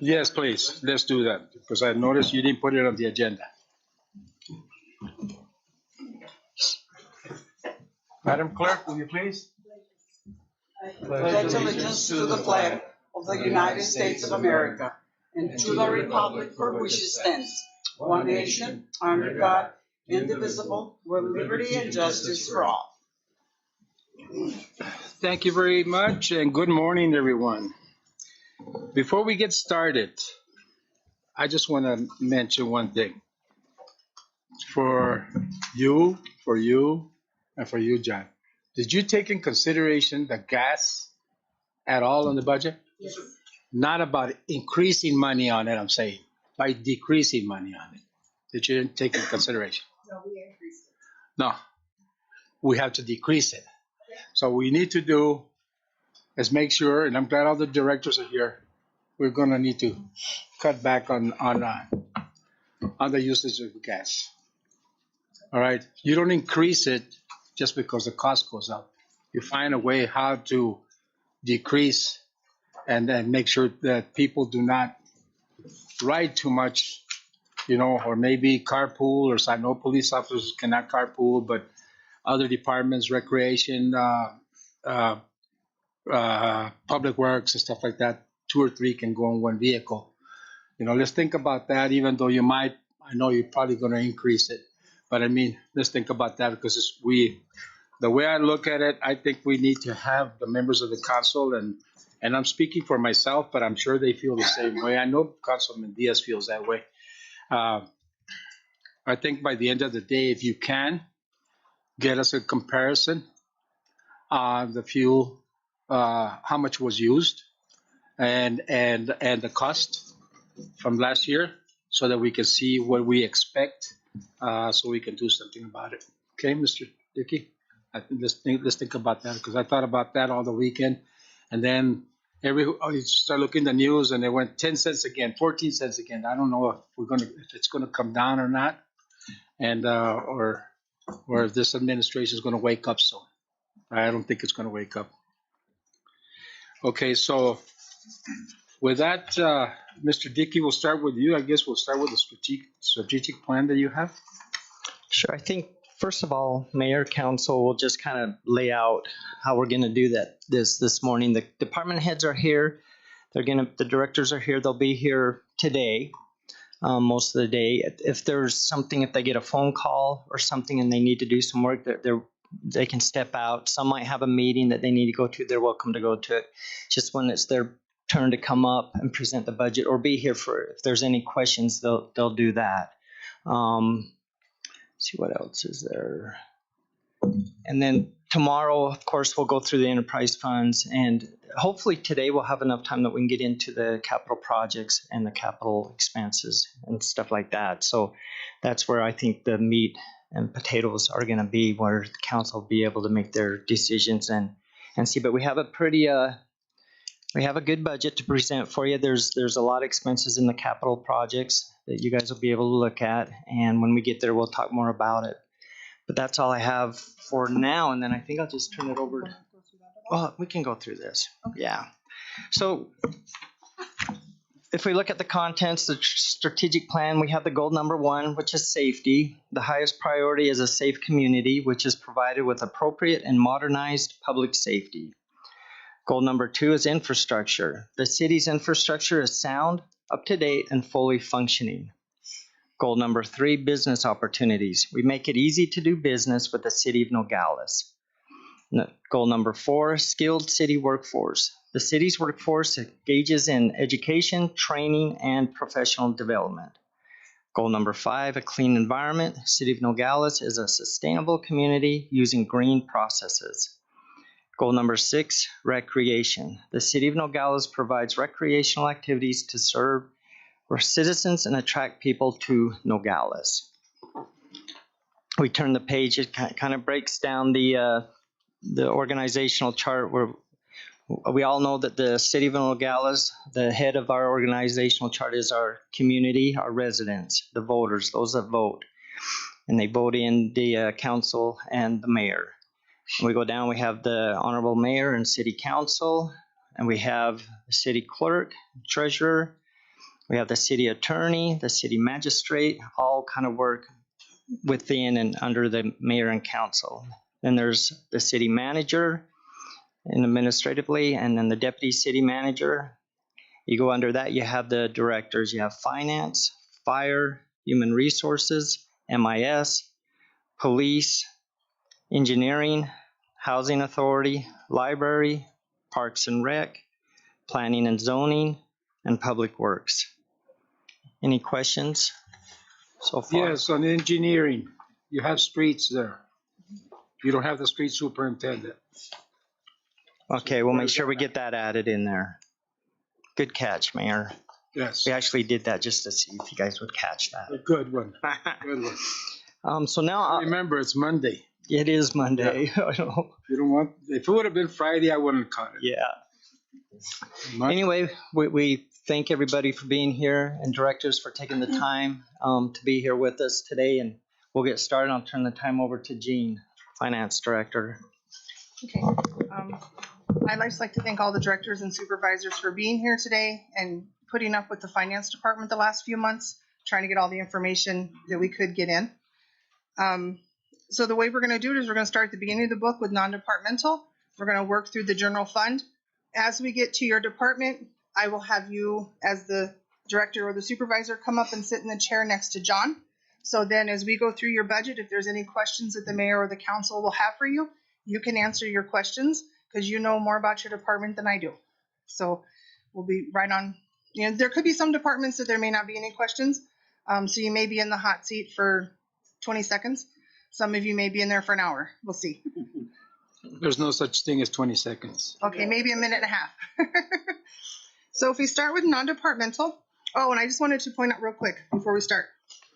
Yes, please. Let's do that because I noticed you didn't put it on the agenda. Madam Clerk, will you please? Pledge allegiance to the flag of the United States of America and to the republic for which it stands, one nation, under God, indivisible, with liberty and justice for all. Thank you very much and good morning, everyone. Before we get started, I just want to mention one thing. For you, and for you, John. Did you take in consideration the gas at all on the budget? Yes. Not about increasing money on it, I'm saying, by decreasing money on it. Did you take in consideration? No, we increased it. No, we have to decrease it. So what we need to do is make sure, and I'm glad all the directors are here, we're going to need to cut back on the usage of gas. All right, you don't increase it just because the cost goes up. You find a way how to decrease and then make sure that people do not ride too much, or maybe carpool, or I know police officers cannot carpool, but other departments, recreation, public works and stuff like that, 2 or 3 can go in one vehicle. Let's think about that, even though I know you're probably going to increase it. But I mean, let's think about that because the way I look at it, I think we need to have the members of the council, and I'm speaking for myself, but I'm sure they feel the same way. I know Councilman Diaz feels that way. I think by the end of the day, if you can, get us a comparison on the fuel, how much was used, and the cost from last year, so that we can see what we expect. So we can do something about it. Okay, Mr. Dickey? Let's think about that because I thought about that all the weekend. And then you start looking at the news and they went 10 cents again, 14 cents again. I don't know if it's going to come down or not, and or if this administration is going to wake up soon. I don't think it's going to wake up. Okay, so with that, Mr. Dickey, we'll start with you. I guess we'll start with the strategic plan that you have. Sure. I think, first of all, Mayor, Council will just kind of lay out how we're going to do that this morning. The department heads are here. The directors are here. They'll be here today, most of the day. If they get a phone call or something and they need to do some work, they can step out. Some might have a meeting that they need to go to. They're welcome to go to it. Just when it's their turn to come up and present the budget or be here if there's any questions, they'll do that. See what else is there. And then tomorrow, of course, we'll go through the enterprise funds, and hopefully today we'll have enough time that we can get into the capital projects and the capital expenses and stuff like that. So that's where I think the meat and potatoes are going to be, where the council will be able to make their decisions and see. But we have we have a good budget to present for you. There's a lot of expenses in the capital projects that you guys will be able to look at, and when we get there, we'll talk more about it. But that's all I have for now, and then I think I'll just turn it over. We can go through this. Okay. Yeah. So if we look at the contents, the strategic plan, we have the goal number 1, which is safety. The highest priority is a safe community, which is provided with appropriate and modernized public safety. Goal number 2 is infrastructure. The city's infrastructure is sound, up-to-date, and fully functioning. Goal number 3, business opportunities. We make it easy to do business with the city of Nogales. Goal number 4, skilled city workforce. The city's workforce engages in education, training, and professional development. Goal number 5, a clean environment. City of Nogales is a sustainable community using green processes. Goal number 6, recreation. The City of Nogales provides recreational activities to serve our citizens and attract people to Nogales. We turn the page, it kind of breaks down the organizational chart where we all know that the City of Nogales, the head of our organizational chart is our community, our residents, the voters, those that vote. And they vote in the council and the mayor. When we go down, we have the honorable mayor and city council, and we have the city clerk, treasurer, we have the city attorney, the city magistrate, all kind of work within and under the mayor and council. Then there's the city manager and administratively, and then the deputy city manager. You go under that, you have the directors. You have finance, fire, human resources, MIS, police, engineering, housing authority, library, parks and rec, planning and zoning, and public works. Any questions so far? Yes, on engineering, you have streets there. You don't have the street superintendent. Okay, we'll make sure we get that added in there. Good catch, Mayor. Yes, We actually did that just to see if you guys would catch that. a good one. Good one. So now Remember, it's Monday. it is Monday. I know. You don't want. If it would have been Friday, I wouldn't have caught it. Yeah. Monday. Anyway, we thank everybody for being here and directors for taking the time to be here with us today. And we'll get started. I'll turn the time over to Jean, Finance Director. Okay. I'd just like to thank all the directors and supervisors for being here today and putting up with the finance department the last few months, trying to get all the information that we could get in. So the way we're going to do it is we're going to start at the beginning of the book with non-departmental. We're going to work through the general fund. As we get to your department, I will have you as the director or the supervisor come up and sit in the chair next to John. So then as we go through your budget, if there's any questions that the mayor or the council will have for you, you can answer your questions because you know more about your department than I do. So we'll be right on. You know, there could be some departments that there may not be any questions. So you may be in the hot seat for 20 seconds. Some of you may be in there for an hour. We'll see. There's no such thing as 20 seconds. Okay, maybe a minute and a half. So if we start with non-departmental. Oh, and I just wanted to point out real quick before we start.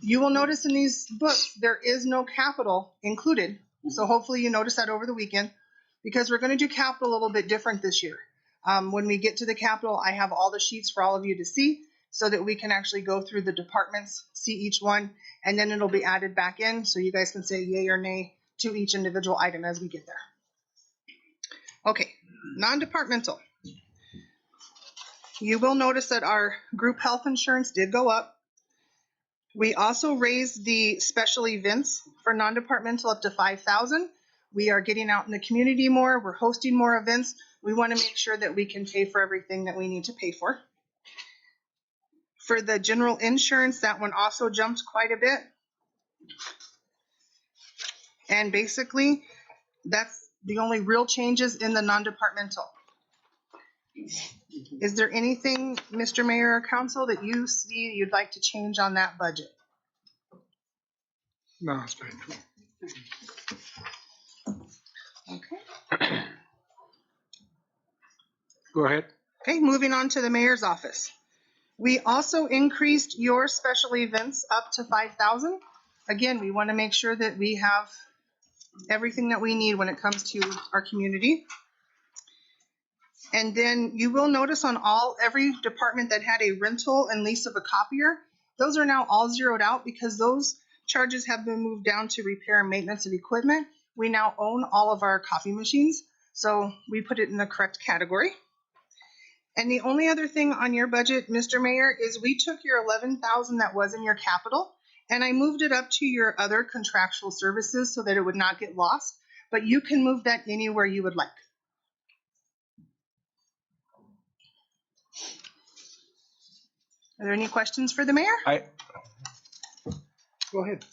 You will notice in these books, there is no capital included. So hopefully you notice that over the weekend because we're going to do capital a little bit different this year. When we get to the capital, I have all the sheets for all of you to see so that we can actually go through the departments, see each one, and then it'll be added back in so you guys can say yay or nay to each individual item as we get there. Okay, non-departmental. You will notice that our group health insurance did go up. We also raised the special events for non-departmental up to $5,000. We are getting out in the community more. We're hosting more events. We want to make sure that we can pay for everything that we need to pay for. For the general insurance, that one also jumped quite a bit. And basically, that's the only real changes in the non-departmental. Is there anything, Mr. Mayor or Council, that you see you'd like to change on that budget? No, it's fine. Okay. Go ahead. Okay, moving on to the mayor's office. We also increased your special events up to $5,000. Again, we want to make sure that we have everything that we need when it comes to our community. And then you will notice on every department that had a rental and lease of a copier, those are now all zeroed out because those charges have been moved down to repair and maintenance of equipment. We now own all of our copy machines, so we put it in the correct category. And the only other thing on your budget, Mr. Mayor, is we took your $11,000 that was in your capital and I moved it up to your other contractual services so that it would not get lost, but you can move that anywhere you would like. Are there any questions for the mayor? Go ahead.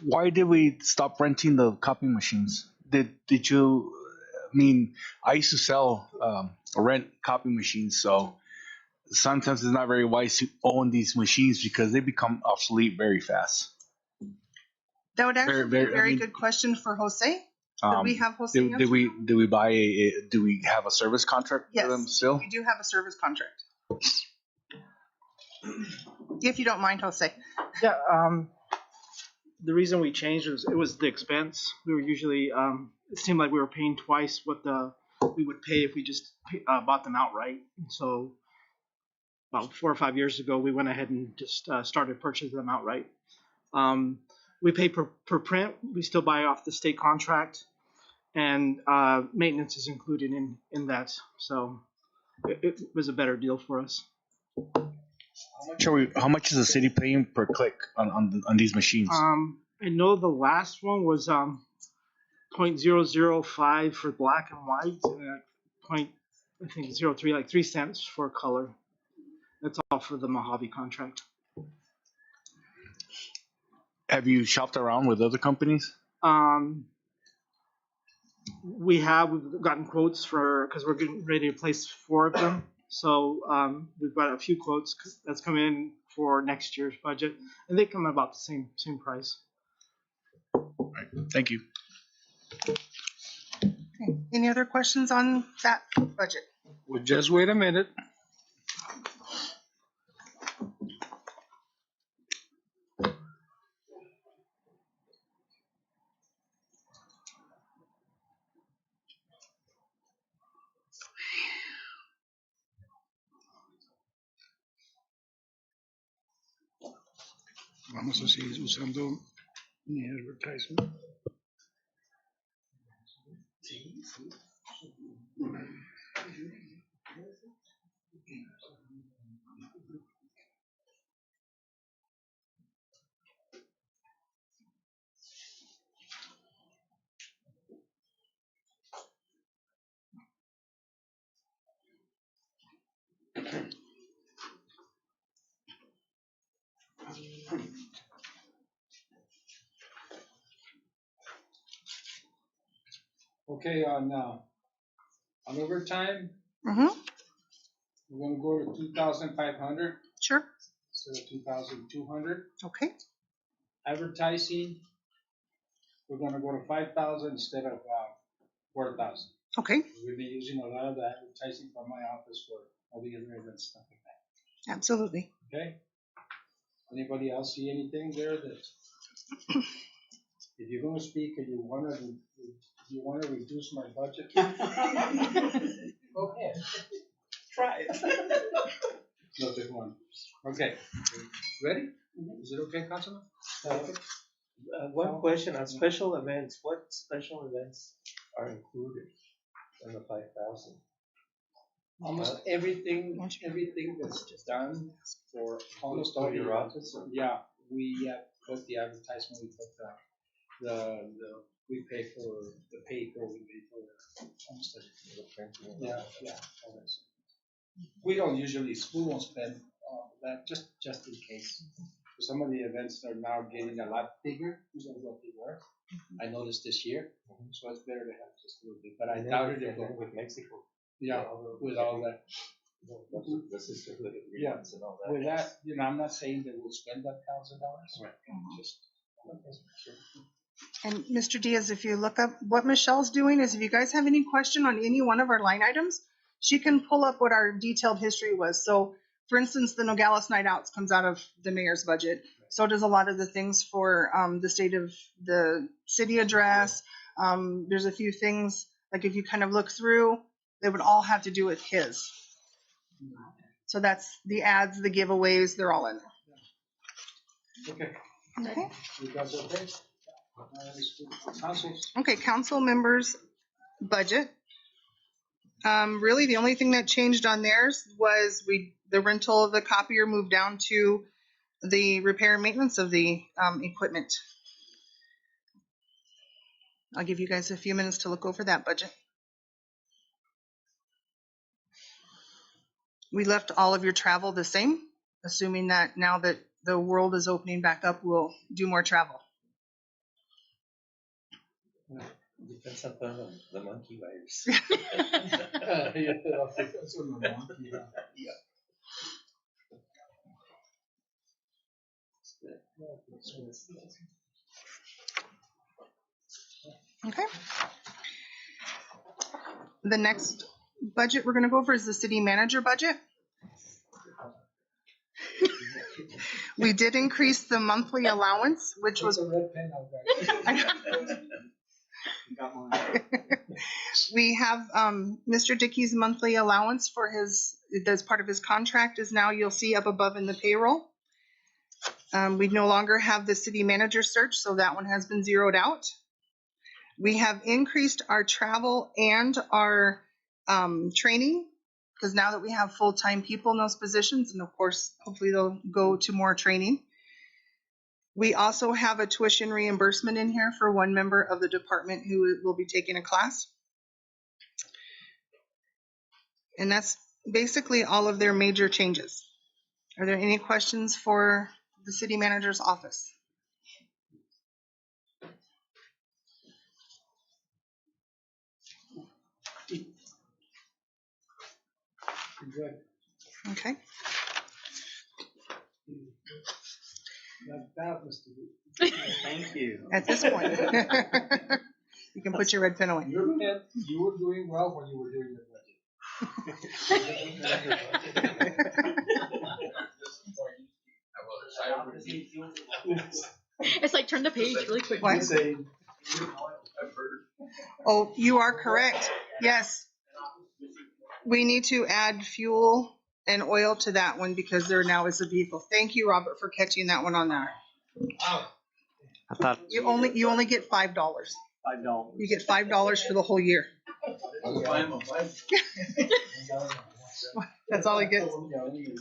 Why did we stop renting the copy machines? Did you? I mean, I used to sell or rent copy machines, so sometimes it's not very wise to own these machines because they become obsolete very fast. That would actually be a very good question for Jose. Did we have Jose answer? Do we buy do we have a service contract Yes, for them still? we do have a service contract. If you don't mind, Jose. Yeah, the reason we changed was the expense. We were usually it seemed like we were paying twice what we would pay if we just bought them outright. So about 4 or 5 years ago, we went ahead and just started purchasing them outright. We pay per print. We still buy off the state contract, and maintenance is included in that. So it was a better deal for us. How much is the city paying per click on these machines? I know the last one was 0.005 for black and white, and I think 0.03, like 3 cents for color. That's all for the Mojave contract. Have you shopped around with other companies? We've gotten quotes because we're getting ready to place 4 of them. So we've got a few quotes that's come in for next year's budget, and they come at about the same price. All right. Thank you. Okay. Any other questions on that budget? Well, just wait a minute. Vamos a seguir usando mi advertisement. Okay, on overtime, Mm-hmm. we're gonna go to 2,500 Sure. instead of 2,200. Okay. Advertising, we're gonna go to 5,000 instead of 4,000. Okay. We've been using a lot of the advertising from my office for all the events and stuff like that. Absolutely. Okay. Anybody else see anything there that if you're gonna speak and you wanna reduce my budget? Go ahead. Try it. No, take one. Okay. Ready? Is it okay, Councilman? One question on special events. What special events are included in the 5,000? Almost everything that's done for almost all your the office. yeah, we put the advertisement. We put we pay for the paper. We pay for almost everything. Yeah. All that stuff. We won't spend that just in case. Some of the events are now getting a lot bigger than what they were. I noticed this year, so it's better to have just a little bit. But I doubt it with Mexico. Yeah, with all that. The sisterhood Yeah, and all that. with that, I'm not saying that we'll spend that $1,000. Right. Just. And Mr. Diaz, if you look up what Michelle's doing is if you guys have any question on any one of our line items, she can pull up what our detailed history was. So for instance, the Nogales Night Outs comes out of the mayor's budget. So does a lot of the things for the state of the city address. There's a few things, like if you kind of look through, they would all have to do with his. So that's the ads, the giveaways, they're all in there. Okay. Okay. You guys okay? Councils. Okay, council members' budget. Really, the only thing that changed on theirs was the rental of the copier moved down to the repair and maintenance of the equipment. I'll give you guys a few minutes to look over that budget. We left all of your travel the same, assuming that now that the world is opening back up, we'll do more travel. Depends upon the monkey virus. Okay. The next budget we're going to go over is the city manager budget. We did increase the monthly allowance, which was a red pen out there. we have Mr. Dickey's monthly allowance for as part of his contract is now you'll see up above in the payroll. We no longer have the city manager search, so that one has been zeroed out. We have increased our travel and our training, because now that we have full-time people in those positions, and of course, hopefully they'll go to more training. We also have a tuition reimbursement in here for one member of the department who will be taking a class. And that's basically all of their major changes. Are there any questions for the city manager's office? Good. Okay. Not bad, Mr. Lee. Thank you. At this point, you can put your red pen away. You were doing well when you were doing your budget. It's like turn the page really quick. What? Oh, you are correct. Yes. We need to add fuel and oil to that one because there now is a vehicle. Thank you, Robert, for catching that one on there. I thought You only get $5. $5. You get $5 for the whole year. That's all he gets.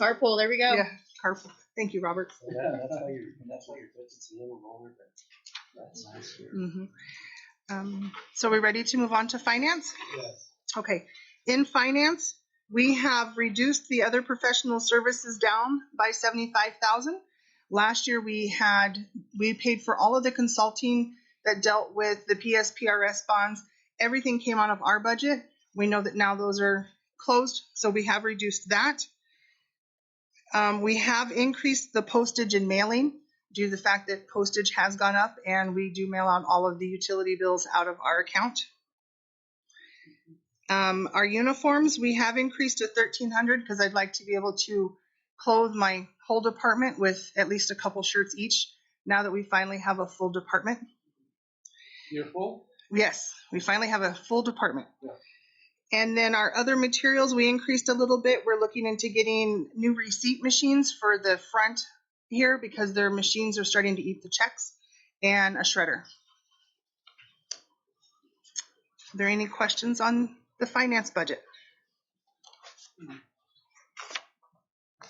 Carpool, there we go. Yeah, carpool. Thank you, Robert. Yeah, that's why your budget's a little lower than last year. So we're ready to move on to finance? Yes. Okay. In finance, we have reduced the other professional services down by $75,000. Last year we paid for all of the consulting that dealt with the PSPRS bonds. Everything came out of our budget. We know that now those are closed, so we have reduced that. We have increased the postage and mailing due to the fact that postage has gone up, and we do mail out all of the utility bills out of our account. Our uniforms, we have increased to $1,300 because I'd like to be able to clothe my whole department with at least a couple shirts each now that we finally have a full department. You're full? Yes, we finally have a full department. Yeah. And then our other materials, we increased a little bit. We're looking into getting new receipt machines for the front here because their machines are starting to eat the checks, and a shredder. Are there any questions on the finance budget?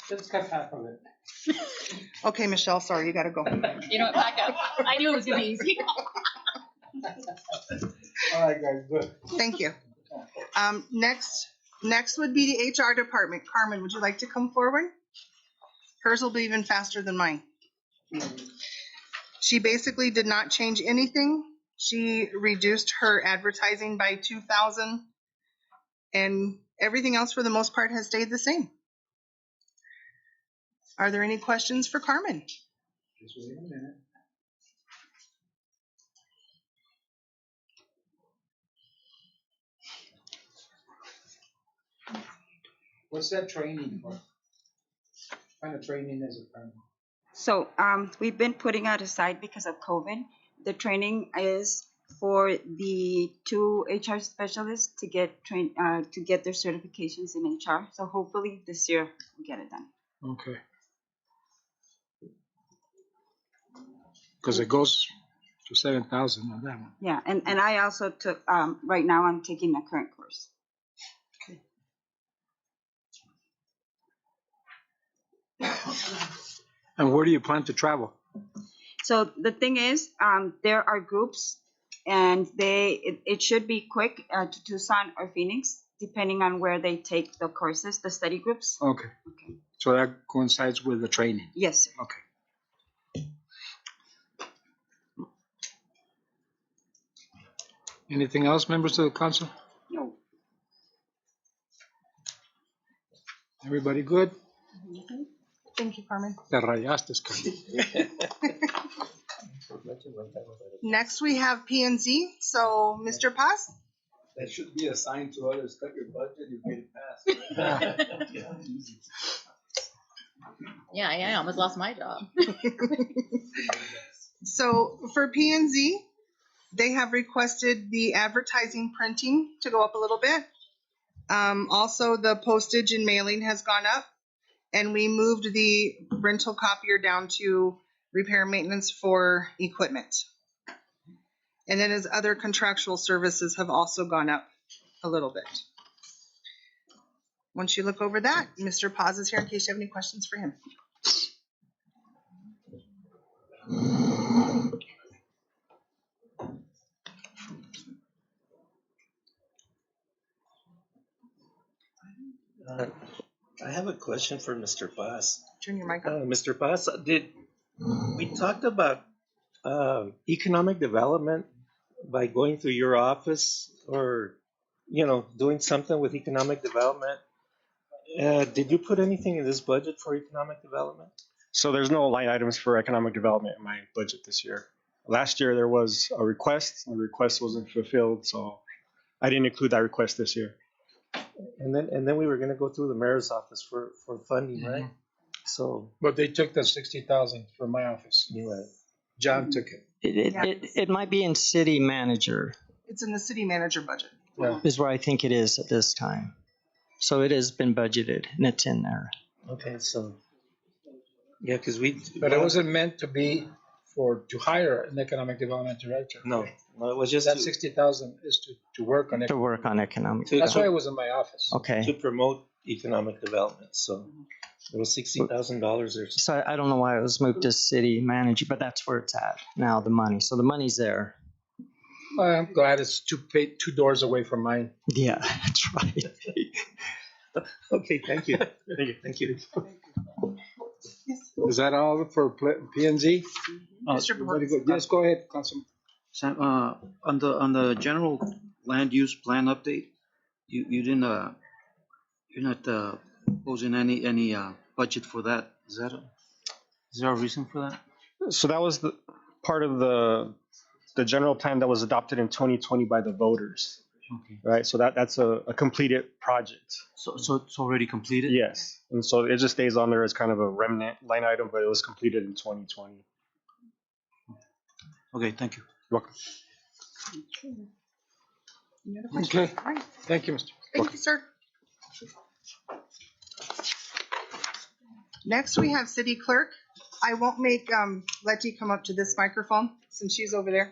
Let's cut half of it. Okay, Michelle, sorry, you gotta go. You know what, back up. I knew it was gonna be easy. All right, guys, good. Thank you. Next would be the HR department. Carmen, would you like to come forward? Hers will be even faster than mine. She basically did not change anything. She reduced her advertising by $2,000, and everything else for the most part has stayed the same. Are there any questions for Carmen? Just wait a minute. What's that training for? What kind of training is it, Carmen? So we've been putting it aside because of COVID. The training is for the 2 HR specialists to get trained to get their certifications in HR. So hopefully this year we'll get it done. Okay. Because it goes to 7,000 on that one. Yeah, and I also took right now I'm taking the current course. And where do you plan to travel? So the thing is, there are groups, and it should be quick to Tucson or Phoenix, depending on where they take the courses, the study groups. Okay. So that coincides with the training. Yes, sir. Okay. Anything else, members of the council? No. Everybody good? Thank you, Carmen. Te rayaste, Carmen. Next we have P&Z. So, Mr. Paz? That should be assigned to others. Cut your budget, you get it passed. Yeah, I almost lost my job. So for P&Z, they have requested the advertising printing to go up a little bit. Also, the postage and mailing has gone up, and we moved the rental copier down to repair and maintenance for equipment. And then his other contractual services have also gone up a little bit. Once you look over that, Mr. Paz is here in case you have any questions for him. I have a question for Mr. Paz. Turn your mic on. Mr. Paz, we talked about economic development by going through your office or, doing something with economic development? Did you put anything in this budget for economic development? So there's no line items for economic development in my budget this year. Last year there was a request. The request wasn't fulfilled, so I didn't include that request this year. And then we were going to go through the mayor's office for funding, right? So, But they took the 60,000 from my office. you're right. John took it. It might be in city manager It's in the city manager budget. Yeah. is where I think it is at this time. So it has been budgeted and it's in there. Okay, so yeah, because But it wasn't meant to be to hire an economic development director. no, it was just That 60,000 is to work on it. To work on economic. To- That's why it was in my office. to Okay. promote economic development. So it was $60,000 or So I don't know why it was moved to city manager, but that's where it's at now, the money. So the money's there. I'm glad it's two doors away from mine. Yeah, that's right. Okay, thank you. Thank you. Is that all for P&Z? Mr. Very good. Yes, go ahead, Councilman. Sam, on the general land use plan update, you didn't you're not proposing any budget for that. Is there a reason for that? So that was the part of the general plan that was adopted in 2020 by the voters, Okay. right? So that's a completed project. So it's already completed? Yes, and so it just stays on there as kind of a remnant line item, but it was completed in 2020. Okay, thank you. You're welcome. Any other questions? Okay. All right. Thank you, Mr. Thank you, sir. Next, we have city clerk. I won't make Letty come up to this microphone since she's over there.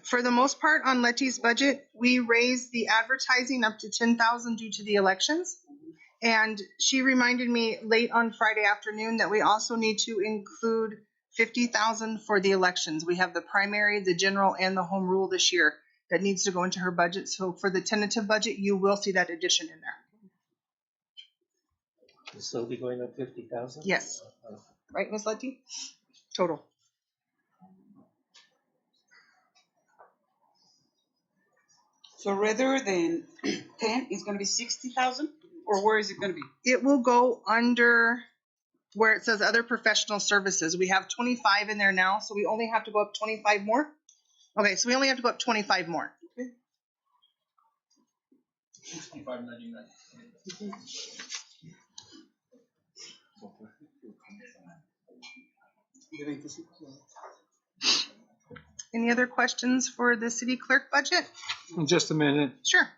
For the most part, on Letty's budget, we raised the advertising up to 10,000 due to the elections. And she reminded me late on Friday afternoon that we also need to include 50,000 for the elections. We have the primary, the general, and the home rule this year that needs to go into her budget. So for the tentative budget, you will see that addition in there. Will still be going up 50,000? Yes. Right, Ms. Letty? Total. So rather than 10, it's gonna be 60,000, or where is it gonna be? It will go under where it says other professional services. We have 25 in there now, so we only have to go up 25 more. Okay, so we only have to go up 25 more. $65.99. Any other questions for the city clerk budget? In just a minute. Sure.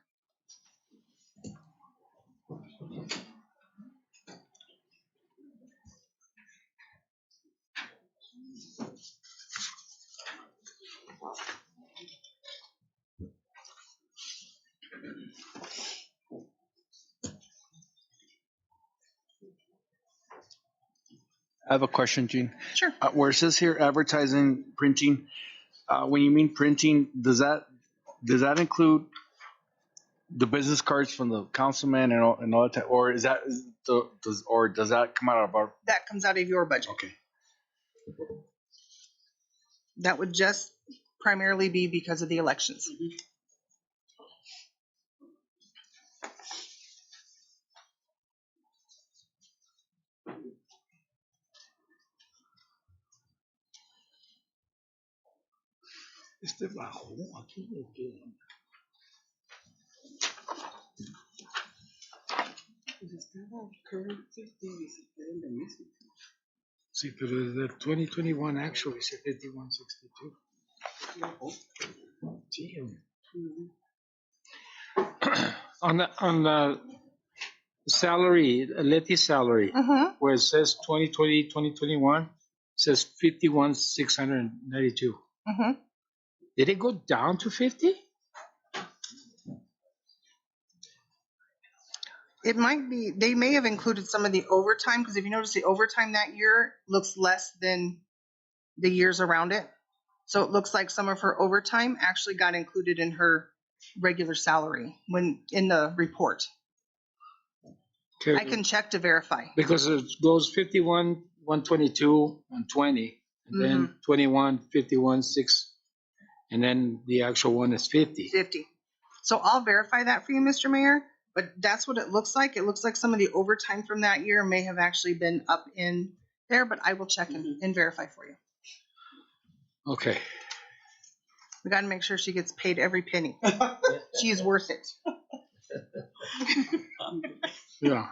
I have a question, Gene. Sure. Where it says here advertising, printing, when you mean printing, does that include the business cards from the councilman and all that, or does that come out of our? That comes out of your budget. Okay. That would just primarily be because of the elections. Este bajo aquí le queda. Sí, pero desde el 2021 actually dice 5162. On the salary, Letty's salary, where it says 2020, 2021, it says 51,692. Did it go down to 50? It might be, they may have included some of the overtime, because if you notice the overtime that year looks less than the years around it. So it looks like some of her overtime actually got included in her regular salary when in the report. Okay. I can check to verify. Because it goes 51, 122, 120, and then 21, 51, 6, and then the actual one is 50. 50. So I'll verify that for you, Mr. Mayor, but that's what it looks like. It looks like some of the overtime from that year may have actually been up in there, but I will check and verify for you. Okay. We got to make sure she gets paid every penny. She is worth it. Yeah.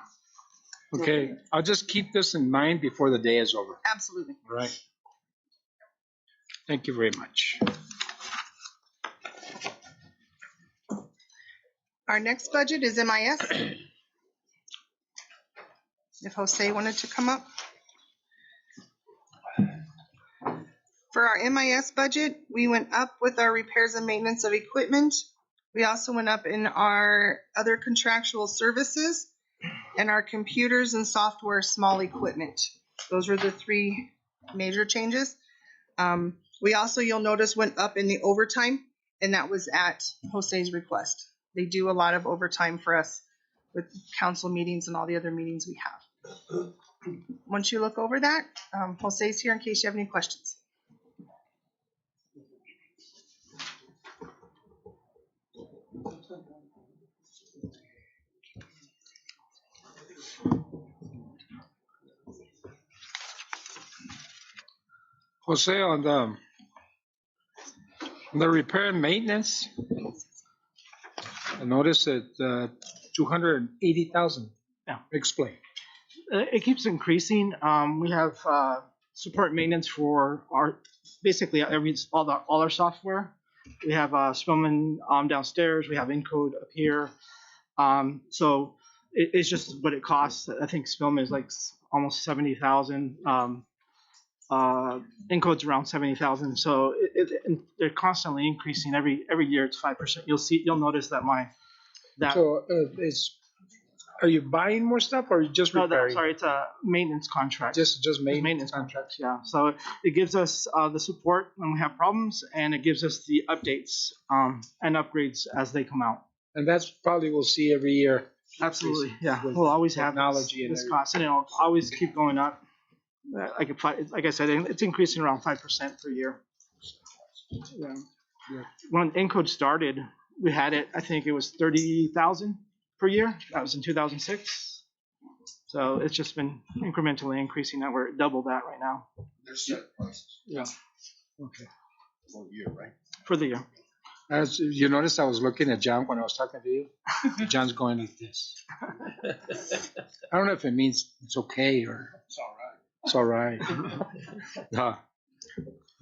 Okay. I'll just keep this in mind before the day is over. Absolutely. All right. Thank you very much. Our next budget is MIS. If Jose wanted to come up. For our MIS budget, we went up with our repairs and maintenance of equipment. We also went up in our other contractual services and our computers and software small equipment. Those were the three major changes. We also, you'll notice, went up in the overtime, and that was at Jose's request. They do a lot of overtime for us with council meetings and all the other meetings we have. Once you look over that, Jose's here in case you have any questions. Jose, on the repair and maintenance, I noticed that 280,000. Yeah. Explain. It keeps increasing. We have support maintenance for our basically all our software. We have Spillman downstairs. We have Encode up here. So it's just what it costs. I think Spillman is like almost 70,000. Encode's around 70,000. So they're constantly increasing every year. It's 5%. You'll notice that So are you buying more stuff or just repairing? No, sorry, it's a maintenance contract. Just maintenance contracts, yeah. So it gives us the support when we have problems, and it gives us the updates and upgrades as they come out. And that's probably we'll see every year. Absolutely, yeah. We'll always have technology this cost, and it'll always keep going up. Like I said, it's increasing around 5% per year. Yeah. When Encode started, we had it. I think it was 30,000 per year. That was in 2006. So it's just been incrementally increasing. That we're double that right now. There's set prices. Yeah. Okay. For the year, right? For the year. As you noticed, I was looking at John when I was talking to you. John's going like this. I don't know if it means it's okay or It's all right. it's all right.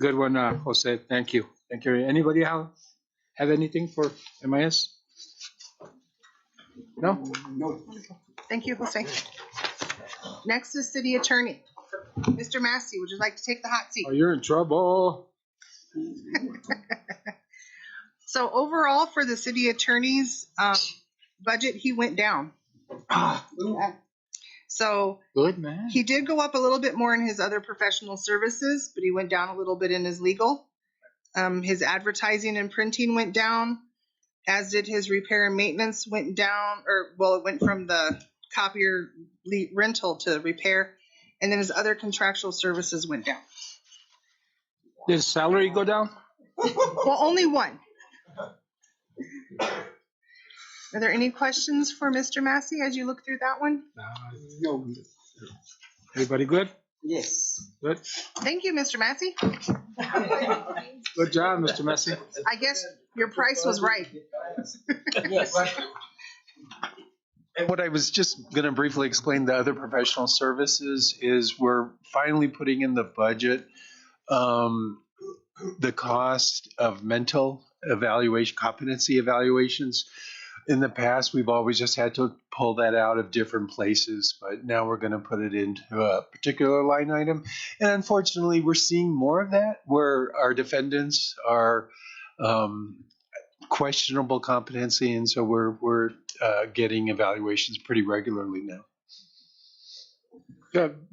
Good one, Jose. Thank you. Thank you. Anybody have anything for MIS? No? No. Thank you, Jose. Next is City Attorney. Mr. Massey, would you like to take the hot seat? Oh, you're in trouble. So overall for the City Attorney's budget, he went down. So Good, man. he did go up a little bit more in his other professional services, but he went down a little bit in his legal. His advertising and printing went down, as did his repair and maintenance went down, it went from the copier rental to repair, and then his other contractual services went down. Did his salary go down? Well, only one. Are there any questions for Mr. Massey as you look through that one? No. Everybody good? Yes. Good. Thank you, Mr. Massey. Good job, Mr. Messi. I guess your price was right. Yes. And what I was just going to briefly explain, the other professional services is we're finally putting in the budget the cost of mental evaluation, competency evaluations. In the past, we've always just had to pull that out of different places, but now we're going to put it into a particular line item. And unfortunately, we're seeing more of that where our defendants are questionable competency, and so we're getting evaluations pretty regularly now.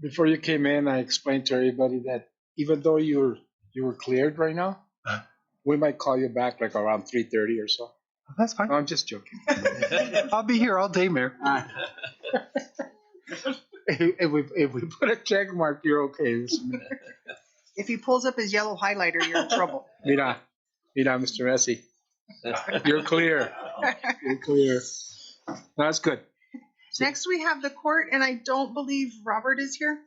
Before you came in, I explained to everybody that even though you were cleared right now, we might call you back like around 3:30 or so. That's fine. No, I'm just joking. I'll be here all day, Mayor. If we put a check mark, you're okay. If he pulls up his yellow highlighter, you're in trouble. Mira, Mr. Messi, you're clear. You're clear. That's good. Next, we have the court, and I don't believe Robert is here.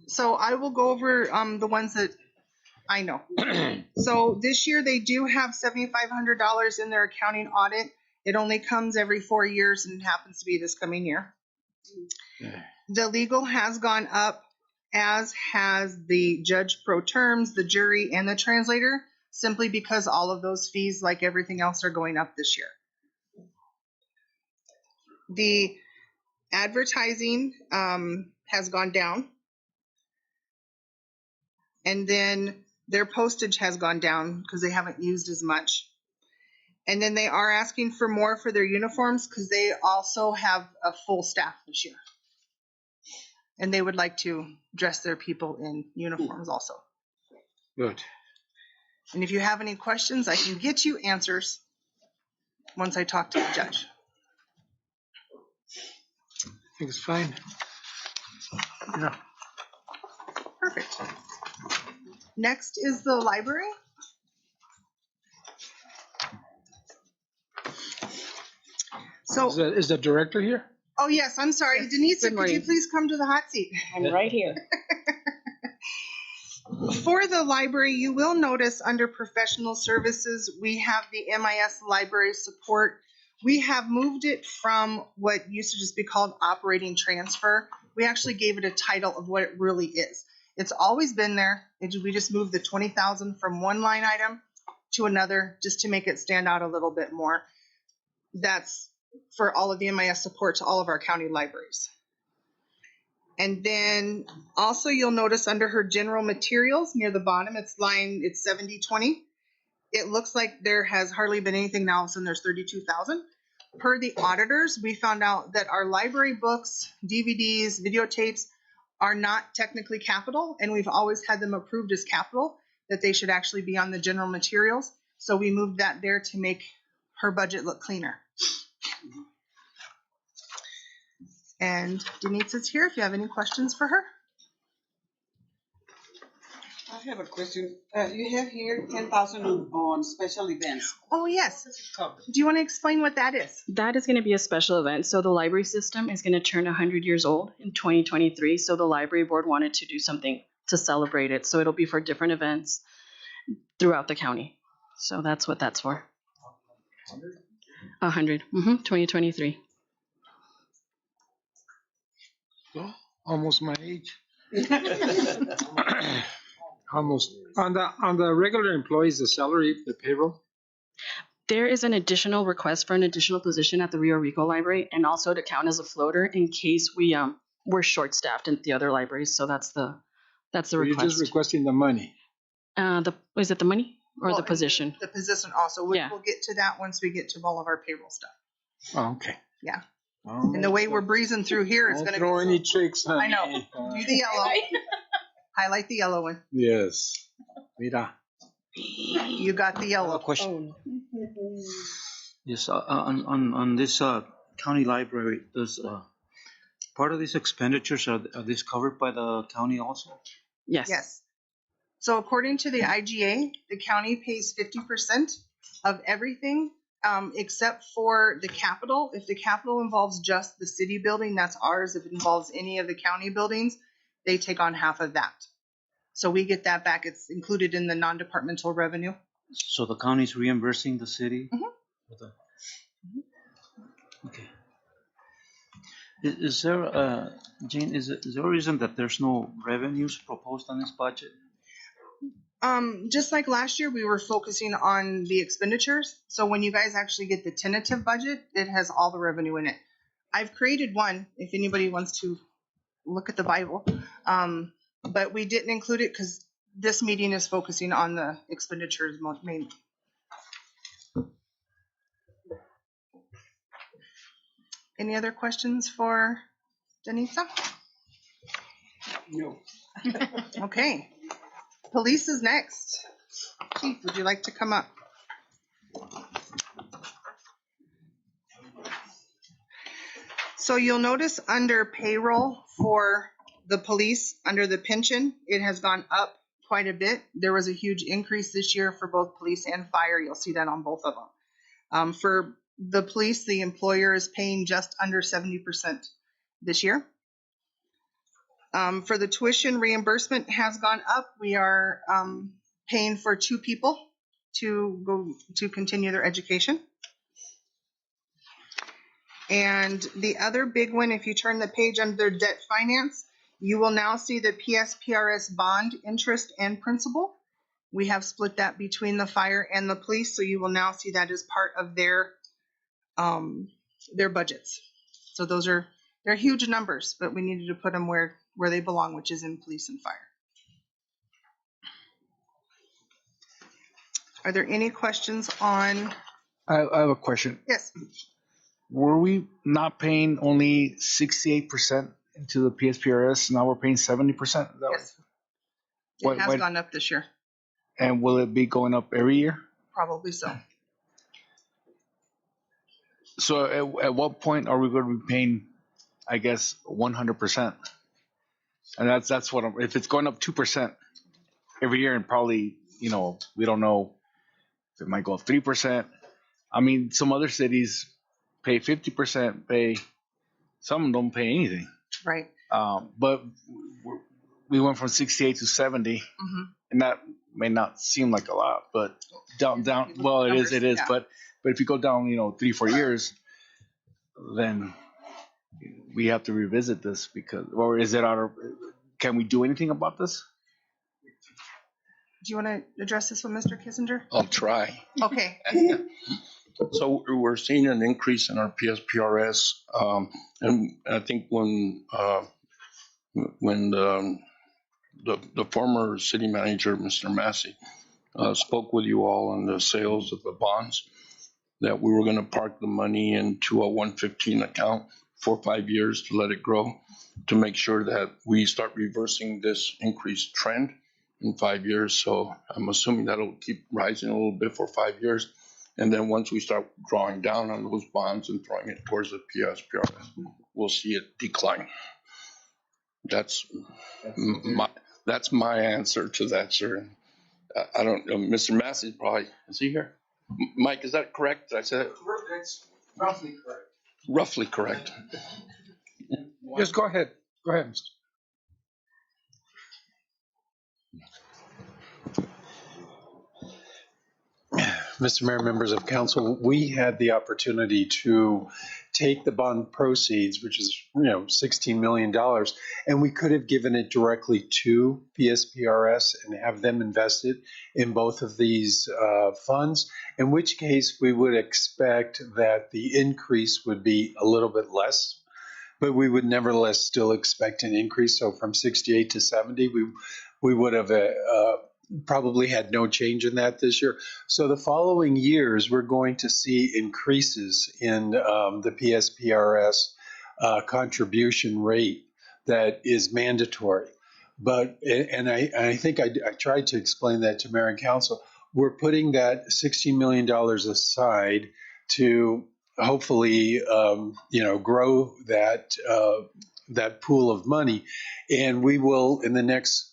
So I will go over the ones that I know. So this year they do have $7,500 in their accounting audit. It only comes every 4 years, and it happens to be this coming year. The legal has gone up, as has the judge pro terms, the jury, and the translator, simply because all of those fees, like everything else, are going up this year. The advertising has gone down, and then their postage has gone down because they haven't used as much. And then they are asking for more for their uniforms because they also have a full staff this year. And they would like to dress their people in uniforms also. Good. And if you have any questions, I can get you answers once I talk to the judge. I think it's fine. Yeah. Perfect. Next is the library. So, Is the director here? oh yes, I'm sorry. Denise, could you please come to the hot seat? I'm right here. For the library, you will notice under professional services, we have the MIS library support. We have moved it from what used to just be called operating transfer. We actually gave it a title of what it really is. It's always been there. We just moved the 20,000 from one line item to another just to make it stand out a little bit more. That's for all of the MIS support to all of our county libraries. And then also you'll notice under her general materials near the bottom, it's 7020. It looks like there has hardly been anything now since there's 32,000. Per the auditors, we found out that our library books, DVDs, videotapes are not technically capital, and we've always had them approved as capital, that they should actually be on the general materials. So we moved that there to make her budget look cleaner. And Denise is here if you have any questions for her. I have a question. You have here 10,000 on special events. Oh, yes. Do you want to explain what that is? That is going to be a special event. So the library system is going to turn 100 years old in 2023. So the library board wanted to do something to celebrate it. So it'll be for different events throughout the county. So that's what that's for. 100. 2023. Well, almost my age. Almost. On the regular employees, the salary, the payroll? There is an additional request for an additional position at the Rio Rico Library, and also to count as a floater in case we're short-staffed in the other libraries. So that's the request. You're just requesting the money. Is it the money or the position? The position also. We'll get to that once we get to all of our payroll stuff. Oh, okay. Yeah. And the way we're breezing through here, it's going to be. Throw any tricks, honey. I know. Do the yellow. Highlight the yellow one. Yes. Mira. You got the yellow. Question. Yes, on this county library, does part of these expenditures are these covered by the county also? Yes. Yes. So according to the IGA, the county pays 50% of everything except for the capital. If the capital involves just the city building, that's ours. If it involves any of the county buildings, they take on half of that. So we get that back. It's included in the non-departmental revenue. So the county's reimbursing the city? Mm-hmm. Okay. Is there, Jane, is there a reason that there's no revenues proposed on this budget? Just like last year, we were focusing on the expenditures. So when you guys actually get the tentative budget, it has all the revenue in it. I've created one if anybody wants to look at the Bible. But we didn't include it because this meeting is focusing on the expenditures mainly. Any other questions for Denisa? No. Okay. Police is next. Chief, would you like to come up? So you'll notice under payroll for the police, under the pension, it has gone up quite a bit. There was a huge increase this year for both police and fire. You'll see that on both of them. For the police, the employer is paying just under 70% this year. For the tuition reimbursement has gone up. We are paying for 2 people to continue their education. And the other big one, if you turn the page under debt finance, you will now see the PSPRS bond interest and principal. We have split that between the fire and the police, so you will now see that as part of their budgets. So they're huge numbers, but we needed to put them where they belong, which is in police and fire. Are there any questions on? I have a question. Yes. Were we not paying only 68% into the PSPRS? Now we're paying 70%? Yes. It has gone up this year. And will it be going up every year? Probably so. So at what point are we going to be paying, I guess, 100%? And that's what if it's going up 2% every year, and probably, we don't know if it might go up 3%. I mean, some other cities pay 50%, some don't pay anything. Right. But we went from 68 to 70, and that may not seem like a lot, but down. Well, it is. Yeah. But if you go down, 3-4 years, then we have to revisit this or is it can we do anything about this? Do you want to address this one, Mr. Kissinger? I'll try. Okay. So we're seeing an increase in our PSPRS, and I think when the former city manager, Mr. Massey, spoke with you all on the sales of the bonds, that we were going to park the money into a 115 account for 5 years to let it grow, to make sure that we start reversing this increased trend in 5 years. So I'm assuming that'll keep rising a little bit for 5 years. And then once we start drawing down on those bonds and throwing it towards the PSPRS, we'll see it decline. That's my answer to that, sir. I don't know. Mr. Massey probably, is he here? Mike, is that correct? Did I say that? That's roughly correct. Roughly correct. Just go ahead. Go ahead, Mr. Mr. Mayor, members of council, we had the opportunity to take the bond proceeds, which is $16 million, and we could have given it directly to PSPRS and have them invested in both of these funds, in which case we would expect that the increase would be a little bit less, but we would nevertheless still expect an increase. So from 68 to 70, we would have probably had no change in that this year. So the following years, we're going to see increases in the PSPRS contribution rate that is mandatory. But, and I think I tried to explain that to Mayor and Council, we're putting that $16 million aside to hopefully, grow that pool of money. And we will, in the next,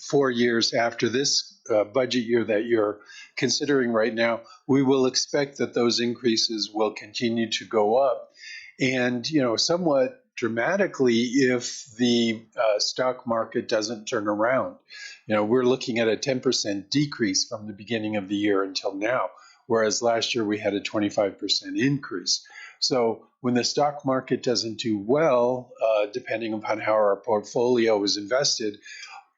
4 years after this budget year that you're considering right now, we will expect that those increases will continue to go up, and somewhat dramatically if the stock market doesn't turn around. We're looking at a 10% decrease from the beginning of the year until now, whereas last year we had a 25% increase. So when the stock market doesn't do well, depending upon how our portfolio is invested,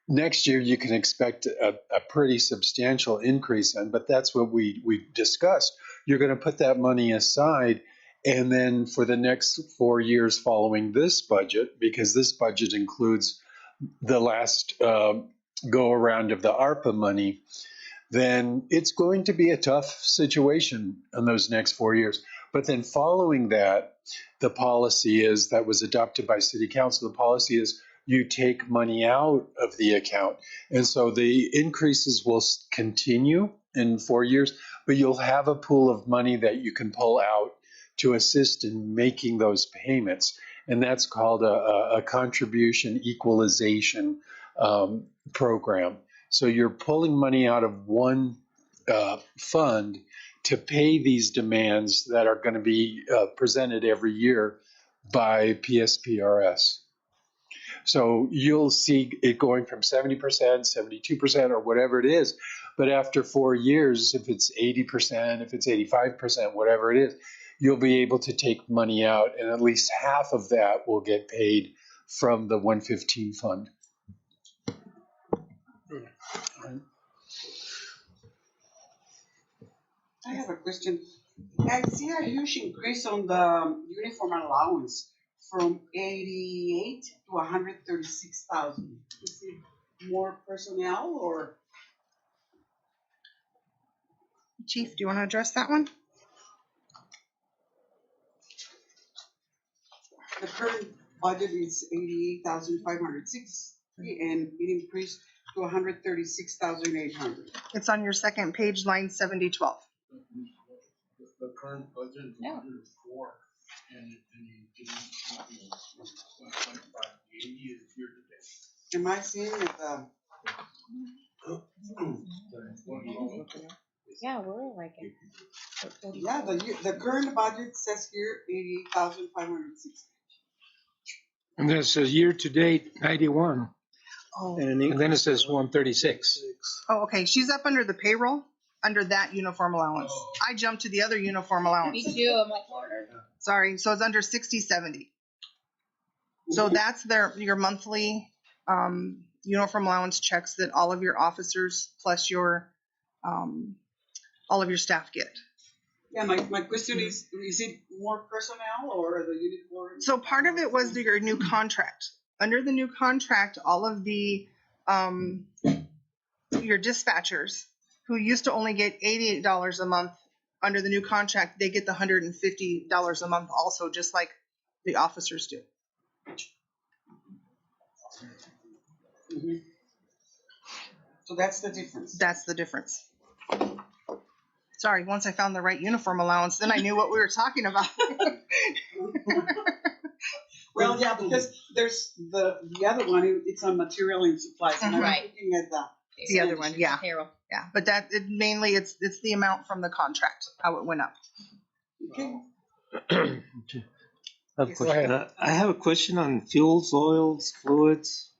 next year you can expect a pretty substantial increase in, but that's what we discussed. You're going to put that money aside, and then for the next 4 years following this budget, because this budget includes the last go around of the ARPA money, then it's going to be a tough situation in those next 4 years. But then following that, the policy is that was adopted by City Council. The policy is you take money out of the account. And so the increases will continue in 4 years, but you'll have a pool of money that you can pull out to assist in making those payments. And that's called a contribution equalization program. So you're pulling money out of one fund to pay these demands that are going to be presented every year by PSPRS. So you'll see it going from 70%, 72%, or whatever it is. But after 4 years, if it's 80%, if it's 85%, whatever it is, you'll be able to take money out, and at least half of that will get paid from the 115 fund. I have a question. I see a huge increase on the uniform allowance from 88 to 136,000. Is it more personnel or? Chief, do you want to address that one? The current budget is 88,506 and it increased to 136,800. It's on your second page, line 7012. The current budget is 104, and the 80 is year to date. Am I seeing that Yeah, we're like it. yeah, the current budget says here 88,506. And then it says year-to-date 91, Oh. and then it says 136. Oh, okay. She's up under the payroll, under that uniform allowance. I jumped to the other uniform allowance. Me too. I'm like, Lord. Sorry. So it's under 6070. So that's your monthly uniform allowance checks that all of your officers plus your all of your staff get. Yeah, my question is it more personnel or the uniform? So part of it was your new contract. Under the new contract, all of the your dispatchers who used to only get $88 a month, under the new contract, they get the $150 a month also, just like the officers do. Mm-hmm. So that's the difference. That's the difference. Sorry, once I found the right uniform allowance, then I knew what we were talking about. Well, yeah, because there's the other one, it's on material and supplies. And I'm Right. looking at The other one, yeah. Payroll. Yeah, but mainly it's the amount from the contract, how it went up. Okay. I have a Yes, question. I have a question on fuels, oils, fluids.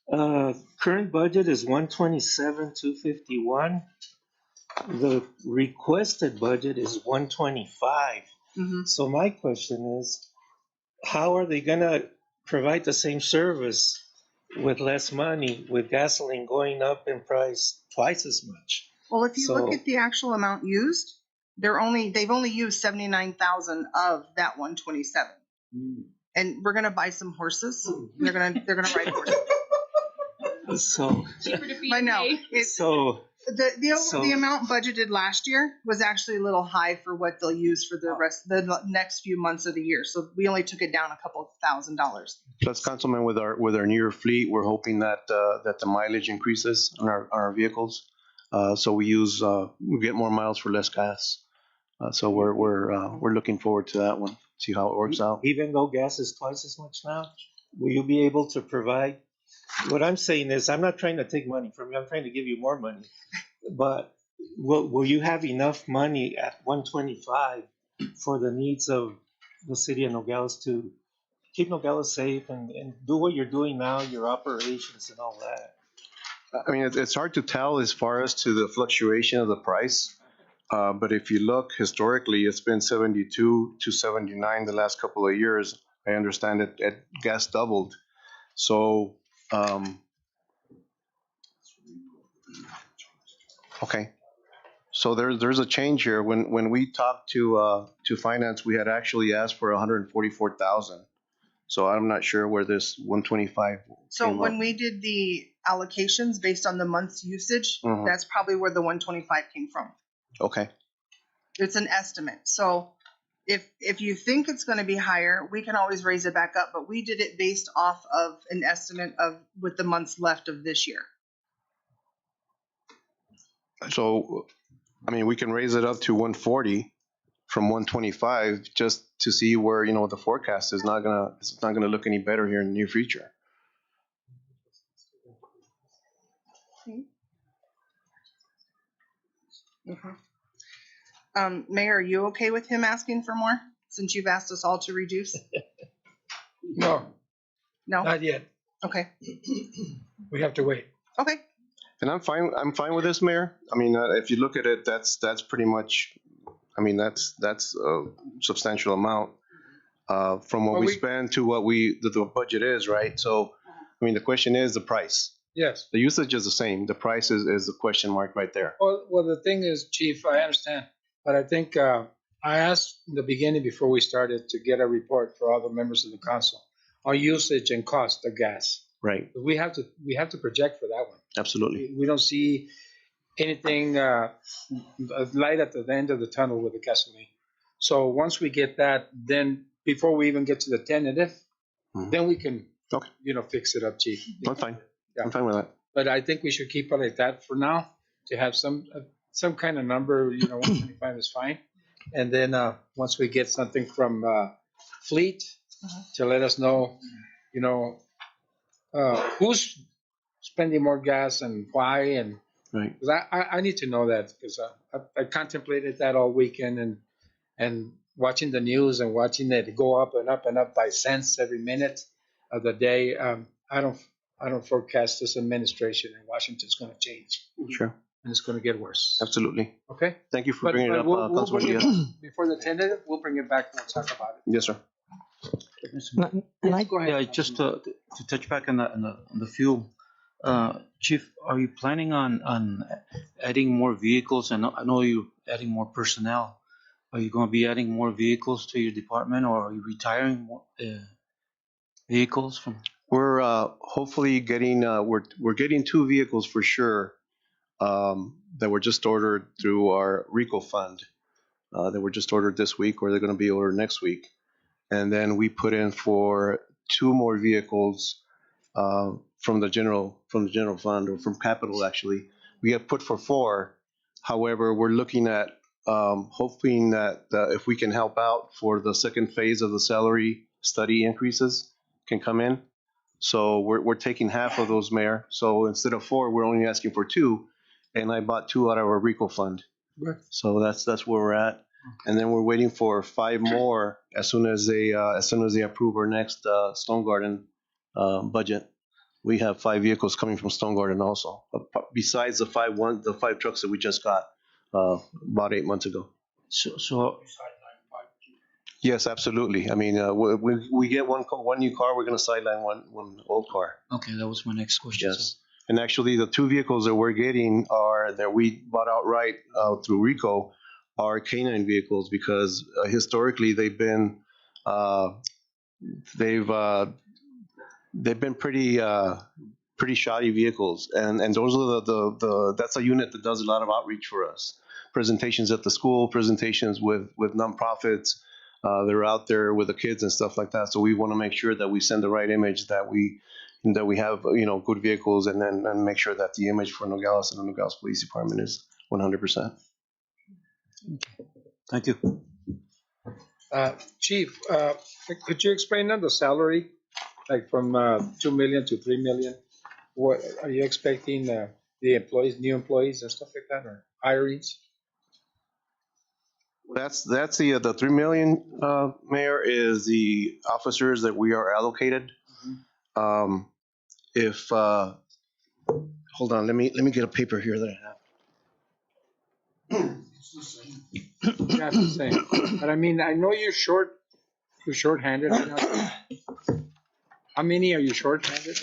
Current budget is 127,251. The requested budget is 125. Mhm. So my question is, how are they gonna provide the same service with less money, with gasoline going up in price twice as much? Well, if you look at the actual amount used, they've only used 79,000 of that 127. And we're gonna buy some horses. They're gonna ride horses. So, Cheaper to feed I know. so The amount budgeted last year was actually a little high for what they'll use for the next few months of the year. So we only took it down a couple $1,000. Plus, Councilman, with our newer fleet, we're hoping that the mileage increases on our vehicles. So we get more miles for less gas. So we're looking forward to that one. See how it works out. even though gas is twice as much now, will you be able to provide? What I'm saying is, I'm not trying to take money from you. I'm trying to give you more money. But will you have enough money at 125 for the needs of the city of Nogales to keep Nogales safe and do what you're doing now, your operations and all that? I mean, it's hard to tell as far as to the fluctuation of the price. But if you look historically, it's been 72 to 79 the last couple of years. I understand that gas doubled. So, okay. So there's a change here. When we talked to finance, we had actually asked for 144,000. So I'm not sure where this 125. So when we did the allocations based on the month's usage, Mhm. that's probably where the 125 came from. Okay. It's an estimate. So If you think it's going to be higher, we can always raise it back up, but we did it based off of an estimate of with the months left of this year. So, I mean, we can raise it up to 140 from 125 just to see where, you know, the forecast is it's not gonna look any better here in the near future. Mayor, are you okay with him asking for more since you've asked us all to reduce? No, No? not yet. Okay. We have to wait. Okay. And I'm fine with this, Mayor. I mean, if you look at it, that's pretty much, I mean, that's a substantial amount from what Well, we we- spend to what the budget is, right? So, I mean, the question is the price. Yes. The usage is the same. The price is the question mark right there. Well, the thing is, Chief, I understand, but I think I asked in the beginning before we started to get a report for all the members of the council on usage and cost of gas. Right. We have to project for that one. Absolutely. We don't see anything a light at the end of the tunnel with the gasoline. So once we get that, then before we even get to the tentative, then we can, fix it up, Chief. I'm fine. Yeah. I'm fine with that. But I think we should keep it like that for now to have some kind of number. 125 is fine. And then once we get something from Fleet to let us know, who's spending more gas and why, and right. 'cause I need to know that because I contemplated that all weekend and watching the news and watching it go up and up and up by cents every minute of the day. I don't forecast this administration in Washington's going to change. Sure. And it's going to get worse. Absolutely. Okay. Thank you for bringing it up, we'll Councilman bring it Diaz. before the tentative. We'll bring it back and we'll talk about it. Yes, sir. Go ahead. Yeah, just to touch back on the fuel, Chief, are you planning on adding more vehicles? I know you're adding more personnel. Are you going to be adding more vehicles to your department, or are you retiring more vehicles from? We're hopefully getting we're getting 2 vehicles for sure that were just ordered through our RICO fund. That were just ordered this week, or they're going to be ordered next week. And then we put in for 2 more vehicles from the general fund, or from capital actually. We have put for 4. However, we're looking at hoping that if we can help out for the second phase of the salary study increases can come in. So we're taking half of those, Mayor. So instead of 4, we're only asking for 2, and I bought 2 out of our RICO fund. Good. So that's where we're at. And then we're waiting for 5 more as soon as they approve our next Stone Garden budget. We have 5 vehicles coming from Stone Garden also, besides the 5 trucks that we just got about 8 months ago. So Yes, absolutely. I mean, we get one new car, we're going to sideline one old car. okay, that was my next question. Yes. And actually, the 2 vehicles that we're getting that we bought outright through RICO are canine vehicles, because historically they've been pretty shoddy vehicles, and those are that's a unit that does a lot of outreach for us. Presentations at the school, presentations with nonprofits. They're out there with the kids and stuff like that. So we want to make sure that we send the right image, that we have good vehicles, and then make sure that the image for Nogales and the Nogales Police Department is 100%. Thank you. Chief, could you explain on the salary, like from 2 million to 3 million? What are you expecting the employees, new employees and stuff like that, or hirings? That's the 3 million, Mayor, is the officers that we are allocated. If hold on, let me get a paper here that I have. Yeah, it's the same. But I mean, I know you're short-handed right now. How many are you short-handed?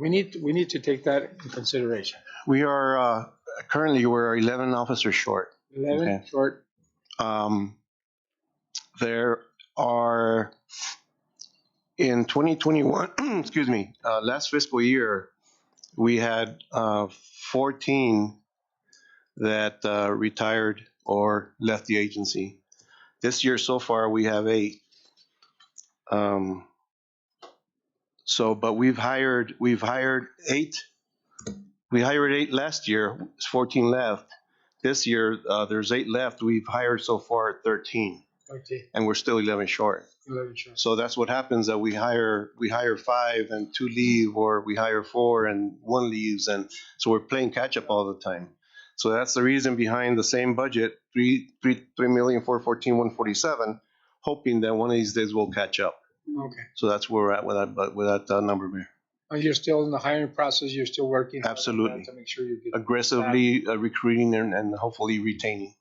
We need to take that into consideration. We are currently we're 11 officers short. 11 Okay. short. There are in 2021, excuse me, last fiscal year, we had 14 that retired or left the agency. This year so far we have 8. But we've hired 8. We hired 8 last year. 14 left. This year there's 8 left. We've hired so far 13. Okay. And we're still 11 short. 11 short. So that's what happens, that we hire 5 and 2 leave, or we hire 4 and 1 leaves, and so we're playing catch up all the time. So that's the reason behind the same budget, 3,414,147, hoping that one of these days we'll catch up. Okay. So that's where we're at with that number, Mayor. And you're still in the hiring process. You're still working hard on Absolutely. that to make sure you get Aggressively recruiting and hopefully retaining.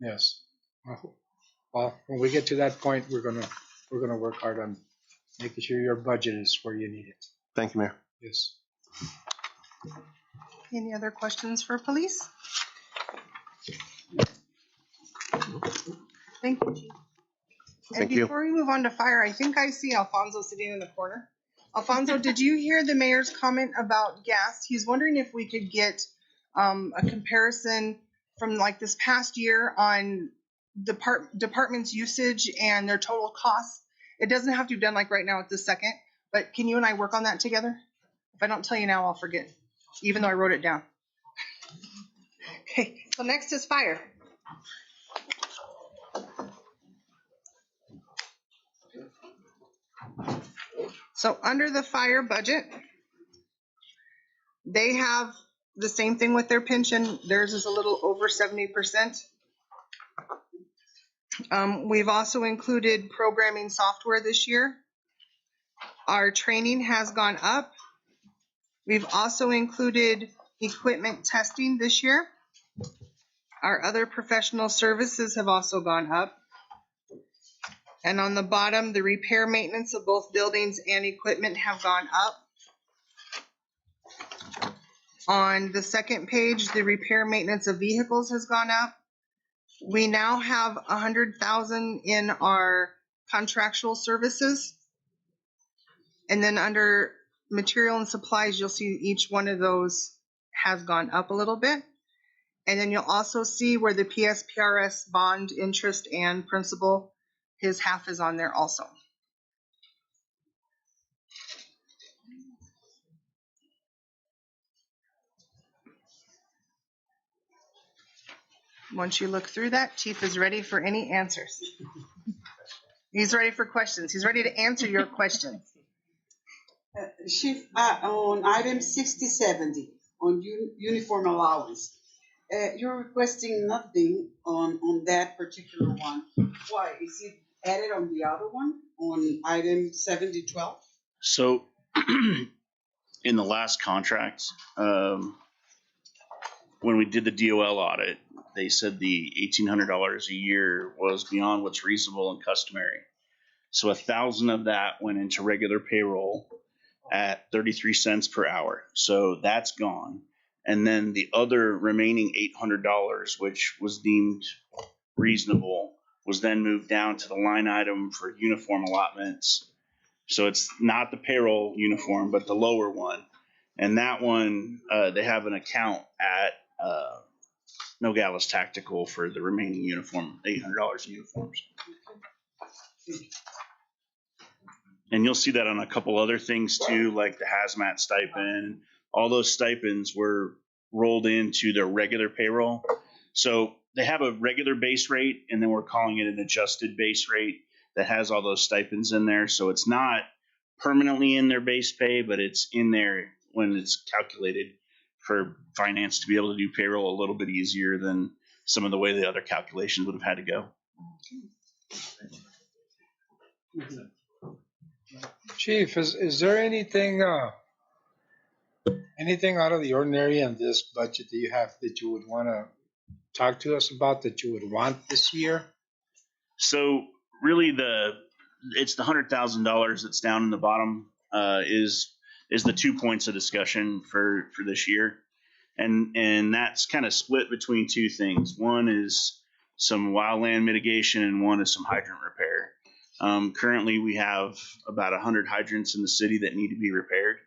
Yes. Well, when we get to that point, we're gonna work hard on making sure your budget is where you need it. Thank you, Mayor. Yes. Any other questions for police? Thank you, Chief. And Thank you. before we move on to fire, I think I see Alfonso sitting in the corner. Alfonso, did you hear the mayor's comment about gas? He's wondering if we could get a comparison from like this past year on department's usage and their total costs. It doesn't have to be done like right now at this second, but can you and I work on that together? If I don't tell you now, I'll forget, even though I wrote it down. Okay, so next is fire. So under the fire budget, they have the same thing with their pension. Theirs is a little over 70%. We've also included programming software this year. Our training has gone up. We've also included equipment testing this year. Our other professional services have also gone up. And on the bottom, the repair maintenance of both buildings and equipment have gone up. On the second page, the repair maintenance of vehicles has gone up. We now have 100,000 in our contractual services. And then under material and supplies, you'll see each one of those has gone up a little bit. And then you'll also see where the PSPRS bond interest and principal, his half is on there also. Once you look through that, Chief is ready for any answers. He's ready for questions. He's ready to answer your questions. Chief, on item 6070, on uniform allowance, you're requesting nothing on that particular one. Why? Is it added on the other one, on item 7012? So, in the last contract, when we did the DOL audit, they said the $1,800 a year was beyond what's reasonable and customary. So 1,000 of that went into regular payroll at 33 cents per hour. So that's gone. And then the other remaining $800, which was deemed reasonable, was then moved down to the line item for uniform allotments. So it's not the payroll uniform, but the lower one. And that one, they have an account at Nogales Tactical for the remaining uniform, $800 in uniforms. And you'll see that on a couple other things too, like the hazmat stipend. All those stipends were rolled into their regular payroll. So they have a regular base rate, and then we're calling it an adjusted base rate that has all those stipends in there. So it's not permanently in their base pay, but it's in there when it's calculated for finance to be able to do payroll a little bit easier than some of the way the other calculations would have had to go. Chief, is there anything out of the ordinary in this budget that you have that you would want to talk to us about, that you would want this year? So really it's the $100,000 that's down in the bottom is the 2 points of discussion for this year. And that's kind of split between two things. One is some wildland mitigation, and one is some hydrant repair. Currently, we have about 100 hydrants in the city that need to be repaired.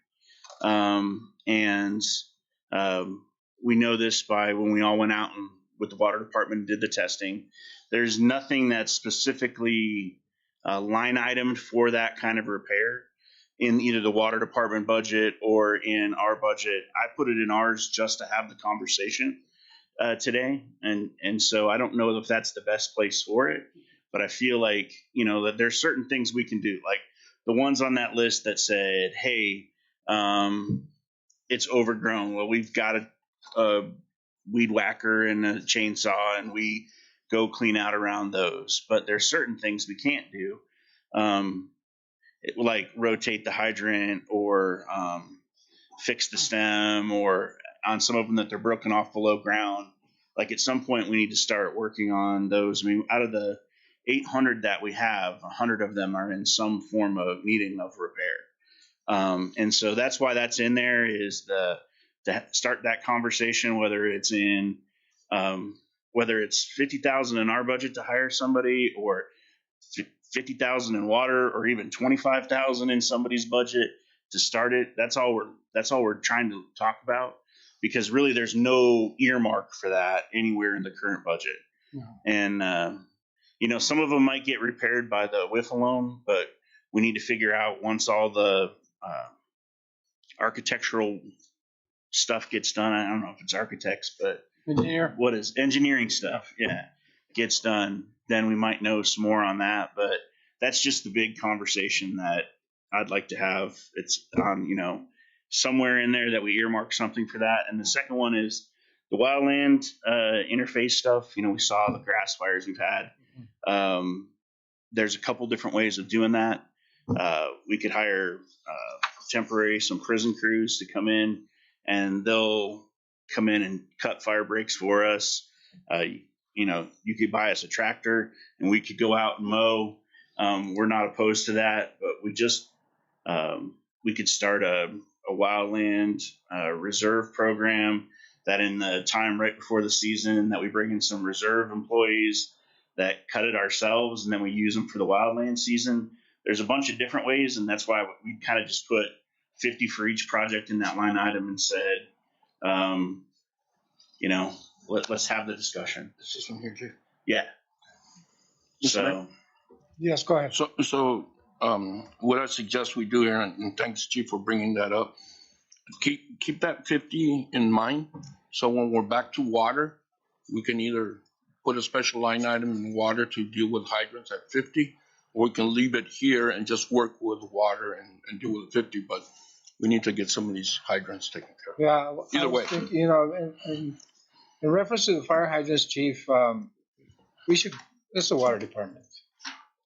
we know this by when we all went out and with the water department and did the testing. There's nothing that's specifically line itemed for that kind of repair in either the water department budget or in our budget. I put it in ours just to have the conversation today, and so I don't know if that's the best place for it, but I feel like, you know, that there's certain things we can do, like the ones on that list that said, hey, it's overgrown. Well, we've got a weed whacker and a chainsaw, and we go clean out around those. But there's certain things we can't do, like rotate the hydrant or fix the stem, or on some of them that they're broken off below ground. Like at some point we need to start working on those. I mean, out of the 800 that we have, 100 of them are in some form of needing of repair. And so that's why that's in there, is to start that conversation, whether it's in whether it's 50,000 in our budget to hire somebody, or 50,000 in water, or even 25,000 in somebody's budget to start it. That's all we're trying to talk about, because really there's no earmark for that anywhere in the current budget. No. And you know, some of them might get repaired by the WIF alone, but we need to figure out, once all the architectural stuff gets done, I don't know if it's architects, but what is engineering stuff, yeah, gets done, then we might know some more on that. But that's just the big conversation that I'd like to have. It's on, you know, somewhere in there that we earmark something for that. And the second one is the wildland interface stuff. You know, we saw the grass fires we've had. There's a couple different ways of doing that. We could hire some prison crews to come in, and they'll come in and cut fire breaks for us. You know, you could buy us a tractor and we could go out and mow. We're not opposed to that, but we could start a wildland reserve program, that in the time right before the season, that we bring in some reserve employees that cut it ourselves, and then we use them for the wildland season. There's a bunch of different ways, and that's why we kind of just put 50 for each project in that line item and said, you know, let's have the discussion. This is from here, Chief. Yeah. So. Yes, go ahead. So what I suggest we do here, and thanks, Chief, for bringing that up. Keep that 50 in mind. So when we're back to water, we can either put a special line item in water to deal with hydrants at 50, or we can leave it here and just work with water and deal with 50. But we need to get some of these hydrants taken care of. Yeah. Either way. You know, in reference to the fire hydrants, Chief, this is the water department.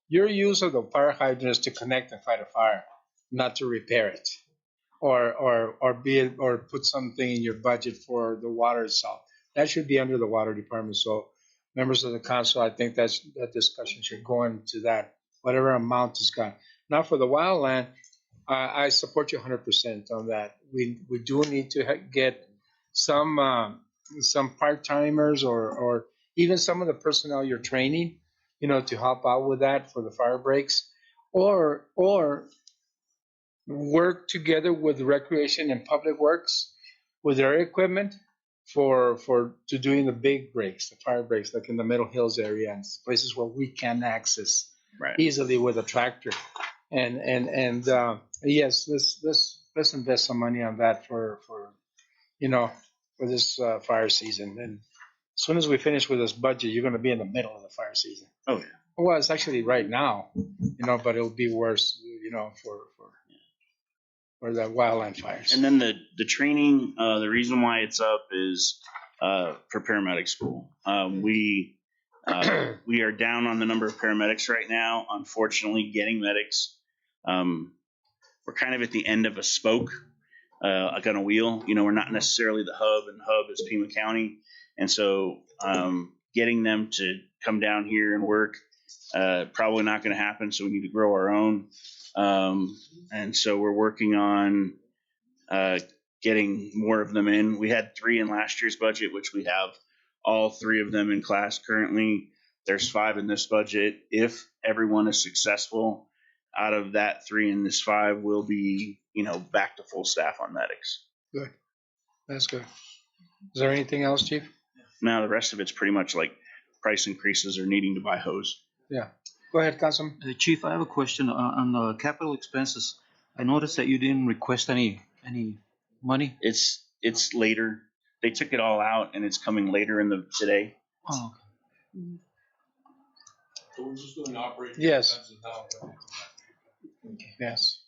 Your use of the fire hydrants to connect and fight a fire, not to repair it, or put something in your budget for the water itself. That should be under the water department. So, members of the council, I think that discussion should go into that, whatever amount is got. Now, for the wildland, I support you 100% on that. We do need to get some part timers or even some of the personnel you're training, you know, to help out with that for the fire breaks, or work together with recreation and public works with their equipment to doing the big breaks, the fire breaks, like in the Middle Hills area and places where we can access easily with a tractor. And yes, let's invest some money on that for this fire season. And as soon as we finish with this budget, you're going to be in the middle of the fire season. Oh yeah. Well, it's actually right now, you know, but it'll be worse, you know, for the wildland fires. And then the training, the reason why it's up is for paramedic school. We are down on the number of paramedics right now. Unfortunately, getting medics, we're kind of at the end of a spoke, like on a wheel. You know, we're not necessarily the hub, and the hub is Pima County. And so getting them to come down here and work, probably not going to happen. So we need to grow our own. And so we're working on getting more of them in. We had 3 in last year's budget, which we have all 3 of them in class currently. There's 5 in this budget. If everyone is successful, out of that 3 in this 5, we'll be, you know, back to full staff on medics. Good. That's good. Is there anything else, Chief? Now the rest of it's pretty much like price increases or needing to buy hose. Yeah. Go ahead, Councilman. Chief, I have a question on the capital expenses. I noticed that you didn't request any money. It's later. They took it all out, and it's coming later in the today. Oh, So we're just doing operating Yes. expenses now. Yes.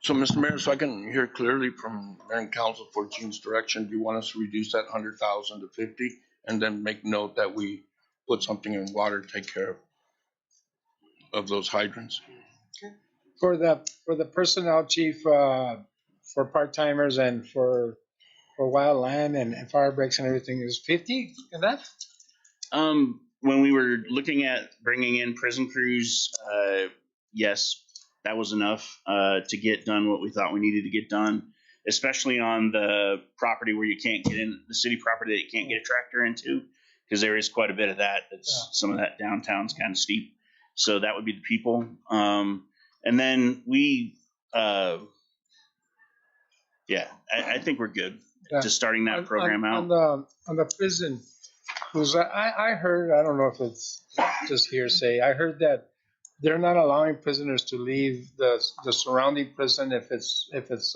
So, Mr. Mayor, so I can hear clearly from Mayor and Council 14's direction, do you want us to reduce that 100,000 to 50 and then make note that we put something in water to take care of those hydrants? For the personnel, Chief, for part-timers and for wildland and fire breaks and everything is 50 and that? When we were looking at bringing in prison crews, yes, that was enough to get done what we thought we needed to get done, especially on the property where you can't get in, the city property that you can't get a tractor into, because there is quite a bit of that. Some of that downtown's kind of steep. So that would be the people. And then we, I think we're good to starting that program out. On the prison, because I heard, I don't know if it's just hearsay, I heard that they're not allowing prisoners to leave the surrounding prison if it's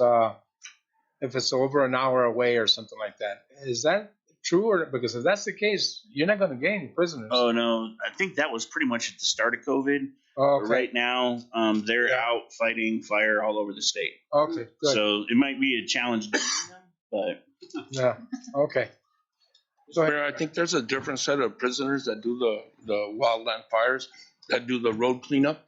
over an hour away or something like that. Is that true? Or because if that's the case, you're not going to get any prisoners. Oh no, I think that was pretty much at the start of COVID. Oh, But okay. right now, they're out fighting fire all over the state. Okay, good. So it might be a challenge, but Yeah. Okay. Mayor, I think there's a different set of prisoners that do the wildland fires, that do the road cleanup.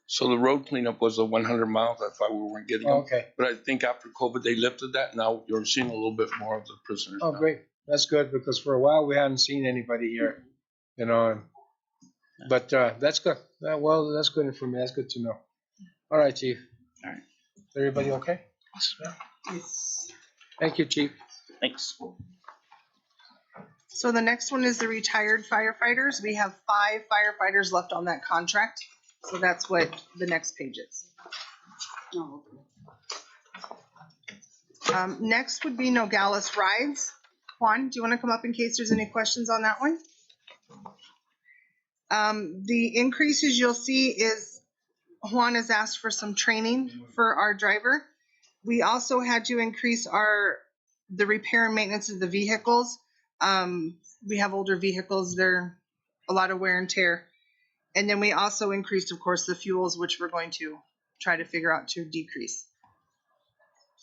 So the road cleanup was the 100 miles. That's why we weren't getting them. Okay. But I think after COVID, they lifted that. Now you're seeing a little bit more of the prisoners. Oh, now. great. That's good because for a while we hadn't seen anybody here, you know. But that's good. Well, that's good information. That's good to know. All right, Chief. All right. Everybody okay? Yes. Thank you, Chief. Thanks. So the next one is the retired firefighters. We have 5 firefighters left on that contract. So that's what the next page is. Oh, okay. Next would be Nogales rides. Juan, do you want to come up in case there's any questions on that one? The increases you'll see is Juan has asked for some training for our driver. We also had to increase the repair and maintenance of the vehicles. We have older vehicles, they're a lot of wear and tear. And then we also increased, of course, the fuels, which we're going to try to figure out to decrease.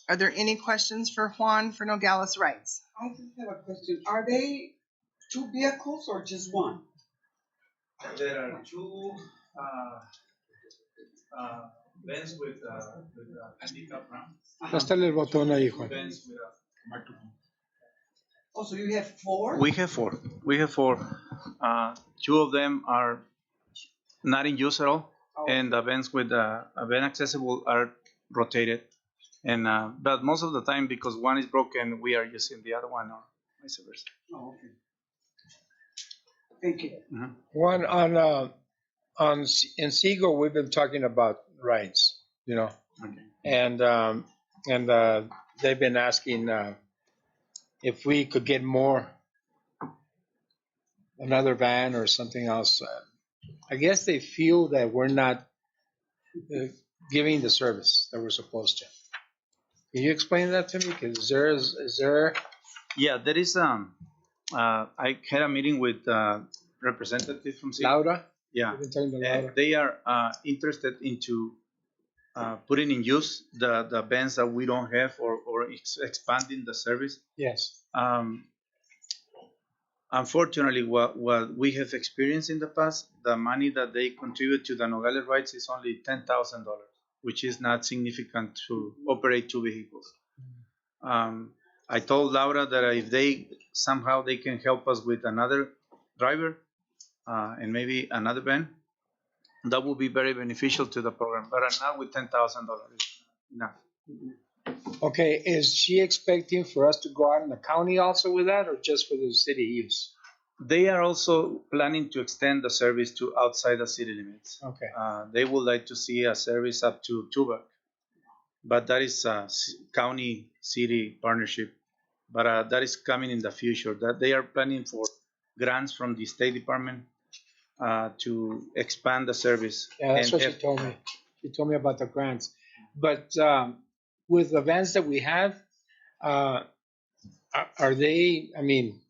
Are there any questions for Juan for Nogales rides? I just have a question. Are they 2 vehicles or just one? There are 2 Benz with handicap ramp. Préstale el botón ahí, Juan. Benz with a microphone. Oh, so you have 4? we have 4. We have 4. 2 of them are not in use at all, and the vents with vent accessible are rotated. And but most of the time, because one is broken, we are using the other one, or vice versa. Oh, okay. Thank you. One in Seagull, we've been talking about rides, you know, and they've been asking if we could get another van or something else. I guess they feel that we're not giving the service that we're supposed to. Can you explain that to me? Because is there? Yeah, there is. I had a meeting with representative from Seagull. Laura? Yeah, We've been talking to Laura. they are interested into putting in use the vans that we don't have, or expanding the service. Yes. Unfortunately, what we have experienced in the past, the money that they contribute to the Nogales rights is only $10,000, which is not significant to operate 2 vehicles. I told Laura that if they somehow they can help us with another driver and maybe another van, that would be very beneficial to the program. But not with $10,000, enough. Okay, is she expecting for us to go out in the county also with that, or just for the city use? They are also planning to extend the service to outside the city limits. Okay. They would like to see a service up to Tubac, but that is a county-city partnership but that is coming in the future. That they are planning for grants from the State Department to expand the service. Yeah, that's and what she have- told me. She told me about the grants. But with the vans that we have, uh, are they, I mean,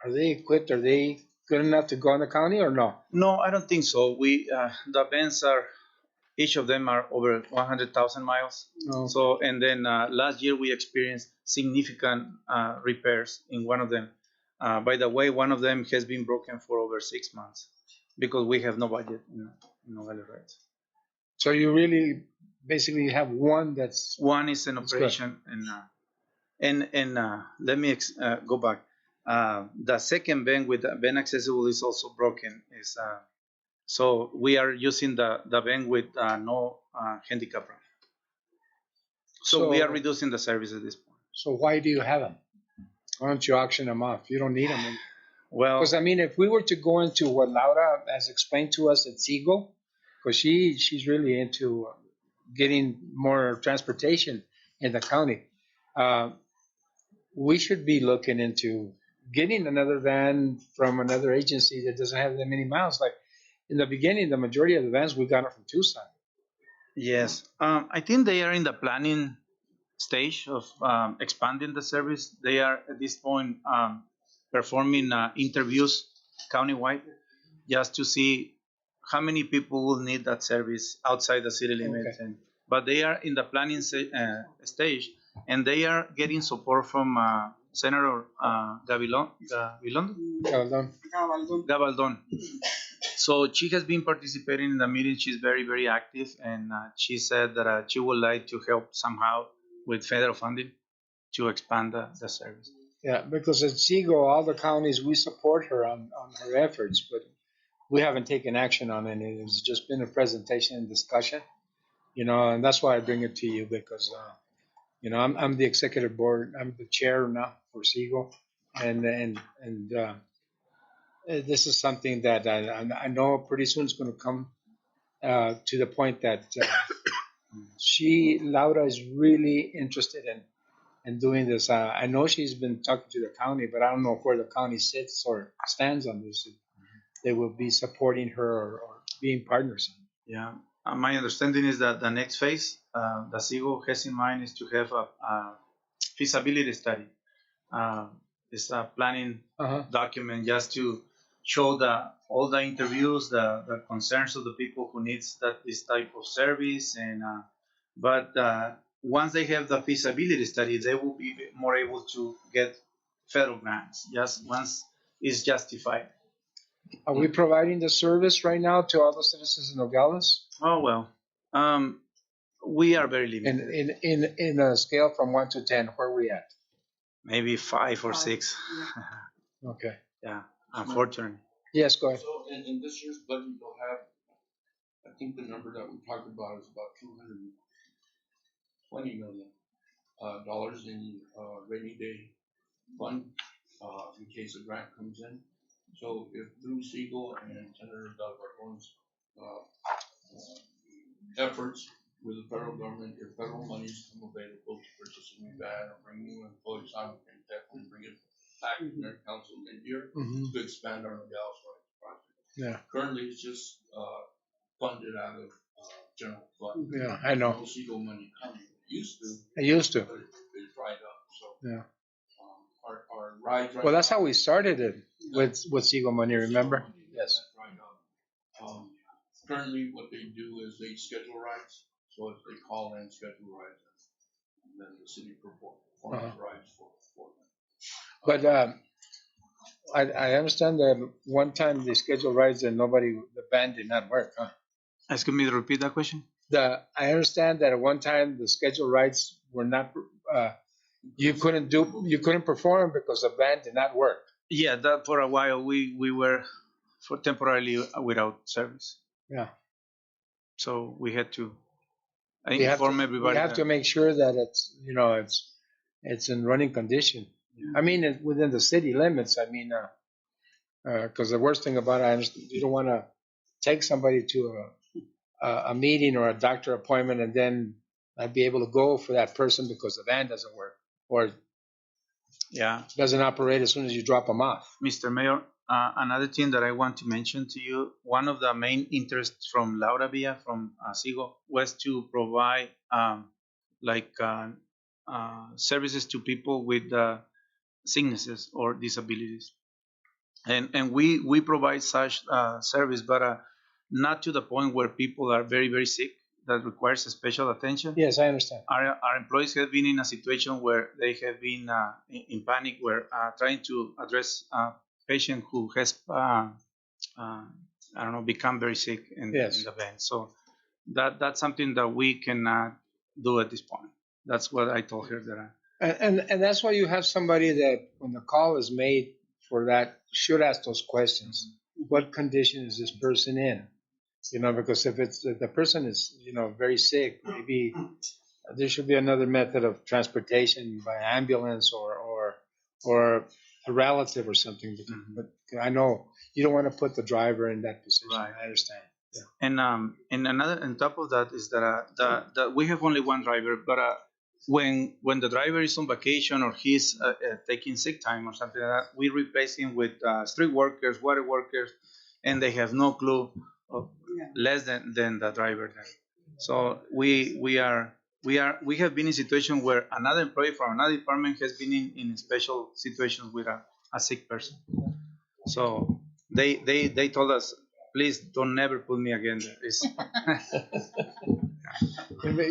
are they equipped? Are they good enough to go in the county or no? No, I don't think so. We the vans are each of them are over 100,000 miles. No. So and then last year we experienced significant repairs in one of them. By the way, one of them has been broken for over 6 months because we have no budget in Nogales, right? So you really basically have one that's One is in That's good. operation, and let me go back. The second van with the van accessible is also broken. Is so we are using the van with no handicap ramp. So we are reducing the service at this point. So why do you have them? Why don't you auction them off? You don't need them. Well, Because I mean, if we were to go into what Laura has explained to us at Seagull, because she's really into getting more transportation in the county, we should be looking into getting another van from another agency that doesn't have that many miles. Like in the beginning, the majority of the vans we got are from Tucson. yes, I think they are in the planning stage of expanding the service. They are at this point performing interviews countywide just to see how many people will need that service outside the city limits. Okay. But they are in the planning stage, and they are getting support from Senator Gabaldon. So she has been participating in the meeting. She's very, very active, and she said that she would like to help somehow with federal funding to expand the service. Yeah, because at Seagull, all the counties, we support her on her efforts, but we haven't taken action on it. It's just been a presentation and discussion, and that's why I bring it to you because, I'm the executive board, I'm the chair now for Seagull, and this is something that I know pretty soon is going to come to the point that Laura is really interested in doing this. I know she's been talking to the county, but I don't know where the county sits or stands on this. They will be supporting her or being partners. Yeah, my understanding is that the next phase, the Seagull has in mind is to have a feasibility study. It's a planning document just to show all the interviews, the concerns of the people who needs this type of service, and but once they have the feasibility study, they will be more able to get federal grants. Just once it's justified. Are we providing the service right now to all the citizens in Nogales? Oh well, we are very limited. In a scale from 1 to 10, where are we at? Maybe 5 or 6. Okay. Yeah, unfortunately. Yes, go ahead. So in this year's budget, you'll have, I think the number that we talked about is about $220 million dollars in rainy day fund in case a grant comes in. So if through Siegel and Senator Delgardone's efforts with the federal government, if federal monies come available to purchase a new van or bring new employees on, we can definitely bring it back to their council mid-year to expand our Nogales project. Yeah. Currently, it's just funded out of general fund. Yeah, I know. No Siegel money coming. It used to. It used to. But it dried up. So yeah. Our rides. Well, that's how we started it with Seagull money. Remember? Yes. Dried up. Currently, what they do is they schedule rides. So if they call in, schedule rides, and then the city performs rides for them. But I understand that one time they scheduled rides and the band did not work, huh? Excuse me to repeat that question. I understand that at one time the scheduled rides were not. You couldn't perform because the band did not work. Yeah, that for a while we were temporarily without service. Yeah. So we had to inform everybody. We have to make sure that it's in running condition. Yeah. I mean, within the city limits. I mean, because the worst thing about it, you don't want to take somebody to a meeting or a doctor appointment and then not be able to go for that person because the van doesn't work, or Yeah. Doesn't operate as soon as you drop them off. Mr. Mayor, another thing that I want to mention to you, one of the main interests from Laura Villa, from SIGO, was to provide services to people with sicknesses or disabilities. And we provide such service, but not to the point where people are very, very sick that requires special attention. Yes, I understand. Our employees have been in a situation where they have been in panic, where trying to address a patient who has, become very sick in the bed. So that's something that we cannot do at this point. That's what I told her that. And that's why you have somebody that when the call is made for that should ask those questions. What condition is this person in? Because if the person is very sick, maybe there should be another method of transportation by ambulance or a relative or something. But I know you don't want to put the driver in that position. Right. I understand. Yeah. And another on top of that is that we have only one driver, but when the driver is on vacation or he's taking sick time or something like that, we replace him with street workers, water workers, and they have no clue of less than the driver. So we have been in situation where another employee from another department has been in special situations with a sick person. So they told us, please don't never put me again there. Maybe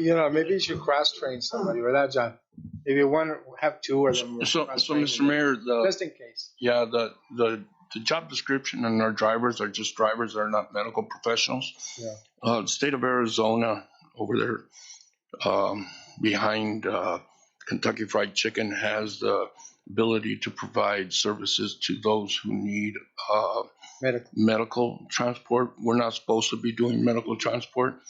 you should cross-train somebody with that, John. Maybe have two or them. So Mr. Mayor, just in case. Yeah, the job description and our drivers are just drivers. They're not medical professionals. Yeah. The state of Arizona over there behind Kentucky Fried Chicken has the ability to provide services to those who need medical transport. We're not supposed to be doing medical transport,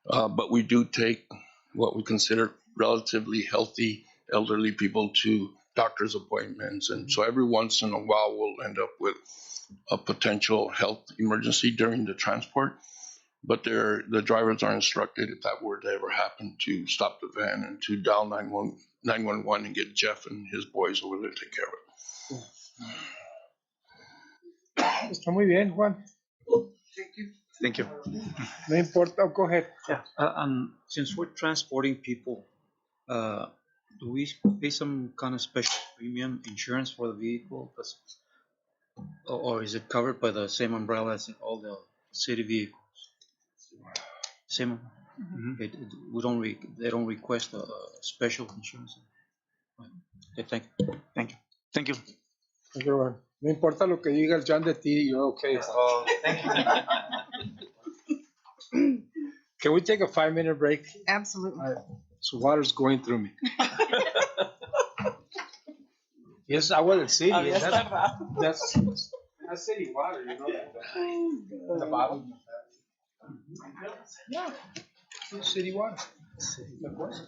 but we do take what we consider relatively healthy elderly people to doctor's appointments. And so every once in a while, we'll end up with a potential health emergency during the transport. But the drivers are instructed, if that were to ever happen, to stop the van and to dial 911 and get Jeff and his boys over there to take care of it. Está muy bien, Juan. Thank you. No importa. Go ahead. Yeah. Since we're transporting people, do we pay some kind of special premium insurance for the vehicle? Or is it covered by the same umbrella as all the city vehicles? Same. Mm-hmm. They don't request a special insurance. Okay, thank you. Thank you. Everyone. No importa lo que diga el John de ti, you're okay. Thank you. Can we take a 5-minute break? Absolutely. So water's going through me. Yes, agua del city. That's city water, you know. The bottom. Yeah. City water. Of course.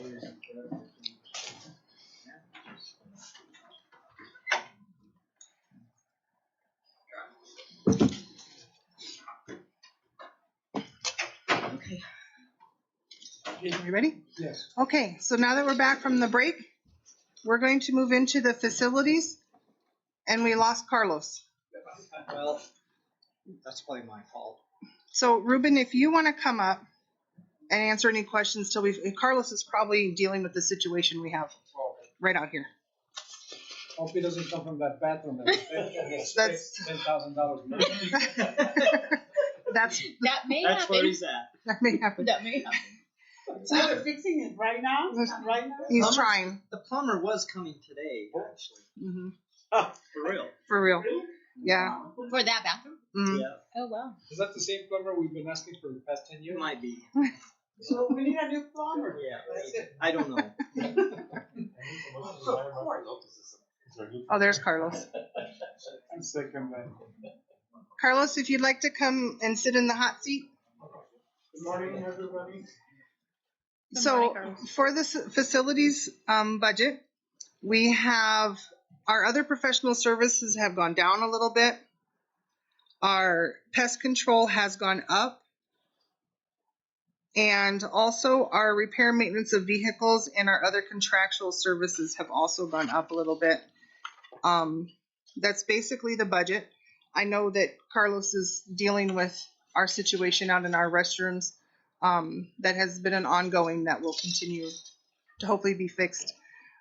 Okay. Are you ready? Yes. Okay, so now that we're back from the break, we're going to move into the facilities, and we lost Carlos. Well, that's probably my fault. So Ruben, if you want to come up and answer any questions till Carlos is probably dealing with the situation we have right out here. Hope he doesn't come from that bathroom. That's $10,000. That's That may That's happen. where he's at. that may happen. That may happen. So they're fixing it right now? Right now? He's trying. The plumber was coming today, actually. Hmm. For real. For real. Yeah. For that bathroom? Mm. Yeah. Oh, wow. Is that the same plumber we've been asking for the past 10 years? Might be. So we need a new plumber. Yeah. That's it. I don't know. Oh, there's Carlos. Second, man. Carlos, if you'd like to come and sit in the hot seat. Good morning, everybody. So for the facilities budget, we have our other professional services have gone down a little bit. Our pest control has gone up. And also our repair maintenance of vehicles and our other contractual services have also gone up a little bit. That's basically the budget. I know that Carlos is dealing with our situation out in our restrooms. That has been an ongoing that will continue to hopefully be fixed.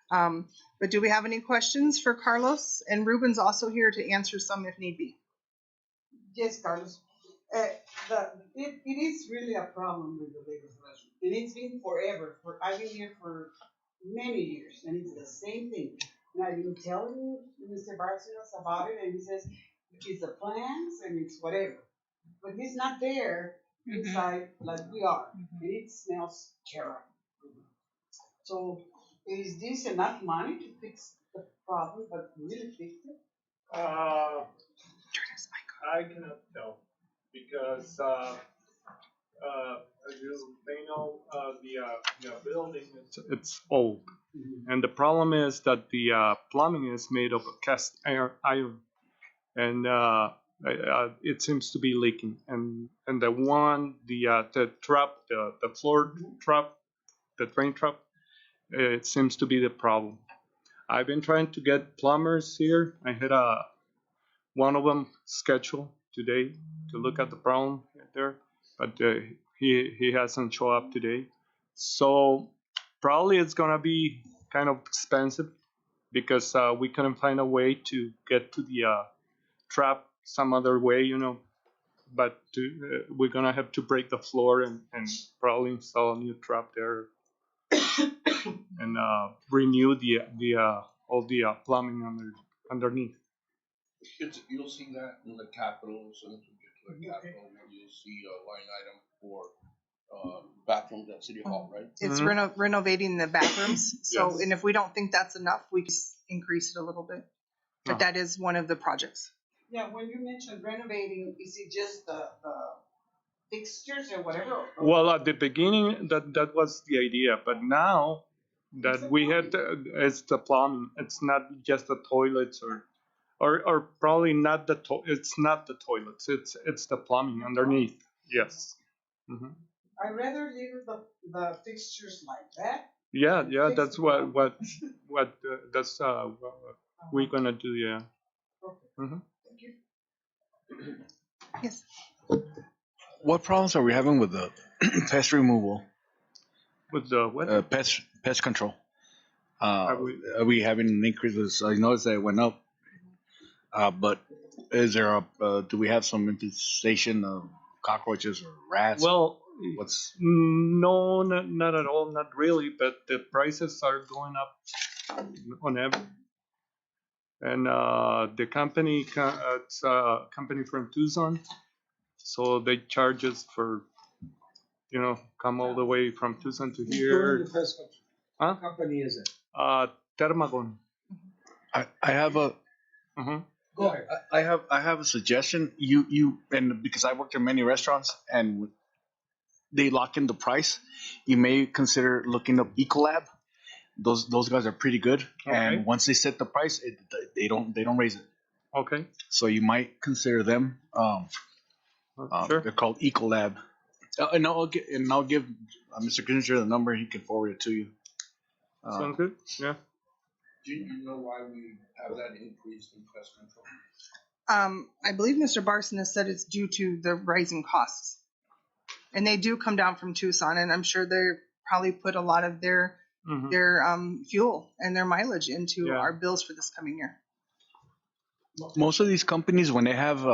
But do we have any questions for Carlos? And Ruben's also here to answer some if need be. Yes, Carlos. It is really a problem with the legislation. And it's been forever. I've been here for many years, and it's the same thing. And I've been telling Mr. Barcelos about it, and he says it's the plans and it's whatever. But he's not there inside like we are, and it smells terrible. So is this enough money to fix the problem, but really fix it? I cannot tell because as you may know, the building it's old, and the problem is that the plumbing is made of cast iron, and it seems to be leaking. And the trap, the floor trap, the drain trap, it seems to be the problem. I've been trying to get plumbers here. I had one of them scheduled today to look at the problem there, but he hasn't shown up today. So probably it's gonna be kind of expensive because we couldn't find a way to get to the trap some other way, you know. But we're gonna have to break the floor and probably install a new trap there and renew all the plumbing underneath. You'll see that in the capital. As soon as we get to the capital, you'll see a line item for bathrooms at City Hall, right? It's renovating the bathrooms. So, Yes. And if we don't think that's enough, we just increase it a little bit. But that is one of the projects. Yeah, when you mentioned renovating, is it just the fixtures or whatever? Well, at the beginning, that was the idea, but now that we had, it's the plumbing. It's not just the toilets or probably not the it's not the toilets. It's the plumbing underneath. Yes. Mm-hmm. I'd rather leave the fixtures like that. Yeah. That's what that's what we're gonna do. Yeah. Mm-hmm. Thank you. Yes. What problems are we having with the pest removal? With the what? Pest control. Are we having an increase? I noticed that it went up. But is there do we have some infestation of cockroaches or rats? Well, what's no, not at all, not really. But the prices are going up on everything. And the company, it's a company from Tucson, so they charge us for, come all the way from Tucson to here. What company is it? Termagon. I have a. Go ahead. I have a suggestion. You and because I worked in many restaurants, and they lock in the price, you may consider looking up Ecolab. Those guys are pretty good, and once they set the price, they don't raise it. Okay. So you might consider them. Sure. They're called Ecolab. And I'll give Mr. Kissinger the number. He can forward it to you. Sounds good. Yeah. Do you know why we have that increase in pest control? I believe Mr. Barson has said it's due to the rising costs. And they do come down from Tucson, and I'm sure they probably put a lot of their fuel and their mileage into our bills for this coming year. Most of these companies, when they have,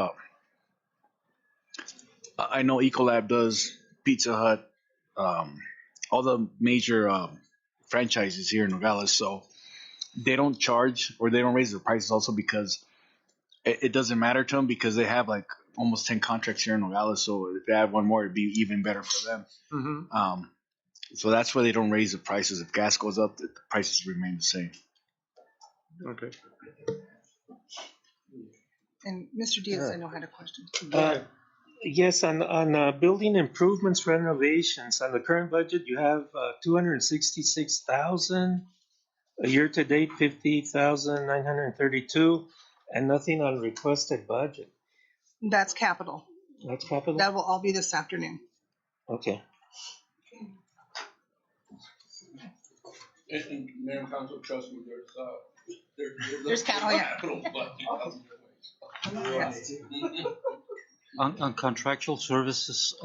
I know Ecolab does, Pizza Hut, all the major franchises here in Nogales, so they don't charge or they don't raise the prices also because it doesn't matter to them because they have like almost 10 contracts here in Nogales, so if they add one more, it'd be even better for them. So that's why they don't raise the prices. If gas goes up, the prices remain the same. Okay. And Mr. Diaz, I know had a question. Yes, on building improvements renovations, on the current budget, you have 266,000. Year to date, 50,932, and nothing on requested budget. That's capital. That's capital? That will all be this afternoon. Okay. And Mayor and Council, trust me, There's capital Yes. On contractual services,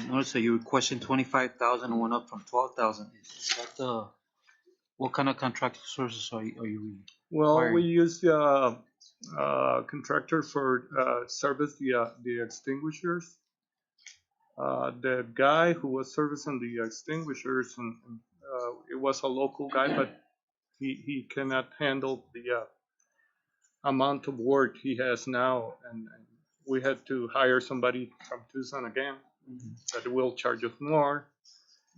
notice that you requesting 25,000 and went up from 12,000. Is that what kind of contractual services are you Well, requiring? we use the contractor for service the extinguishers. The guy who was servicing the extinguishers, and it was a local guy, but he cannot handle the amount of work he has now, and we had to hire somebody from Tucson again that will charge us more,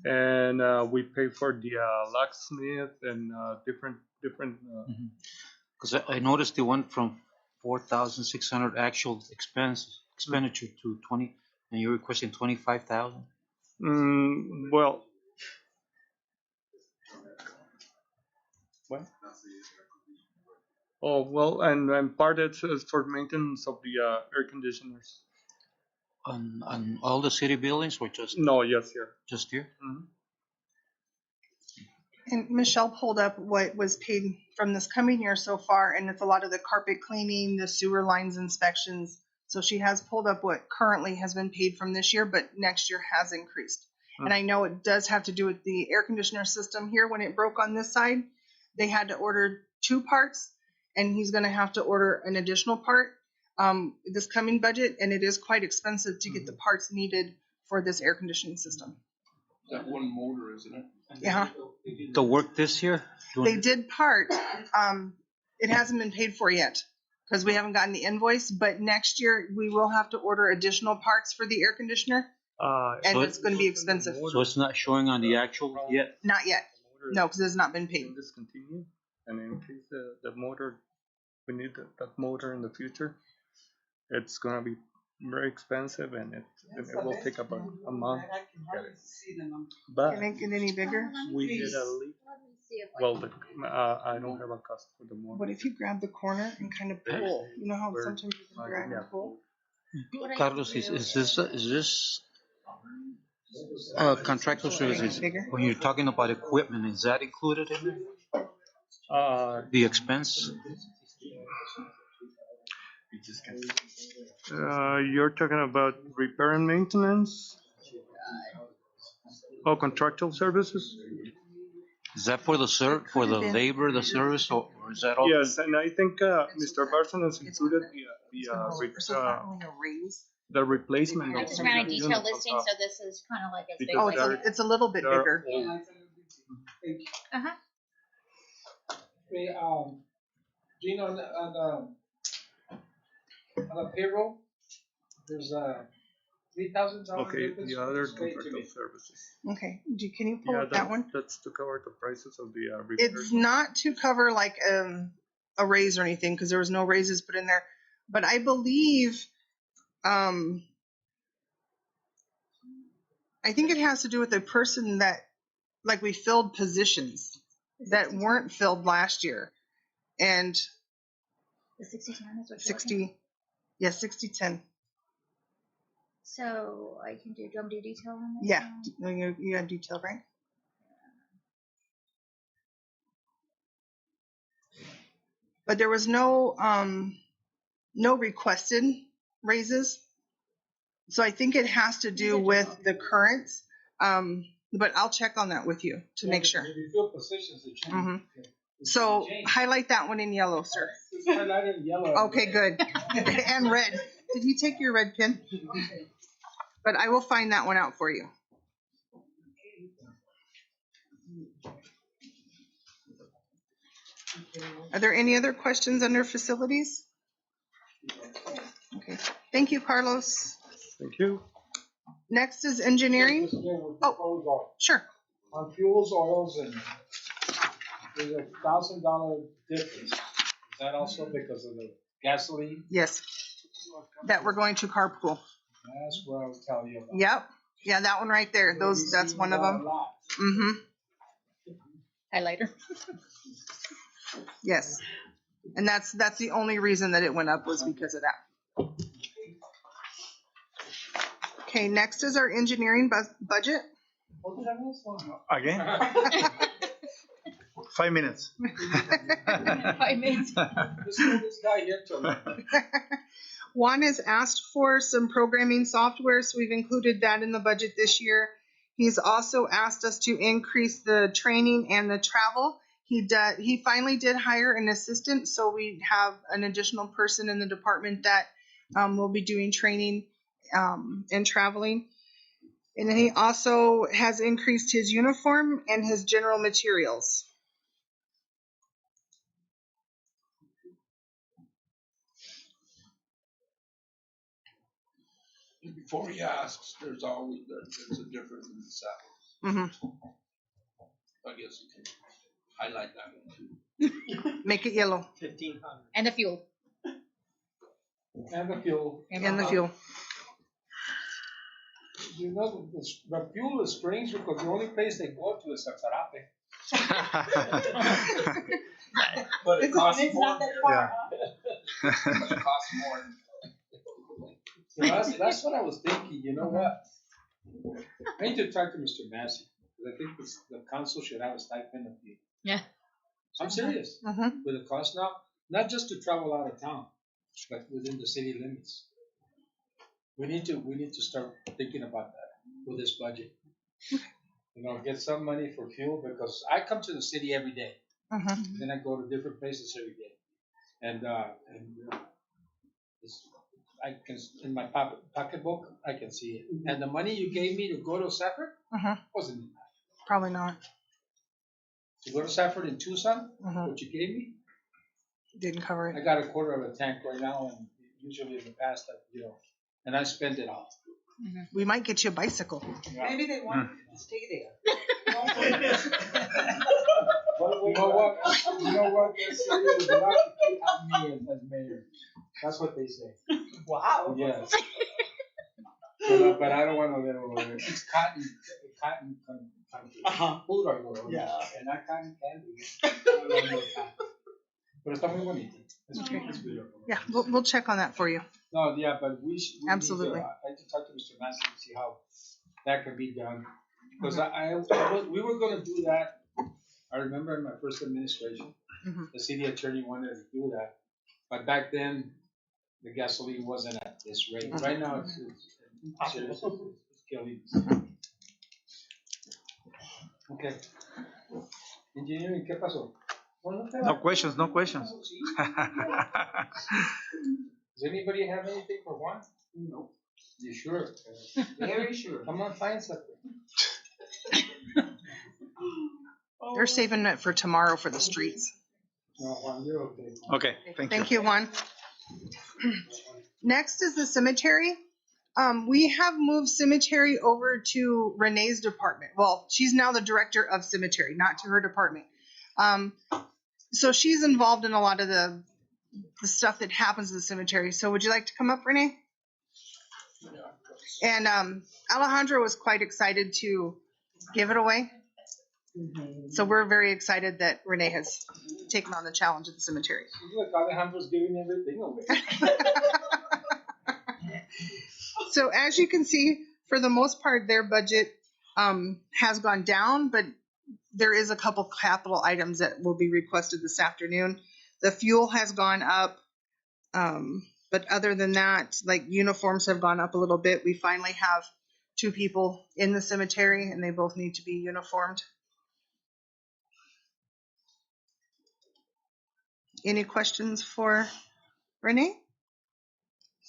and we pay for the locksmith and different. Because I noticed they went from 4,600 actual expenditure to 20, and you're requesting 25,000. Well, what? Oh well, and part it's for maintenance of the air conditioners. On all the city buildings, or just No, yes, here. just here? And Michelle pulled up what was paid from this coming year so far, and it's a lot of the carpet cleaning, the sewer lines inspections. So she has pulled up what currently has been paid from this year, but next year has increased. And I know it does have to do with the air conditioner system here. When it broke on this side, they had to order 2 parts, and he's going to have to order an additional part this coming budget, and it is quite expensive to get the parts needed for this air conditioning system. That one motor, isn't it? Yeah. The work this year? They did part. It hasn't been paid for yet because we haven't gotten the invoice, but next year we will have to order additional parts for the air conditioner, and So it's going to be expensive. So it's not showing on the actual yet? Not yet. No, because it's not been paid. Discontinue, and in case the motor, we need that motor in the future, it's gonna be very expensive, and it will take about a month. But Can it get any bigger? we did a leak. Well, I don't have a cost for the motor. What if you grab the corner and kind of pull? You know how sometimes you can grab and pull? Carlos, is this contractual services? When you're talking about equipment, is that included in there? The expense? You're talking about repair and maintenance? Oh, contractual services? Is that for the labor, the service, or is that all? Yes, and I think Mr. Barson has included the replacement I of just some ran a units detailed on listing, top. so this is kind of like as big. Because Oh, it's a little bit they're bigger. old. Okay, Gene, on the payroll, there's $3,000. Okay, the other contractual services. Okay, can you pull up that one? That's to cover the prices of the repairs. It's not to cover like a raise or anything because there was no raises put in there. But I believe I think it has to do with the person that, like, we filled positions that weren't filled last year. And The 60-10 is what you're looking 60, yeah, 60-10. So I can do you want me to do detail on this? Yeah, you got detail, right? But there was no requested raises. So I think it has to do with the currents. But I'll check on that with you to make sure. If you fill positions, it change. Mhm. So highlight that one in yellow, sir. It's highlighted in yellow. Okay, good. And red. Did you take your red pen? But I will find that one out for you. Are there any other questions under facilities? Okay. Thank you, Carlos. Thank you. Next is engineering. Oh, sure. On fuels, oils, and there's $1,000 difference. Is that also because of the gasoline? Yes. That we're going to carpool. That's what I was telling you about. Yep. Yeah, that one right there. That's one of them. Mm-hmm. Highlighter. Yes. And that's the only reason that it went up was because of that. Okay, next is our engineering budget. Again? 5 minutes. 5 minutes. This guy here to Juan has asked for some programming software, so we've included that in the budget this year. He's also asked us to increase the training and the travel. He finally did hire an assistant, so we have an additional person in the department that will be doing training and traveling. And then he also has increased his uniform and his general materials. Before he asks, there's a difference in the salaries. Mm-hmm. I guess you can highlight that one too. Make it yellow. 1,500. And the fuel. And the fuel. And the fuel. You know, the fuel is strange because the only place they go to is Sacarape. But it costs more. Not that far, It costs more. So that's what I was thinking. You know what? I need to talk to Mr. Massey because I think the council should have a stipend of the. Yeah. I'm serious. Mm-hmm. With the cost now, not just to travel out of town, but within the city limits. We need to start thinking about that with this budget. You know, get some money for fuel because I come to the city every day. Mm-hmm. Then I go to different places every day, and I can in my pocketbook I can see it. And the money you gave me to go to Safford wasn't enough. Probably not. To go to Safford in Tucson, Mm-hmm. what you gave me Didn't cover it. I got a quarter of a tank right now, and usually in the past, and I spend it all. Mm-hmm. We might get you a bicycle. Yeah. Maybe they want you to stay there. You know what? That's serious. They have me as mayor. That's what they say. Wow. Yes. But I don't want to live over there. It's cotton country. Food I go over. Yeah. And not cotton candy. But está muy bonito. It's beautiful. Yeah, we'll check on that for you. No, yeah, but we Absolutely. I need to talk to Mr. Massey and see how that can be done. Because we were going to do that. I remember in my first administration, the city attorney wanted to do that. But back then, the gasoline wasn't at this rate. Right now, it's killing us. Okay. Engineering, ¿qué pasó? No questions, no questions. Does anybody have anything for Juan? No. You sure? Very sure. Come on, find something. They're saving it for tomorrow for the streets. No, Juan, you're okay. Okay, Thank you, Juan. Next is the cemetery. We have moved cemetery over to Renee's department. Well, she's now the director of cemetery, not to her department. So she's involved in a lot of the stuff that happens in the cemetery. So would you like to come up, Renee? And Alejandro was quite excited to give it away. So we're very excited that Renee has taken on the challenge at the cemetery. Look, Alejandro's giving everything away. So as you can see, for the most part, their budget has gone down, but there is a couple capital items that will be requested this afternoon. The fuel has gone up, but other than that, like uniforms have gone up a little bit. We finally have 2 people in the cemetery, and they both need to be uniformed. Any questions for Renee?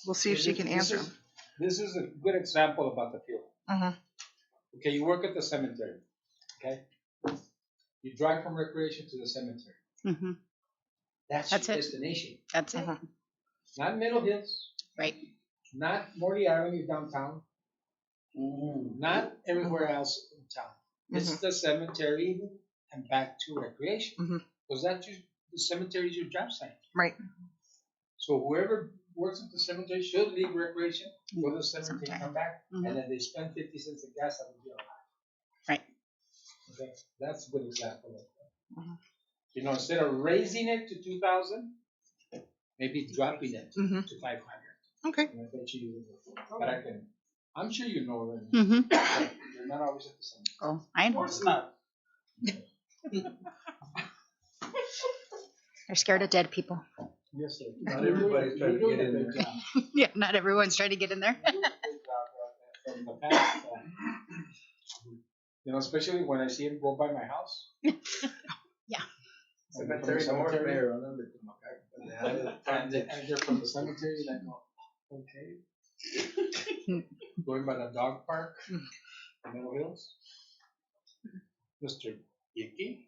We'll see if she can answer them. This is a good example about the fuel. Okay, you work at the cemetery. Okay, you drive from recreation to the cemetery. That's your destination. That's it. Not Middle Hills. Right. Not Morley Avenue downtown. Not everywhere else in town. It's the cemetery and back to recreation. Because the cemetery is your job site. Right. So whoever works at the cemetery should leave recreation, go to the cemetery, come back, and then they spend 50 cents of gas, that would be all right. Right. Okay, that's a good example of that. You know, instead of raising it to 2,000, maybe dropping it to 500. Okay. And I bet you, but I'm sure you know them. You're not always at the cemetery. Oh, I know. Of course not. They're scared of dead people. Yes, sir. Not everybody's trying to get in there. Yeah, not everyone's trying to get in there. From the past, you know, especially when I see him go by my house. Yeah. Cemetery North Fair, and they're from the cemetery, and I go, okay. Going by the dog park in Middle Hills. Mr. Yiki.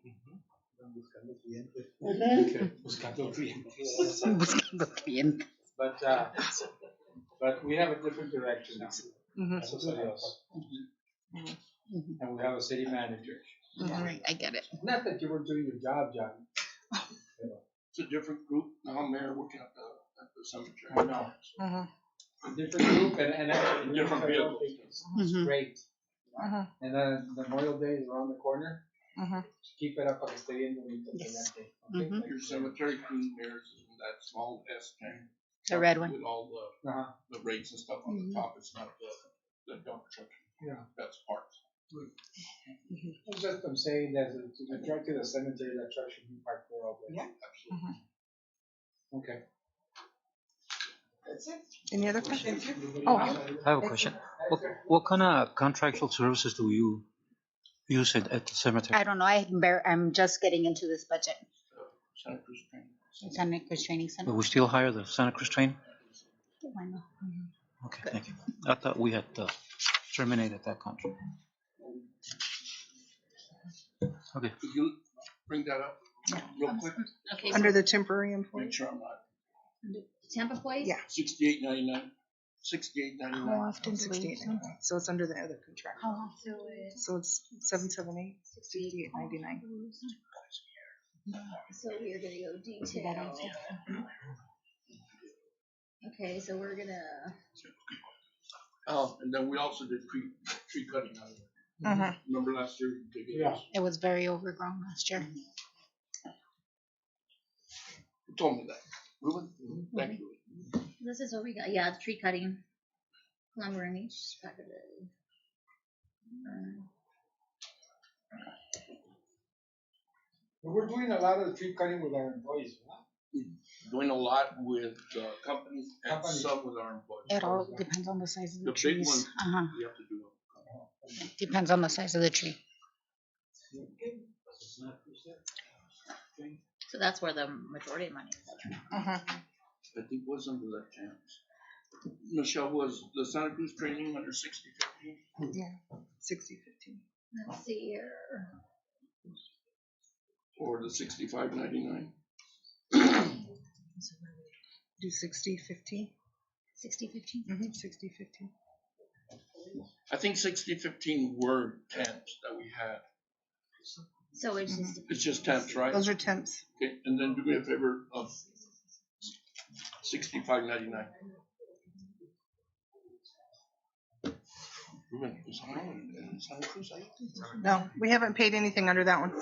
Buscando clientes. But we have a different direction now. Somebody else. And we have a city manager. Right, I get it. Not that you weren't doing your job, John. It's a different group now. Mayor working at the cemetery. I know. A different group and actually different vehicles. It's great. And then Memorial Day is around the corner. Keep it up para que esté bien bonito. Okay? Your cemetery crew bears in that small S tank. The red one. With all the rates and stuff on the top. It's not the dump truck. Yeah. That's parts. It's just I'm saying that to drive to the cemetery, that truck should be parked there all day. Yeah. Absolutely. Okay. That's it. Any other questions? Oh, I have a question. What kind of contractual services do you use at the cemetery? I don't know. I'm just getting into this budget. Santa Cruz Training. Santa Cruz Training Center. But we still hire the Santa Cruz train? Why not? Okay, thank you. I thought we had terminated that contract. Okay. Could you bring that up real quick? Okay. Under the temporary employee. Make sure I'm not. Temp employees? Yeah. $68.99. How often? 68. So it's under the other contract. Oh, So it's 778, 68.99. So we're gonna go detail. Okay, so we're gonna. Oh, and then we also did tree cutting out of it. Remember last year? It was very overgrown last year. Who told me that? Ruben? Thank you. This is what we got. Yeah, tree cutting, lumber and each back of the. We're doing a lot of tree cutting with our employees, huh? Doing a lot with companies and some with our employees. It all depends on the size of the The trees. big ones, we have to do them. Depends on the size of the tree. So that's where the majority of money is. I think was under that chance. Michelle, was the Santa Cruz training under 60/15? Yeah, 60/15. Let's see here. Or the 65/99? Do 60/15. 60/15? 60/15. I think 60/15 were temps that we had. So it's just temps, right? Those are temps. Okay, and then do me a favor of 65.99. No, we haven't paid anything under that one.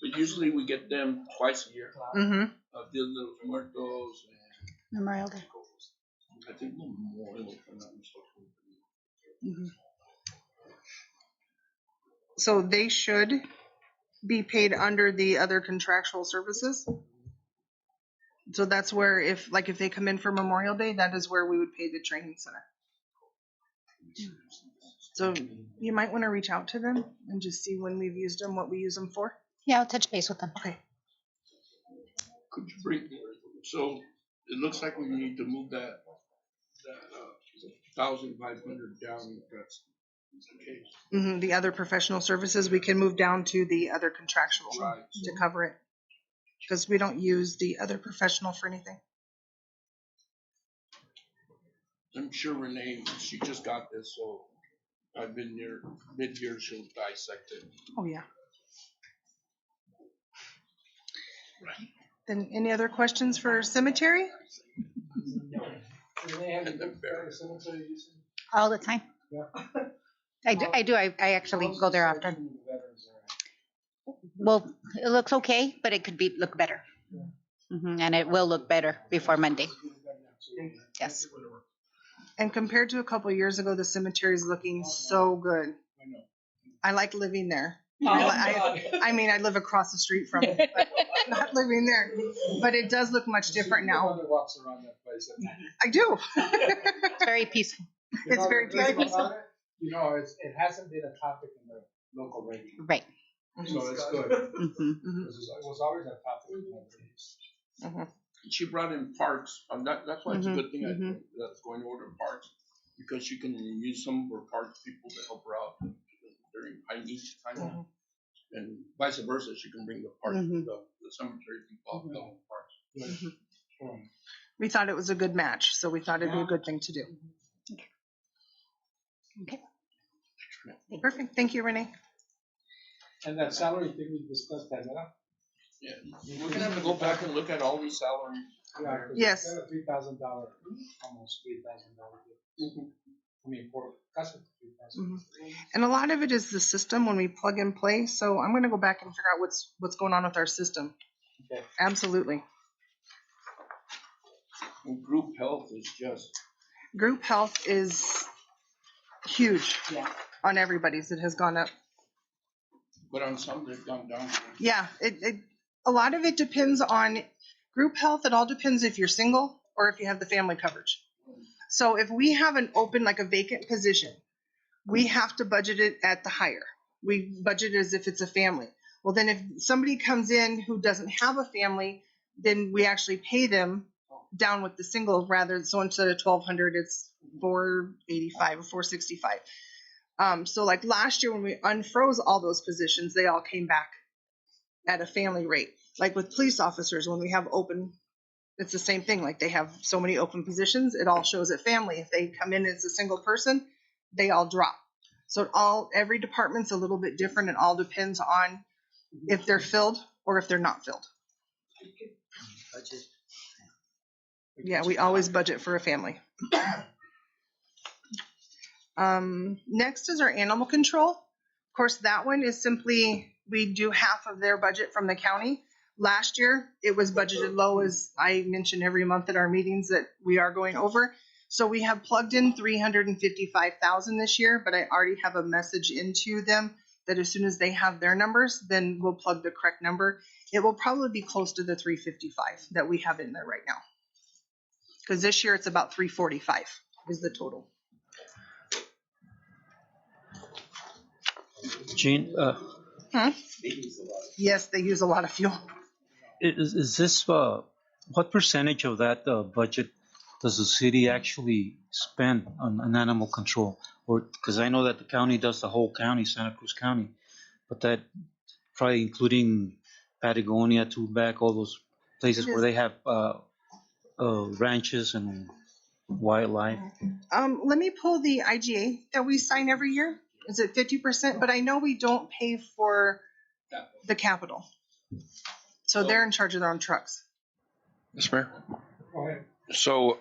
But usually we get them twice a year. Mm-hmm. Dia de los Muertos and Memorial Day. I think Memorial, if I'm not mistaken. Mm-hmm. So they should be paid under the other contractual services. So that's where if they come in for Memorial Day, that is where we would pay the training center. So you might want to reach out to them and just see when we've used them, what we use them for. Yeah, I'll touch base with them. Okay. Could you bring, so it looks like we need to move that 1,500 down, if that's the case. Mm-hmm. The other professional services, we can move down to the other contractual to cover it. Because we don't use the other professional for anything. I'm sure Renee, she just got this, so I've been near mid-year, she'll dissect it. Oh, yeah. Then any other questions for cemetery? All the time. I do. I actually go there often. Well, it looks okay, but it could look better. And it will look better before Monday. Yes. And compared to a couple of years ago, the cemetery is looking so good. I like living there. I mean, I live across the street from it, but not living there. But it does look much different now. Walks around that place at night. I do. It's very peaceful. It's very peaceful. You know, it hasn't been a topic in the local radio. Right. So it's good. It was always a topic in the radio. She brought in parks, and that's why it's a good thing that's going over to parks, because she can use some of her parks people to help her out during high needs time, and vice versa. She can bring the park, the cemetery people out to the parks. We thought it was a good match, so we thought it'd be a good thing to do. Okay. Perfect. Thank you, Renee. And that salary thing we discussed that, huh? Yeah, we're gonna have to go back and look at all these salaries. Yeah, yes. $3,000, almost $3,000. I mean, for custom $3,000. And a lot of it is the system when we plug and play. So I'm going to go back and figure out what's going on with our system. Okay. Absolutely. And group health is just. Group health is huge on everybody's. It has gone up. But on some they've gone down. Yeah, a lot of it depends on group health. It all depends if you're single or if you have the family coverage. So if we have an open, like a vacant position, we have to budget it at the higher. We budget it as if it's a family. Well, then if somebody comes in who doesn't have a family, then we actually pay them down with the single rather. So instead of $1,200, it's $485 or $465. So like last year when we unfroze all those positions, they all came back at a family rate. Like with police officers, when we have open, it's the same thing. Like they have so many open positions, it all shows at family. If they come in as a single person, they all drop. So every department's a little bit different. It all depends on if they're filled or if they're not filled. Yeah, we always budget for a family. Next is our animal control. Of course, that one is simply, we do half of their budget from the county. Last year, it was budgeted low, as I mentioned every month at our meetings that we are going over. So we have plugged in $355,000 this year, but I already have a message into them that as soon as they have their numbers, then we'll plug the correct number. It will probably be close to the 355 that we have in there right now. Because this year it's about 345 is the total. Gene, Yes, they use a lot of fuel. is this what percentage of that budget does the city actually spend on animal control? Or because I know that the county does the whole county, Santa Cruz County, but that probably including Patagonia, Tubac, all those places where they have ranches and wildlife. Let me pull the IGA that we sign every year. Is it 50%? But I know we don't pay for the capital. So they're in charge of their own trucks. Yes, Mayor. So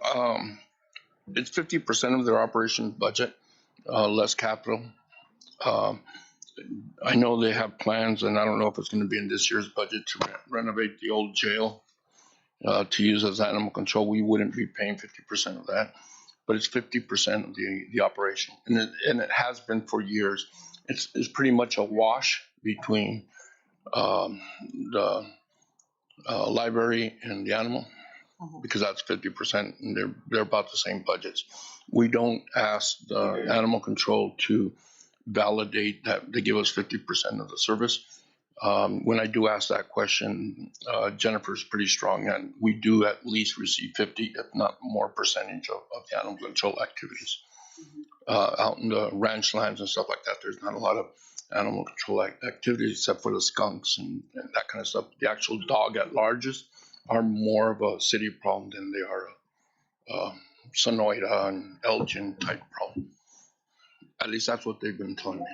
it's 50% of their operation budget, less capital. I know they have plans, and I don't know if it's going to be in this year's budget to renovate the old jail to use as animal control. We wouldn't be paying 50% of that, but it's 50% of the operation, and it has been for years. It's pretty much a wash between the library and the animal, because that's 50%, and they're about the same budgets. We don't ask the animal control to validate that they give us 50% of the service. When I do ask that question, Jennifer's pretty strong, and we do at least receive 50, if not more, percentage of the animal control activities. Out in the ranch lands and stuff like that, there's not a lot of animal control activities except for the skunks and that kind of stuff. The actual dog at larges are more of a city problem than they are a Sonoida and Elgin type problem. At least that's what they've been telling me.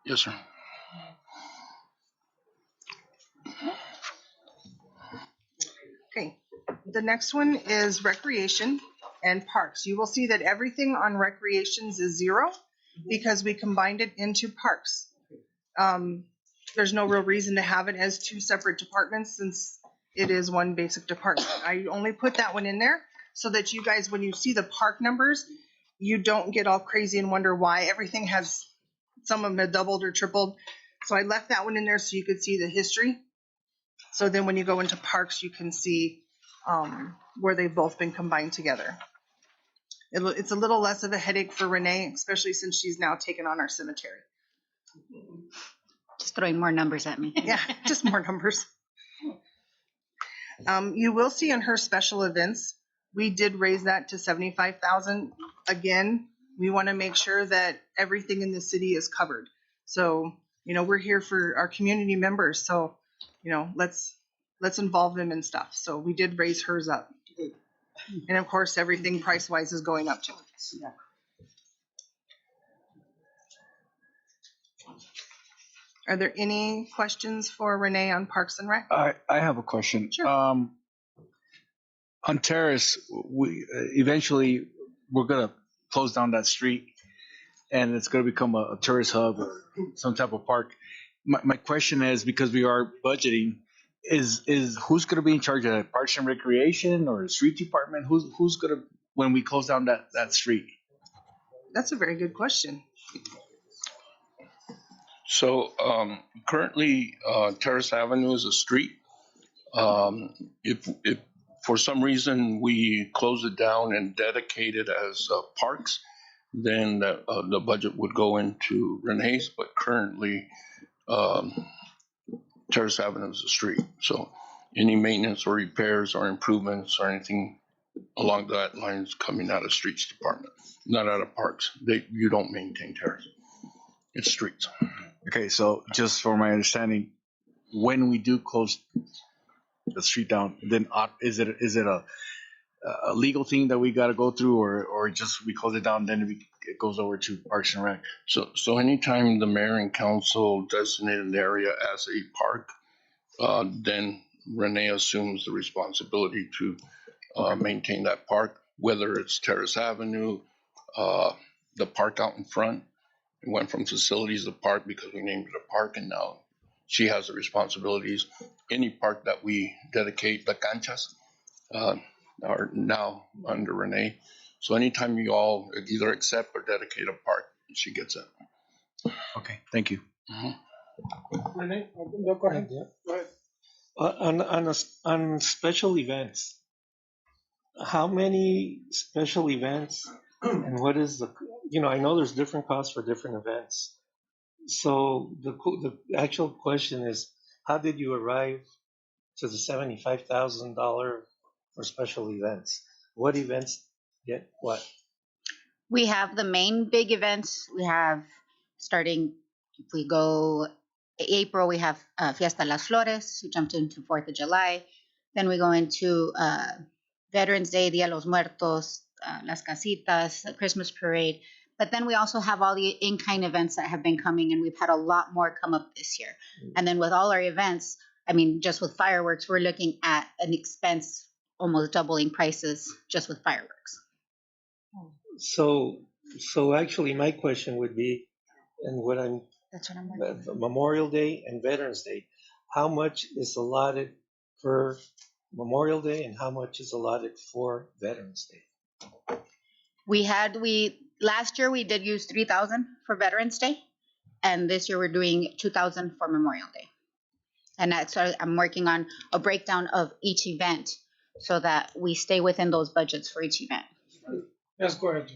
Yes, sir. Okay, the next one is recreation and parks. You will see that everything on recreations is zero because we combined it into parks. There's no real reason to have it as two separate departments since it is one basic department. I only put that one in there so that you guys, when you see the park numbers, you don't get all crazy and wonder why everything has, some of them have doubled or tripled. So I left that one in there so you could see the history. So then when you go into parks, you can see where they've both been combined together. It's a little less of a headache for Renee, especially since she's now taken on our cemetery. Just throwing more numbers at me. Yeah, just more numbers. You will see in her special events, we did raise that to $75,000. Again, we want to make sure that everything in the city is covered. So, we're here for our community members. So, let's involve them in stuff. So we did raise hers up. And of course, everything price-wise is going up too. Yeah. Are there any questions for Renee on Parks and Rec? I have a question. Sure. On Terrace, eventually we're gonna close down that street, and it's gonna become a tourist hub or some type of park. My question is, because we are budgeting, is who's gonna be in charge of that? Parks and Recreation or the street department? Who's gonna, when we close down that street? That's a very good question. So currently, Terrace Avenue is a street. If for some reason we close it down and dedicate it as parks, then the budget would go into Renee's. But currently, Terrace Avenue is a street. So any maintenance or repairs or improvements or anything along that line is coming out of Streets Department, not out of Parks. You don't maintain Terrace. It's streets. Okay, so just for my understanding, when we do close the street down, then is it a legal thing that we got to go through, or just we close it down, then it goes over to Parks and Rec? So anytime the mayor and council designate an area as a park, then Renee assumes the responsibility to maintain that park, whether it's Terrace Avenue, the park out in front. It went from facilities to park because we named it a park, and now she has the responsibilities. Any park that we dedicate, the canchas, are now under Renee. So anytime you all either accept or dedicate a park, she gets it. Okay, thank you. Renee, no, go ahead. Yeah, go ahead. On special events, how many special events, and what is the, I know there's different costs for different events. So the actual question is, how did you arrive to the $75,000 for special events? What events get what? We have the main big events. We have, starting, if we go April, we have Fiesta Las Flores. We jumped into 4th of July. Then we go into Veterans Day, Dia de los Muertos, Las Casitas, the Christmas Parade. But then we also have all the in-kind events that have been coming, and we've had a lot more come up this year. And then with all our events, just with fireworks, we're looking at an expense almost doubling prices just with fireworks. So actually, my question would be, and what I'm That's what I'm working on. Memorial Day and Veterans Day, how much is allotted for Memorial Day and how much is allotted for Veterans Day? Last year we did use 3,000 for Veterans Day, and this year we're doing 2,000 for Memorial Day. And I'm working on a breakdown of each event so that we stay within those budgets for each event. Yes, go ahead.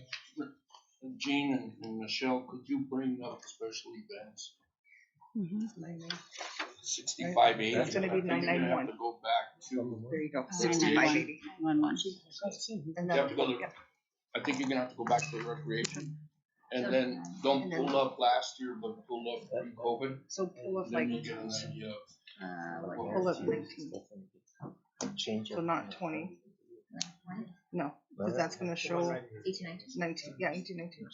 Jean and Michelle, could you bring up special events? 6580. That's gonna be 991. Have to go back to. There you go. 6580. 911. You have to go to, I think you're gonna have to go back to the recreation. And then don't pull up last year, but pull up pre-COVID. So pull up Then like, you get an idea of. pull up 19. So not 20. No, because that's gonna show 19. Yeah, 18, 19.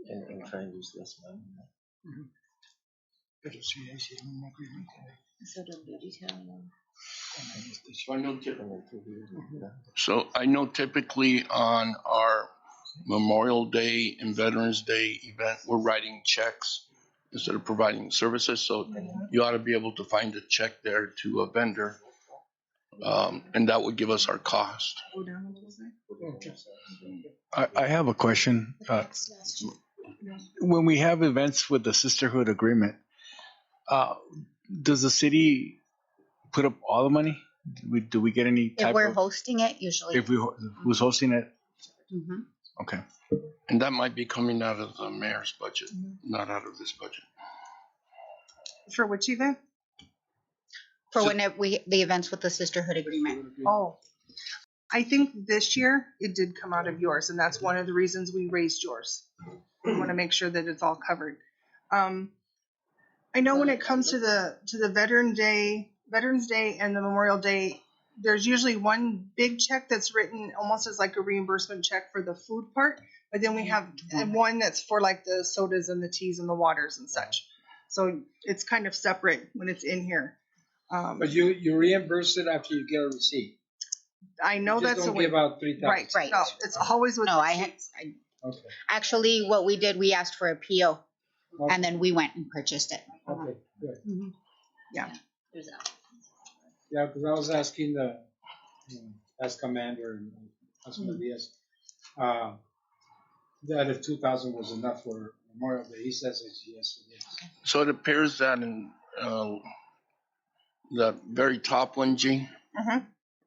And try and use this one. So I know typically on our Memorial Day and Veterans Day event, we're writing checks instead of providing services. So you ought to be able to find a check there to a vendor. And that would give us our cost. I have a question. When we have events with the sisterhood agreement, does the city put up all the money? Do we get any type If we're of, hosting it, usually. if we who's hosting it? Mhm. Okay. And that might be coming out of the mayor's budget, not out of this budget. For which event? For whenever the events with the sisterhood agreement. Oh, I think this year it did come out of yours, and that's one of the reasons we raised yours. We want to make sure that it's all covered. I know when it comes to the Veterans Day and the Memorial Day, there's usually one big check that's written almost as like a reimbursement check for the food part, but then we have one that's for like the sodas and the teas and the waters and such. So it's kind of separate when it's in here. But you reimburse it after you get a receipt. I know You just that's don't the way. give out 3,000. Right. No, it's always with. No, Okay. actually what we did, we asked for a PO, Okay. and then we went and purchased it. Okay, good. Yeah. Yeah, because I was asking as commander and Councilman Diaz, that if 2,000 was enough for Memorial Day. He says it's yes, it is. So it appears that in the very top one, G,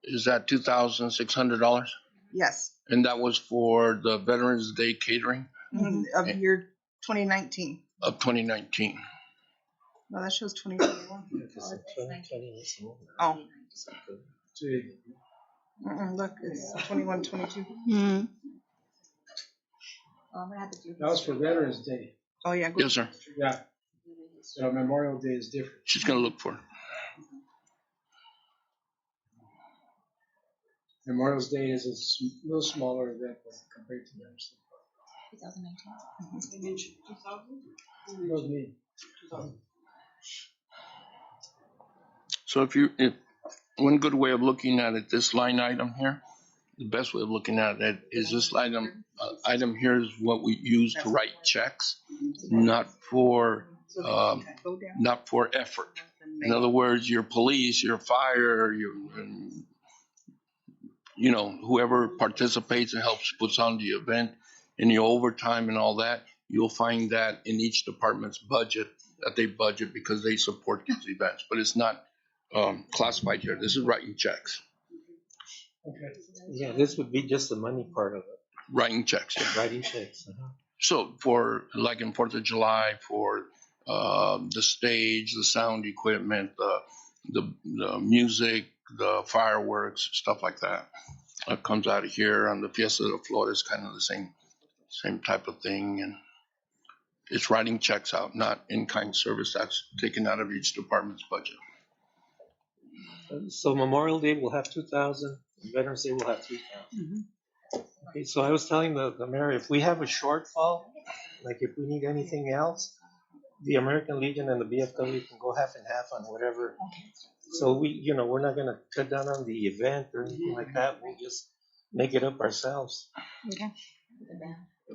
is that $2,600? Yes. And that was for the Veterans Day catering Of year 2019. of 2019. No, that shows 2021. Oh. Look, it's 21, 22. That was for Veterans Day. Oh, yeah. Yes, sir. Yeah. So Memorial Day is different. She's going to look for it. Memorial Day is a little smaller event compared to Veterans Day. 2019. It was me. So if one good way of looking at it, this line item here, the best way of looking at it is this item here is what we use to write checks, not for effort. In other words, your police, your fire, whoever participates and helps puts on the event, and your overtime and all that, you'll find that in each department's budget that they budget because they support these events. But it's not classified here. This is writing checks. Okay. Yeah, this would be just the money part of it. Writing checks. Yeah. Writing checks. So for like in 4th of July, for the stage, the sound equipment, the music, the fireworks, stuff like that, comes out of here. On the Fiesta de Flores, kind of the same type of thing, and it's writing checks out, not in-kind service. That's taken out of each department's budget. So Memorial Day will have 2,000. Veterans Day will have 3,000. Okay, so I was telling the mayor, if we have a shortfall, like if we need anything else, the American Legion and the BFW can go half and half on whatever. So we're not going to cut down on the event or anything like that. We'll just make it up ourselves. Okay.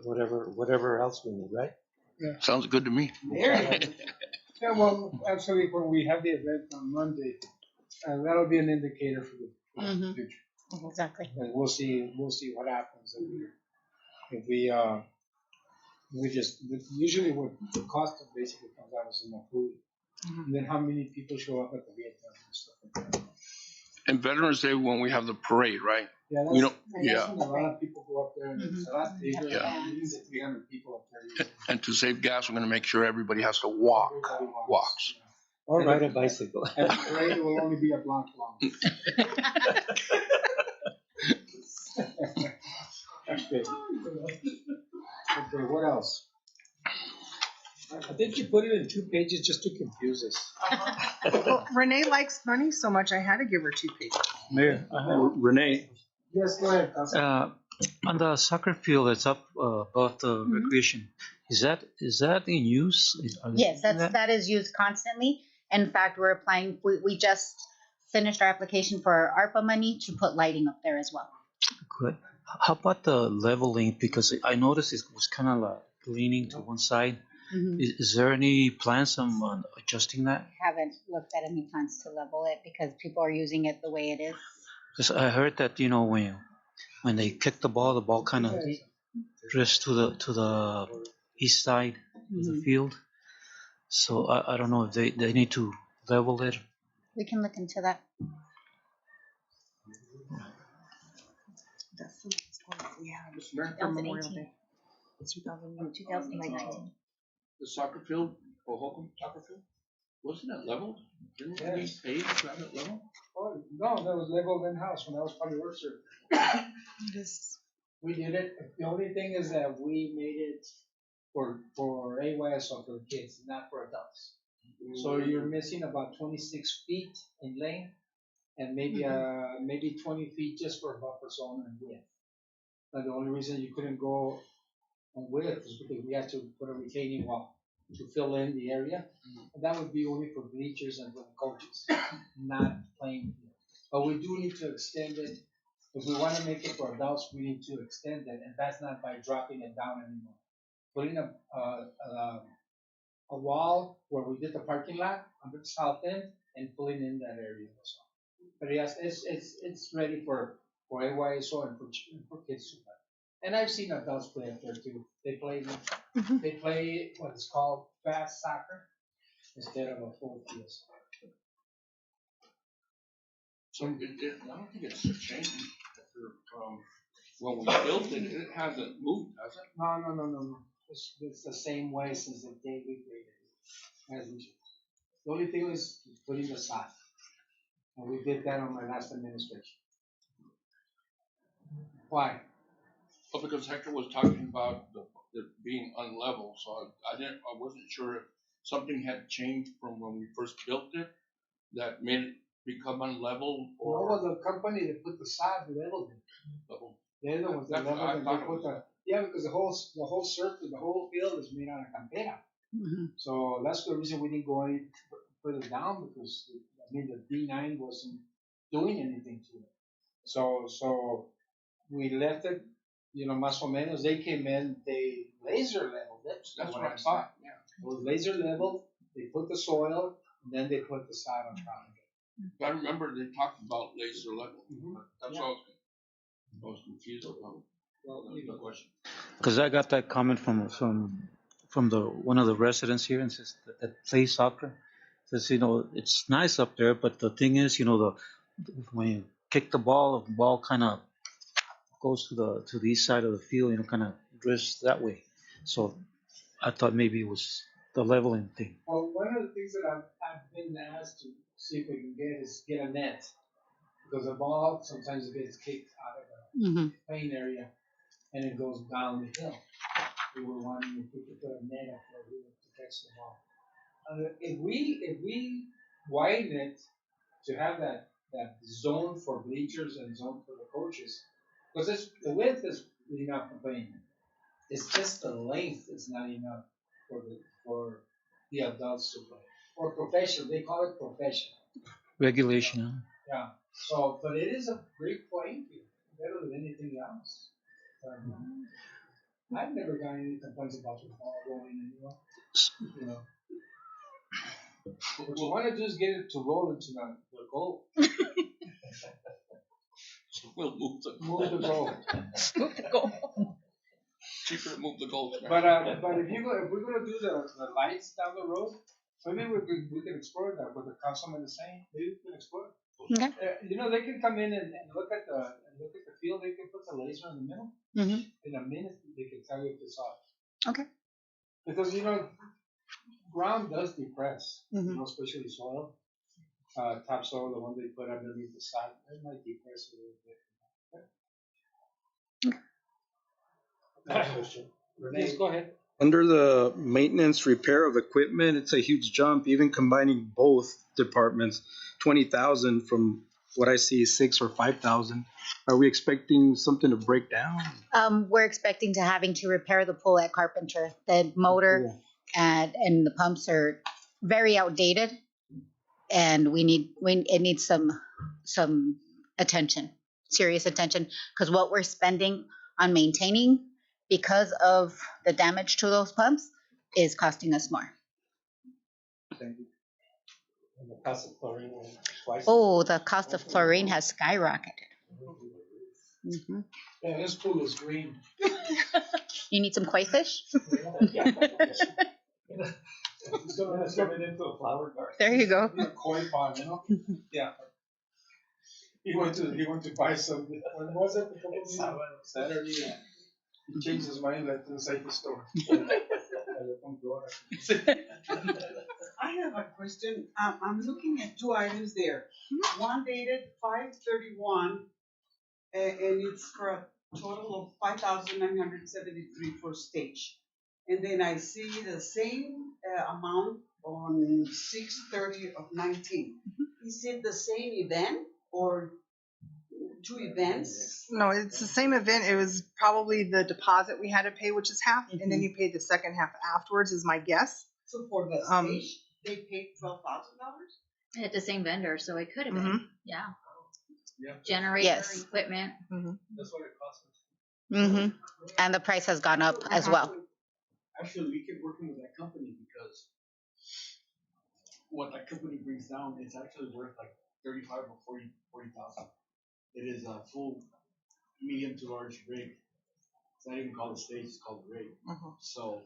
Whatever else we need, right? Yeah. Sounds good to me. Yeah, well, actually, when we have the event on Monday, that'll be an indicator for the future. Exactly. And we'll see what happens if we just usually what the cost of basically comes out is in the food, and then how many people show up at the Vietnam and stuff like that. And Veterans Day when we have the parade, right? Yeah, We don't. that's Yeah. when a lot of people go up there, and it's a lot bigger. Yeah. Even the 300 people up there. And to save gas, we're going to make sure everybody has to walks. Or ride a bicycle. And the parade will only be a block long. Okay. Okay, what else? I think you put it in 2 pages just to confuse us. Well, Renee likes money so much, I had to give her 2 pages. Mayor, Renee, Yes, go ahead, Councilman. on the soccer field that's up above the recreation, is that in use? Are they Yes, using that is used constantly. In fact, we're applying. We just finished our application for ARPA money to put lighting up there as well. Good. How about the leveling? Because I noticed it was kind of like leaning to one side. Is there any plans on adjusting that? Haven't looked at any plans to level it because people are using it the way it is. Because I heard that when they kick the ball kind of drifts to the east side of the field. So I don't know if they need to level it. We can look into that. That's the next one that we have. For Memorial Day. 2019. The soccer field, Hohokam soccer field, wasn't it leveled? Didn't we pay to have it leveled? Oh, no, that was leveled in-house when I was public works service. We did it. The only thing is that we made it for AYS or for kids, not for adults. So you're missing about 26 feet in length and maybe 20 feet just for a buffer zone and width. And the only reason you couldn't go on width is because we had to put a retaining wall to fill in the area. And that would be only for bleachers and for the coaches, not playing field. But we do need to extend it. If we want to make it for adults, we need to extend it, and that's not by dropping it down anymore. Putting a wall where we did the parking lot on the south end and filling in that area also. But yes, it's ready for AYSO and for kids to play. And I've seen adults play up there too. They play what is called fast soccer instead of a full field soccer. So I don't think it's changed from when we built it. It hasn't moved, has it? No. It's the same way since the day we created it. The only thing is putting the sod. And we did that on my last administration. Why? Well, because Hector was talking about it being unlevel, so I wasn't sure if something had changed from when we first built it that made it become unlevel, or no, the company that put the sod leveled it. They're the ones that leveled it. They put because the whole circle, the whole field is made out of cantera. So that's the reason we didn't go any further down, because the D9 wasn't doing anything to it. So we left it, más o menos. They came in, they laser leveled it. That's what I thought. Yeah, it was laser leveled. They put the soil, and then they put the sod on top of it. I remember they talked about laser level. That's what I was confused about. The question. Because I got that comment from one of the residents here, and says that plays soccer. Says it's nice up there, but the thing is when you kick the ball kind of goes to the east side of the field, kind of drifts that way. So I thought maybe it was the leveling thing. Well, one of the things that I've been asked to see if we can get a net, because the ball sometimes gets kicked out of the playing area and it goes down the hill. We were wondering if we could put a net up there to catch the ball. If we widen it to have that zone for bleachers and zone for the coaches, because the width is enough for playing. It's just the length is not enough for the adults to play. Or professional, they call it professional. Regulation. Yeah. So, but it is a great playing field. better than anything else. I've never gotten any complaints about the ball rolling anywhere. You know. But you want to just get it to roll into the goal. We'll move the goal. Move the goal. Cheaper to move the goal. But if we're gonna do the lights down the road, maybe we can explore that. What the councilman is saying, maybe we can explore. Okay. You know, they can come in and look at the field. They can put the laser in the middle. Mm-hmm. In a minute, they can tell you if it's off. Okay. Because ground does depress. You know, especially soil, topsoil, the one they put underneath the sod, it might depress a little bit. Renee, go ahead. Under the maintenance repair of equipment, it's a huge jump, even combining both departments, 20,000 from what I see is 6 or 5,000. Are we expecting something to break down? We're expecting to having to repair the pool at Carpenter. The motor and the pumps are very outdated, and it needs some attention, serious attention, because what we're spending on maintaining because of the damage to those pumps is costing us more. And the cost of chlorine twice. Oh, the cost of chlorine has skyrocketed. Mm-hmm. Yeah, this pool is green. You need some koi fish? It's gonna turn it into a flower garden. There you go. A koi pond, you know? Yeah. He went to buy some. When was it? Saturday. Yeah. He changed his mind at the safety store. I have a question. I'm looking at two items there. One dated 5/31, and it's for a total of 5,973 for stage. And then I see the same amount on 6/30 of 19. Is it the same event or two events? No, it's the same event. It was probably the deposit we had to pay, which is half, and then you paid the second half afterwards, is my guess. So for the stage, they paid $12,000? At the same vendor, so it could have been. Yeah. Generator, Yes. equipment. That's what it costs us. Mm-hmm. And the price has gone up as well. Actually, we keep working with that company because what that company brings down is actually worth like 35 or 40,000. It is a full medium to large rig. It's not even called a stage; it's called a rig. So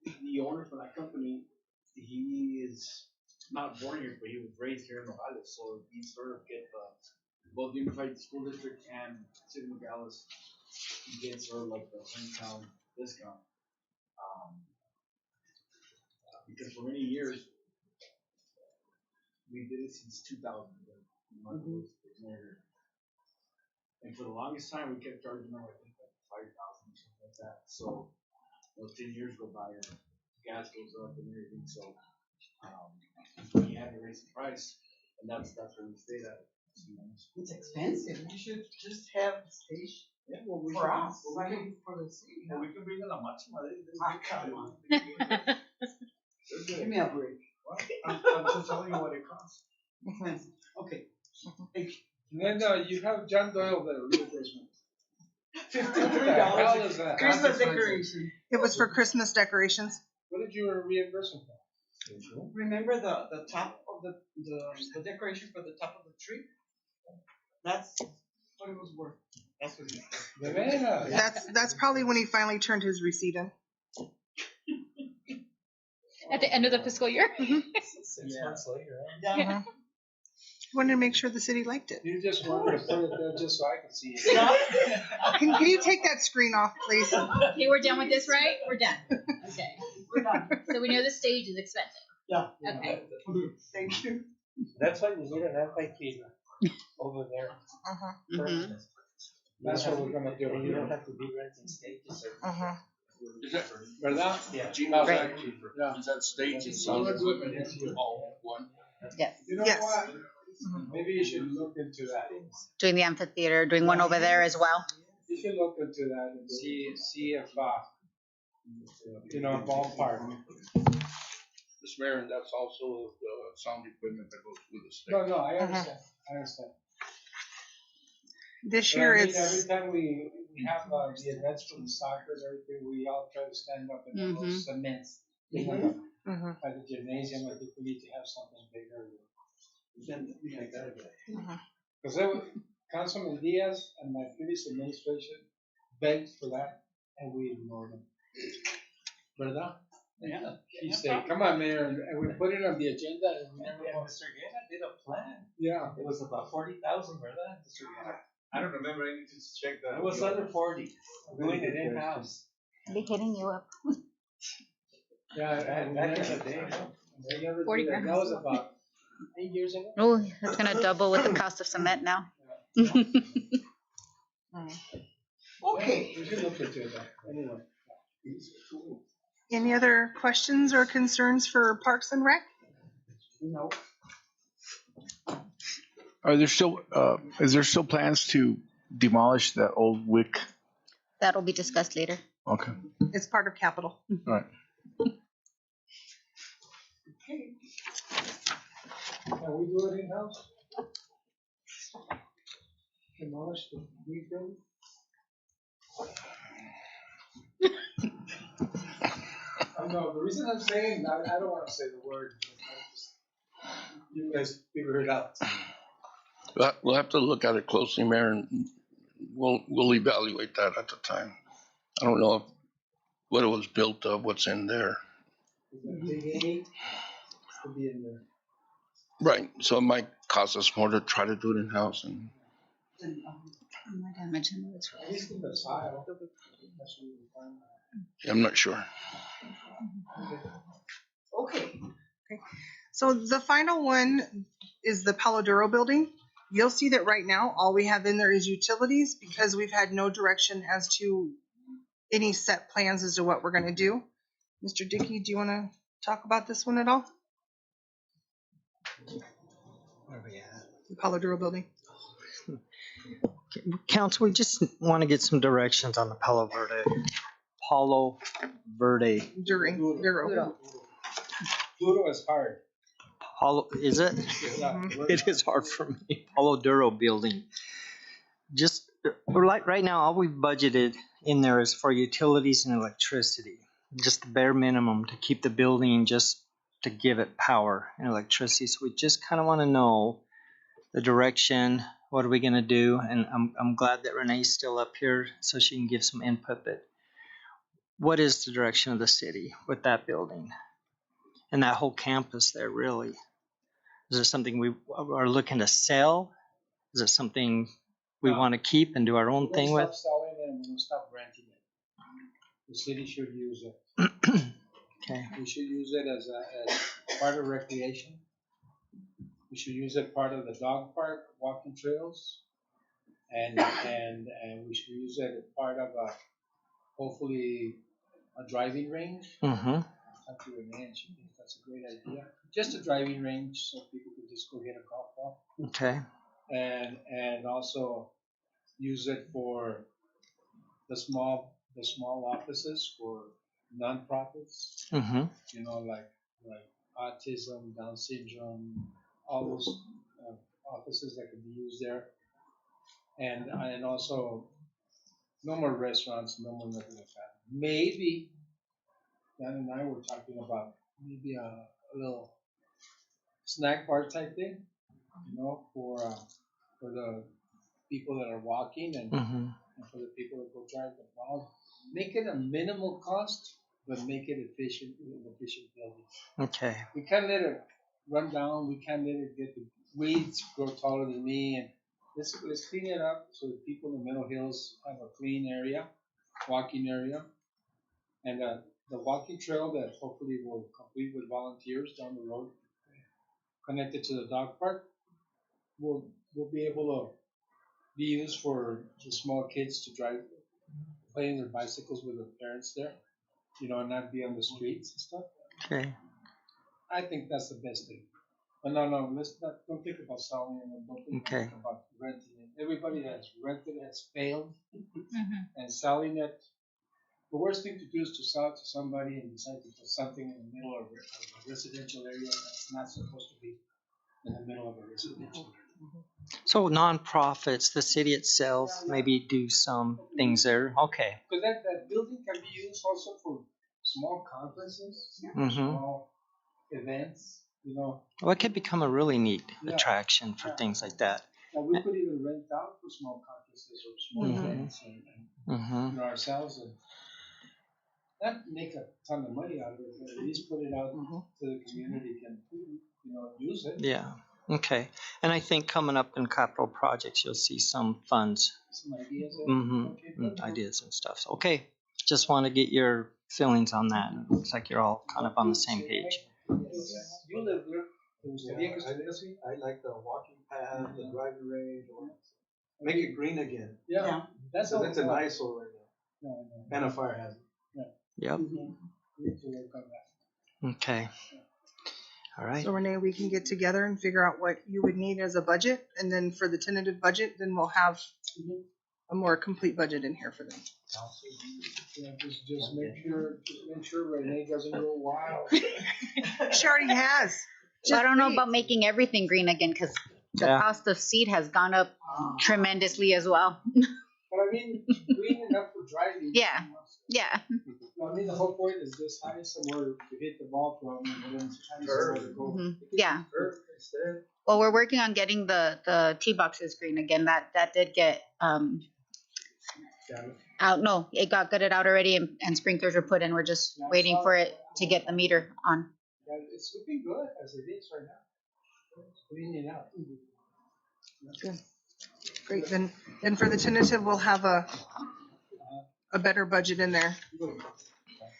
the owner for that company, he is not born here, but he was raised here in Nogales, so he sort of get both Unified School District and City of Nogales. He gets sort of like the hometown discount. Because for many years, we did it since 2000. And for the longest time, we kept charging them, I think, like 5,000 or something like that. So, 10 years go by and gas goes up and everything. So, we had to raise the price, and that's where we stayed at. It's expensive. You should just have a stage. Yeah, well, we for should, us, well, we can, for the city. well, we can bring in a maxima. Come on. Give me a break. Well, I'm just telling you what it costs. Okay. Thank you. And then you have John Doyle there, reimbursement. $53. Christmas decoration. It was for Christmas decorations. What did you reimburse him for? Remember the top of the decoration for the top of the tree? That's what it was worth. That's what it is. That's probably when he finally turned his receipt in. At the end of the fiscal year. 6 months later. Yeah. Wanted to make sure the city liked it. You just wanted to put it there just so I could see it. Can you take that screen off, please? Okay, we're done with this, right? We're done. Okay. We're done. So we know the stage is expensive. Yeah. Okay. Thank you. That's why you need an anti-fever over there. Mm-hmm. That's what we're gonna do. You don't have to be renting stages. Is that, ¿Verdad? yeah. Right. Yeah. Is that stage itself? Oh, one. Yes. You know Yes. what? Maybe you should look into that. Doing the amphitheater, doing one over there as well. You should look into that and see if a ballpark. Mr. Mayor, and that's also the sound equipment that goes with the stage. No, I understand. I understand. This But year I mean, it's every time we have the events from the soccer and everything, we all try to stand up and have those cements. Mhm. At the gymnasium, I think we need to have something bigger. Because Councilman Diaz and my previous administration begged for that, and we ignored them. ¿Verdad? Yeah. He said, "Come on, Mayor," and we put it on the agenda, and we never. Mr. Guerra did a plan. Yeah. It was about 40,000, ¿verdad, Mr. Guerra? I don't remember. I need to check that. It was under 40. Doing it in-house. Be hitting you up. Yeah, and Back in the day. they never 40 did that. That grams. was about 8 years ago. Oh, that's gonna double with the cost of cement now. okay. We should look into it, anyway. Any other questions or concerns for Parks and Rec? No. Are there still, is there still plans to demolish that old WIC? That'll be discussed later. Okay, It's part of capital. all right. Okay. Can we do it in-house? Demolish the rebuild? No, the reason I'm saying, I don't want to say the word. You guys figure it out. We'll have to look at it closely, Mayor, and we'll evaluate that at the time. I don't know what it was built of, what's in there. Is that big A? To be in there. Right, so it might cost us more to try to do it in-house. And More damage than what's At least in the side, I don't think that's what we find. I'm not sure. Okay. So the final one is the Palo Duro building. You'll see that right now, all we have in there is utilities because we've had no direction as to any set plans as to what we're gonna do. Mr. Dickey, do you wanna talk about this one at all? Where are we at? The Palo Duro building. Council, we just want to get some directions on the Palo Verde. Duro. Duro is hard. Palo, is it? Yeah. It is hard for me. Palo Duro building. Just like right now, all we've budgeted in there is for utilities and electricity. Just the bare minimum to keep the building, just to give it power and electricity. So we just kind of want to know the direction. What are we going to do? And I'm glad that Renee's still up here so she can give some input. But what is the direction of the city with that building and that whole campus there? Really, is it something we are looking to sell? Is it something we want to keep and do our own thing with? We'll stop selling it and we'll stop renting it. The city should use it. Okay. We should use it as part of recreation. We should use it part of the dog park, walking trails, and we should use it as part of hopefully a driving range. Mm-hmm. Talk to Renee and she thinks that's a great idea. Just a driving range so people can just go hit a golf ball. Okay. And also use it for the small offices for nonprofits. Mm-hmm. You know, like autism, Down syndrome, all those offices that can be used there. And also no more restaurants, no more nothing like that. Maybe Dan and I were talking about maybe a little snack bar type thing, you know, for the people that are walking and for the people that go drive the ball. Make it a minimal cost, but make it efficient building. Okay. We can't let it run down. We can't let it get the weeds grow taller than me. And let's clean it up so the people in the Middle Hills have a clean area, walking area, and the walking trail that hopefully will complete with volunteers down the road, connected to the dog park, will be able to be used for the small kids to drive, playing their bicycles with their parents there, you know, and not be on the streets and stuff. Okay. I think that's the best thing. But no, don't think about selling it. Don't think about renting it. Everybody that's rented has failed, and selling it. The worst thing to do is to sell it to somebody and decide to put something in the middle of a residential area that's not supposed to be in the middle of a residential area. So nonprofits, the city itself, maybe do some things there. Okay. Because that building can be used also for small conferences, Mhm. small events, Well, it could become a really neat Yeah. attraction for Yeah. things like that. Now we could even rent out for small conferences or small Mhm. events and Mhm. ourselves and not make a ton of money out of it, but at least put it out so the community can, use it. Yeah. Okay. And I think coming up in capital projects, you'll see some funds. Some ideas. Ideas and stuff. So, okay. Just want to get your feelings on that. It looks like you're all kind of on the same page. You live there. ¿Te gustaría que estuviera así? I like the walking path, the driving range, make it green again. Yeah. That's It's an eyesore right now. And a fire hazard. Yep. We need to work on that. Okay. All right. So Renee, we can get together and figure out what you would need as a budget, and then for the tentative budget, then we'll have a more complete budget in here for them. Yeah, just make sure Renee doesn't go wild. She already has. So I don't know about making everything green again because the Yeah. cost of seed has gone up tremendously as well. But I mean, green enough for driving. Yeah. Yeah. I mean, the whole point is just having somewhere to hit the ball from and then having somewhere to go. Yeah. Well, we're working on getting the tee boxes green again. That did get out. No, it got gutted out already, and sprinklers are put in. We're just waiting for it to get the meter on. Yeah, it's looking good as it is right now. It's cleaning up. Good. Great. Then for the tentative, we'll have a better budget in there.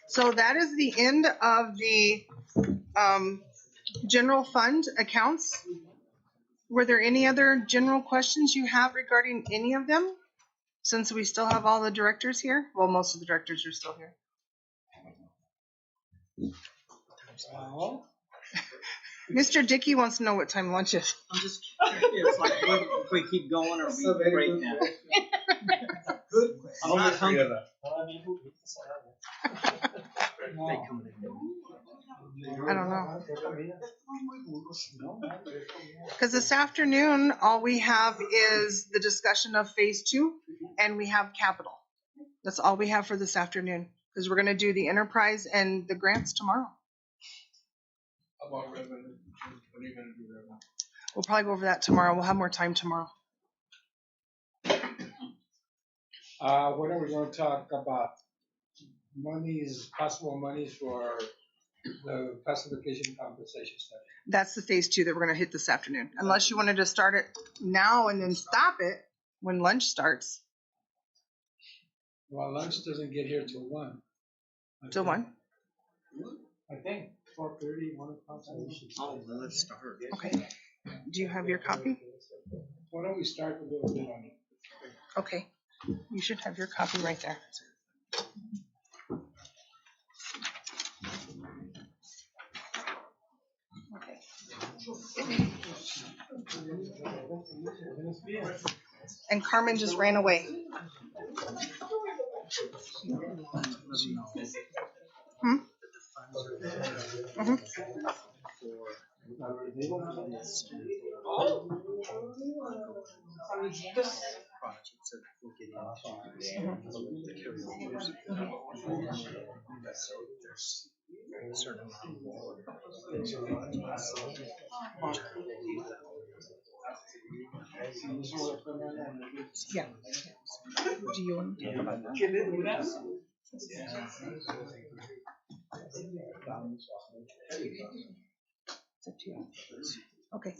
So that is the end of the general fund accounts. Were there any other general questions you have regarding any of them? Since we still have all the directors here? Well, most of the directors are still here. Mr. Dickey wants to know what time lunch is. I'm just curious, like, if we keep going or we break now. Good. I'm not hungry. I don't know. Because this afternoon, all we have is the discussion of phase 2, and we have capital. That's all we have for this afternoon, because we're going to do the enterprise and the grants tomorrow. About revenue. What are you gonna do revenue? We'll probably go over that tomorrow. We'll have more time tomorrow. When are we gonna talk about possible monies for the classification compensation study? That's the phase 2 that we're going to hit this afternoon. Unless you wanted to start it now and then stop it when lunch starts. Well, lunch doesn't get here till 1. Till 1? I think 4:30, 1 o'clock. Oh, well, let's start. Okay. Do you have your copy? Why don't we start a little bit on it? Okay. You should have your copy right there. And Carmen just ran away. Hmm? Mm-hmm. Yeah. Do you want to talk about that? It's up to you. Okay.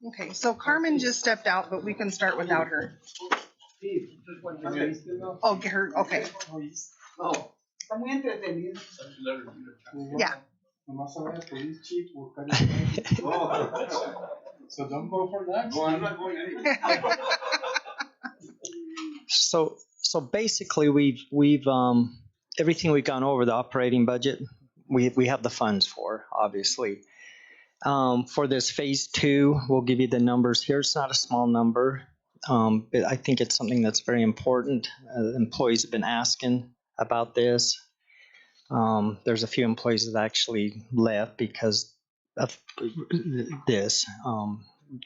Okay, so Carmen just stepped out, but we can start without her. Oh, get her, okay. Oh. Está muy entretenido. Yeah. So don't go for that. No, I'm not going anywhere. So basically, we've everything we've gone over the operating budget, we have the funds for, obviously. For this phase 2, we'll give you the numbers here. It's not a small number, but I think it's something that's very important. Employees have been asking about this. There's a few employees that actually left because of this.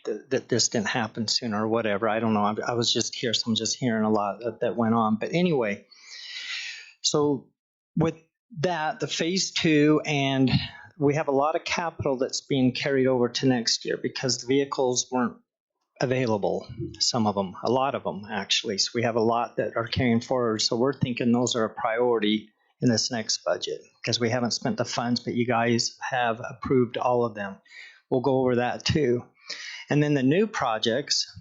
That this didn't happen sooner or whatever. I don't know. I was just here, so I'm just hearing a lot that went on. But anyway, so with that, the phase 2, and we have a lot of capital that's being carried over to next year because the vehicles weren't available. Some of them, a lot of them actually. So we have a lot that are carrying forward. So we're thinking those are a priority in this next budget because we haven't spent the funds, but you guys have approved all of them. We'll go over that too. And then the new projects,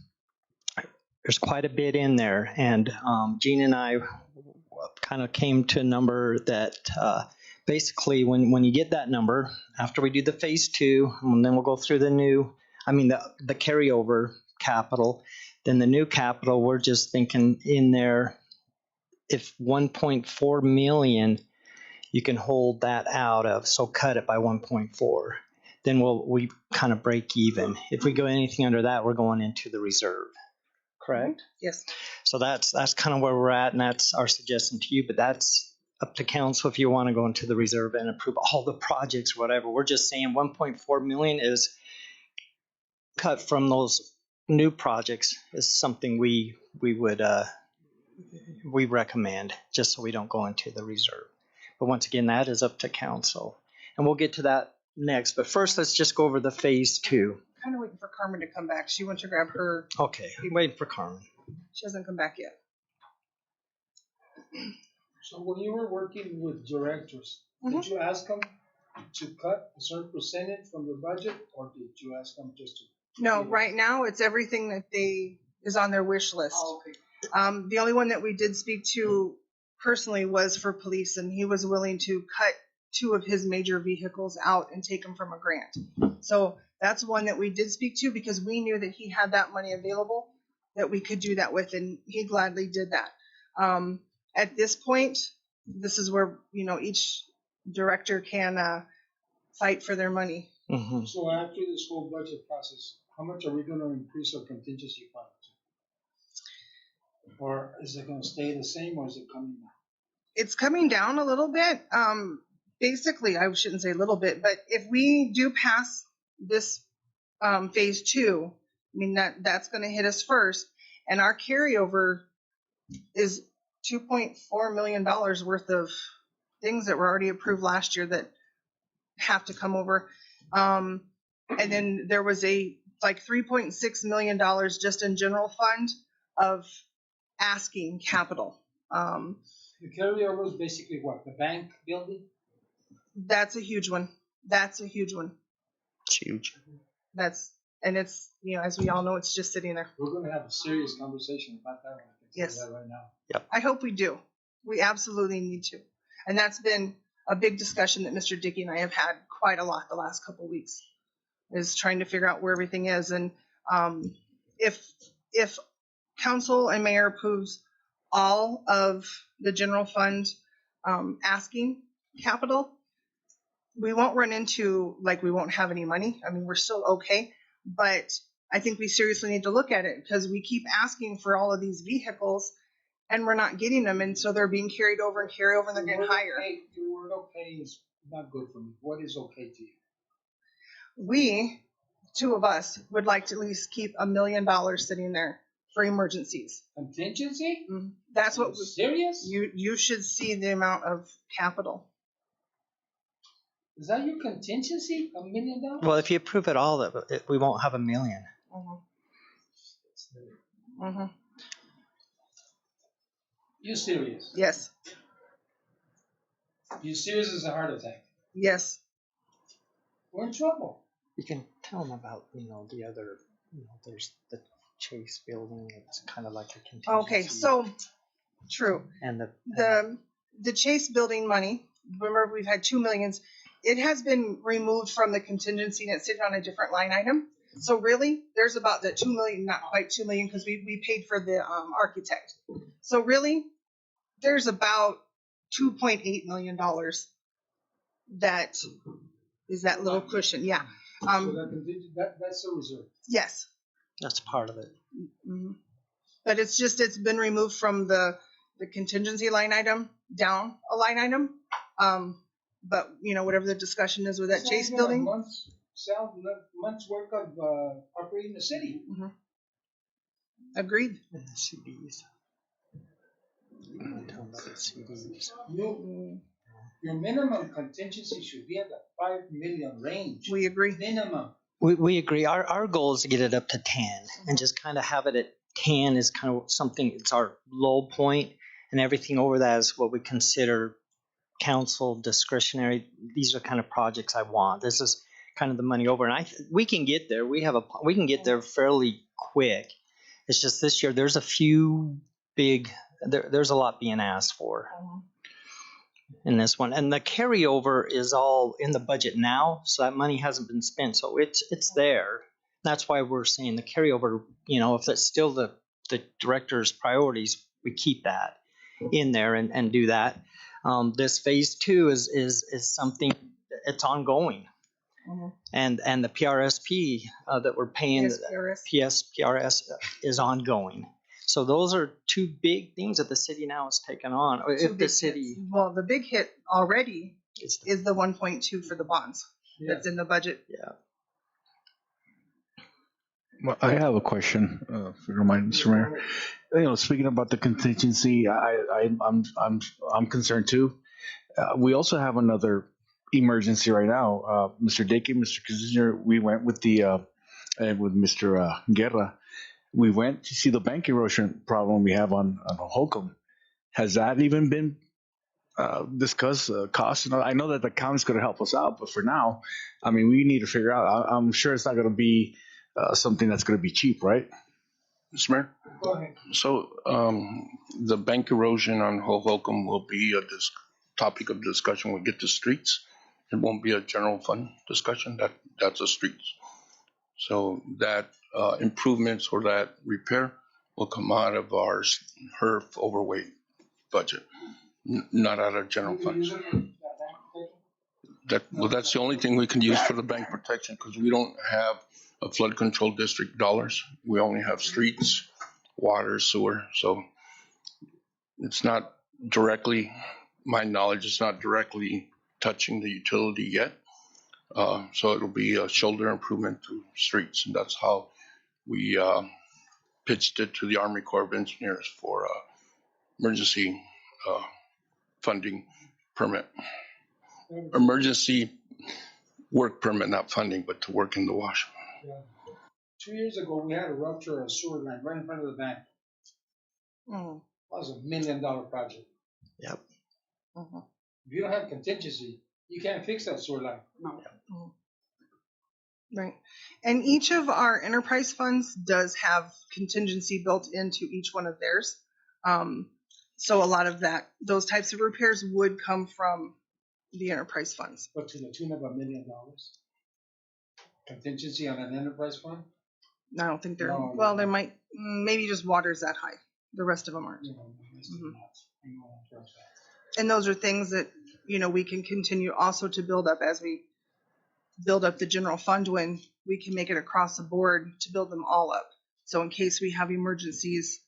there's quite a bit in there. And Gene and I kind of came to a number that basically when you get that number, after we do the phase 2, and then we'll go through the carryover capital, then the new capital, we're just thinking in there, if 1.4 million, you can hold that out of, so cut it by 1.4. Then we kind of break even. If we go anything under that, we're going into the reserve. Correct? Yes. So that's kind of where we're at, and that's our suggestion to you. But that's up to council if you want to go into the reserve and approve all the projects, whatever. We're just saying 1.4 million is cut from those new projects is something we would we recommend, just so we don't go into the reserve. But once again, that is up to council, and we'll get to that next, but first let's just go over the phase 2. Kind of waiting for Carmen to come back. She went to grab her. Okay, waiting for Carmen. She hasn't come back yet. So when you were working with directors, did you ask them to cut a certain percentage from the budget, or did you ask them just to? No, right now it's everything that is on their wish list. Oh, okay. The only one that we did speak to personally was for police, and he was willing to cut 2 of his major vehicles out and take them from a grant. So that's one that we did speak to because we knew that he had that money available that we could do that with, and he gladly did that. At this point, this is where each director can fight for their money. Mm-hmm. So after this whole budget process, how much are we going to increase our contingency fund? Or is it going to stay the same, or is it coming down? It's coming down a little bit. Basically, I shouldn't say a little bit, but if we do pass this phase 2, I mean that's going to hit us first, and our carryover is $2.4 million worth of things that were already approved last year that have to come over. And then there was $3.6 million just in general fund of asking capital. The carryover is basically what? The bank building? That's a huge one. That's a huge one. It's huge. And it's, as we all know, it's just sitting there. We're going to have a serious conversation about that one. I can Yes. tell you that right now. Yep. I hope we do. We absolutely need to. And that's been a big discussion that Mr. Dickey and I have had quite a lot the last couple of weeks, is trying to figure out where everything is. And if council and mayor approves all of the general fund asking capital, we won't run into we won't have any money. I mean, we're still okay, but I think we seriously need to look at it because we keep asking for all of these vehicles and we're not getting them, and so they're being carried over and they're getting higher. The word okay is not good for me. What is okay to you? We, 2 of us, would like to at least keep $1 million sitting there for emergencies. Contingency? Mm-hmm. That's what. Serious? You should see the amount of capital. Is that your contingency? $1 million? Well, if you approve it all, we won't have $1 million. Mm-hmm. Mm-hmm. You serious? Yes. You serious as a heart attack? Yes. We're in trouble. You can tell them about, the other, there's the Chase building. It's kind of like a contingency. Okay, so true. And the Chase building money, remember we've had 2 millions. It has been removed from the contingency and it's sitting on a different line item. So really, there's about that 2 million, not quite 2 million, because we paid for the architect. So really, there's about $2.8 million that is that little cushion. Yeah. So that's a reserve. Yes. That's part of it. Mm-hmm. But it's been removed from the contingency line item down a line item But whatever the discussion is with that It's Chase not even a building. month's work of operating the city. Mhm. Agreed. CDs. Your minimum contingency should be at the 5 million range. We agree. Minimum. We agree. Our goal is to get it up to 10 and just kind of have it at 10 is kind of something, it's our low point, and everything over that is what we consider council discretionary. These are kind of projects I want. This is kind of the money over, and we can get there. We can get there fairly quick. It's just this year there's a few big. There's a lot being asked for in this one, and the carryover is all in the budget now, so that money hasn't been spent, so it's there. That's why we're saying the carryover. If it's still the director's priorities, we keep that in there and do that. This phase 2 is something, it's ongoing. And the PRSP that we're paying, PRS is ongoing. So those are two big things that the city now has taken on. If the city, well, the big hit already is the 1.2 for the bonds that's in the budget. Yeah. Well, I have a question, if you don't mind, Mr. Mayor. Speaking about the contingency, I'm concerned too. We also have another emergency right now. Mr. Dickey, Mr. Kissinger, we went with with Mr. Guerra. We went to see the bank erosion problem we have on Holcomb. Has that even been discussed? Cost? I know that the county's going to help us out, but for now, we need to figure out. I'm sure it's not going to be something that's going to be cheap, right? Mr. Mayor? Go ahead. So the bank erosion on Holcomb will be a topic of discussion when we get to streets. It won't be a general fund discussion. That's the streets. So that improvements or that repair will come out of our HERF overweight budget, not out of general funds. That's the only thing we can use for the bank protection, because we don't have a flood control district dollars. We only have streets, water, sewer. So it's not directly, my knowledge, it's not directly touching the utility yet. So it'll be a shoulder improvement to streets, and that's how we pitched it to the Army Corps of Engineers for emergency funding permit. Emergency work permit, not funding, but to work in the wash. Yeah. 2 years ago, we had a rupture of a sewer line right in front of the bank. That was $1 million project. Yep. If you don't have contingency, you can't fix that sewer line. No. Right. And each of our enterprise funds does have contingency built into each one of theirs. So a lot of those types of repairs would come from the enterprise funds. But to the tune of $1 million? Contingency on an enterprise fund? I don't think they're, No. they might, maybe just water's that high. The rest of them aren't. And those are things that, we can continue also to build up as we build up the general fund, when we can make it across the board to build them all up. So in case we have emergencies,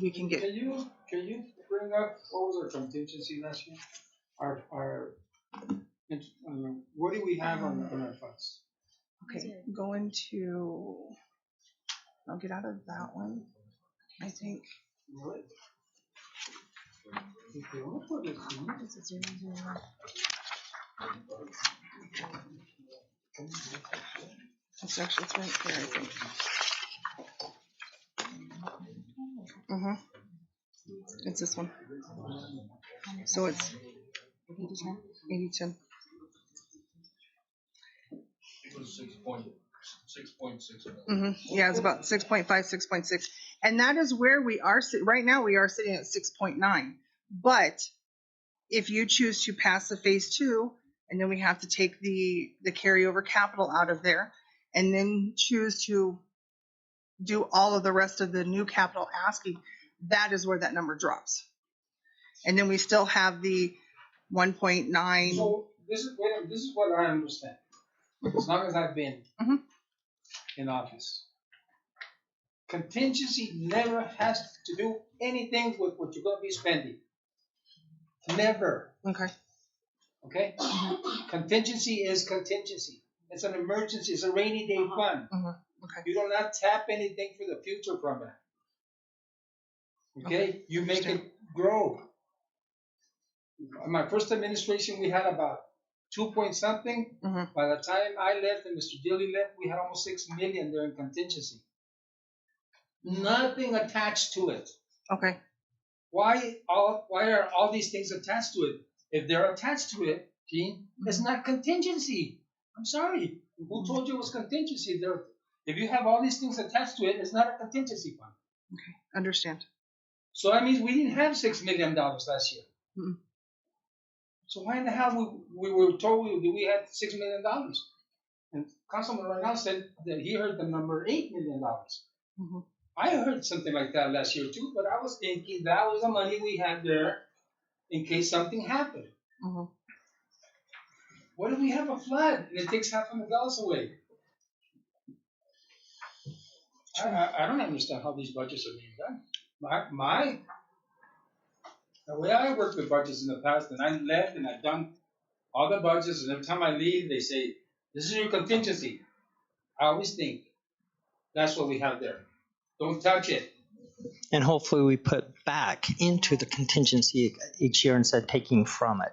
we can get. Can you bring up what was our contingency last year? What do we have on our funds? Okay, going to, I'll get out of that one, I think. It's actually, it's right there, I think. It's this one. So it's 80-10. It was 6.6. Yeah, it's about 6.5, 6.6. And that is where we are. Right now, we are sitting at 6.9. But if you choose to pass the phase 2, and then we have to take the carryover capital out of there, and then choose to do all of the rest of the new capital asking, that is where that number drops. And then we still have the 1.9. So this is what I understand. As long as I've been in office, contingency never has to do anything with what you're going to be spending. Never. Okay. Okay? Contingency is contingency. It's an emergency. It's a rainy day fund. Okay. You do not tap anything for the future from it. Okay? You make it grow. In my first administration, we had about 2 point something. By the time I left and Mr. Dilly left, we had almost 6 million there in contingency. Nothing attached to it. Okay. Why are all these things attached to it? If they're attached to it, Gene, it's not contingency. I'm sorry. Who told you it was contingency? If you have all these things attached to it, it's not a contingency fund. Okay. Understand. So that means we didn't have $6 million last year. So why in the hell we were told we had $6 million? And Councilman right now said that he heard the number $8 million. I heard something like that last year too, but I was thinking that was the money we had there in case something happened. What if we have a flood and it takes half of Nogales away? I don't understand how these budgets are being done. The way I worked with budgets in the past, and I left and I've done all the budgets, and every time I leave, they say, this is your contingency. I always think, that's what we have there. Don't touch it. And hopefully we put back into the contingency each year instead of taking from it.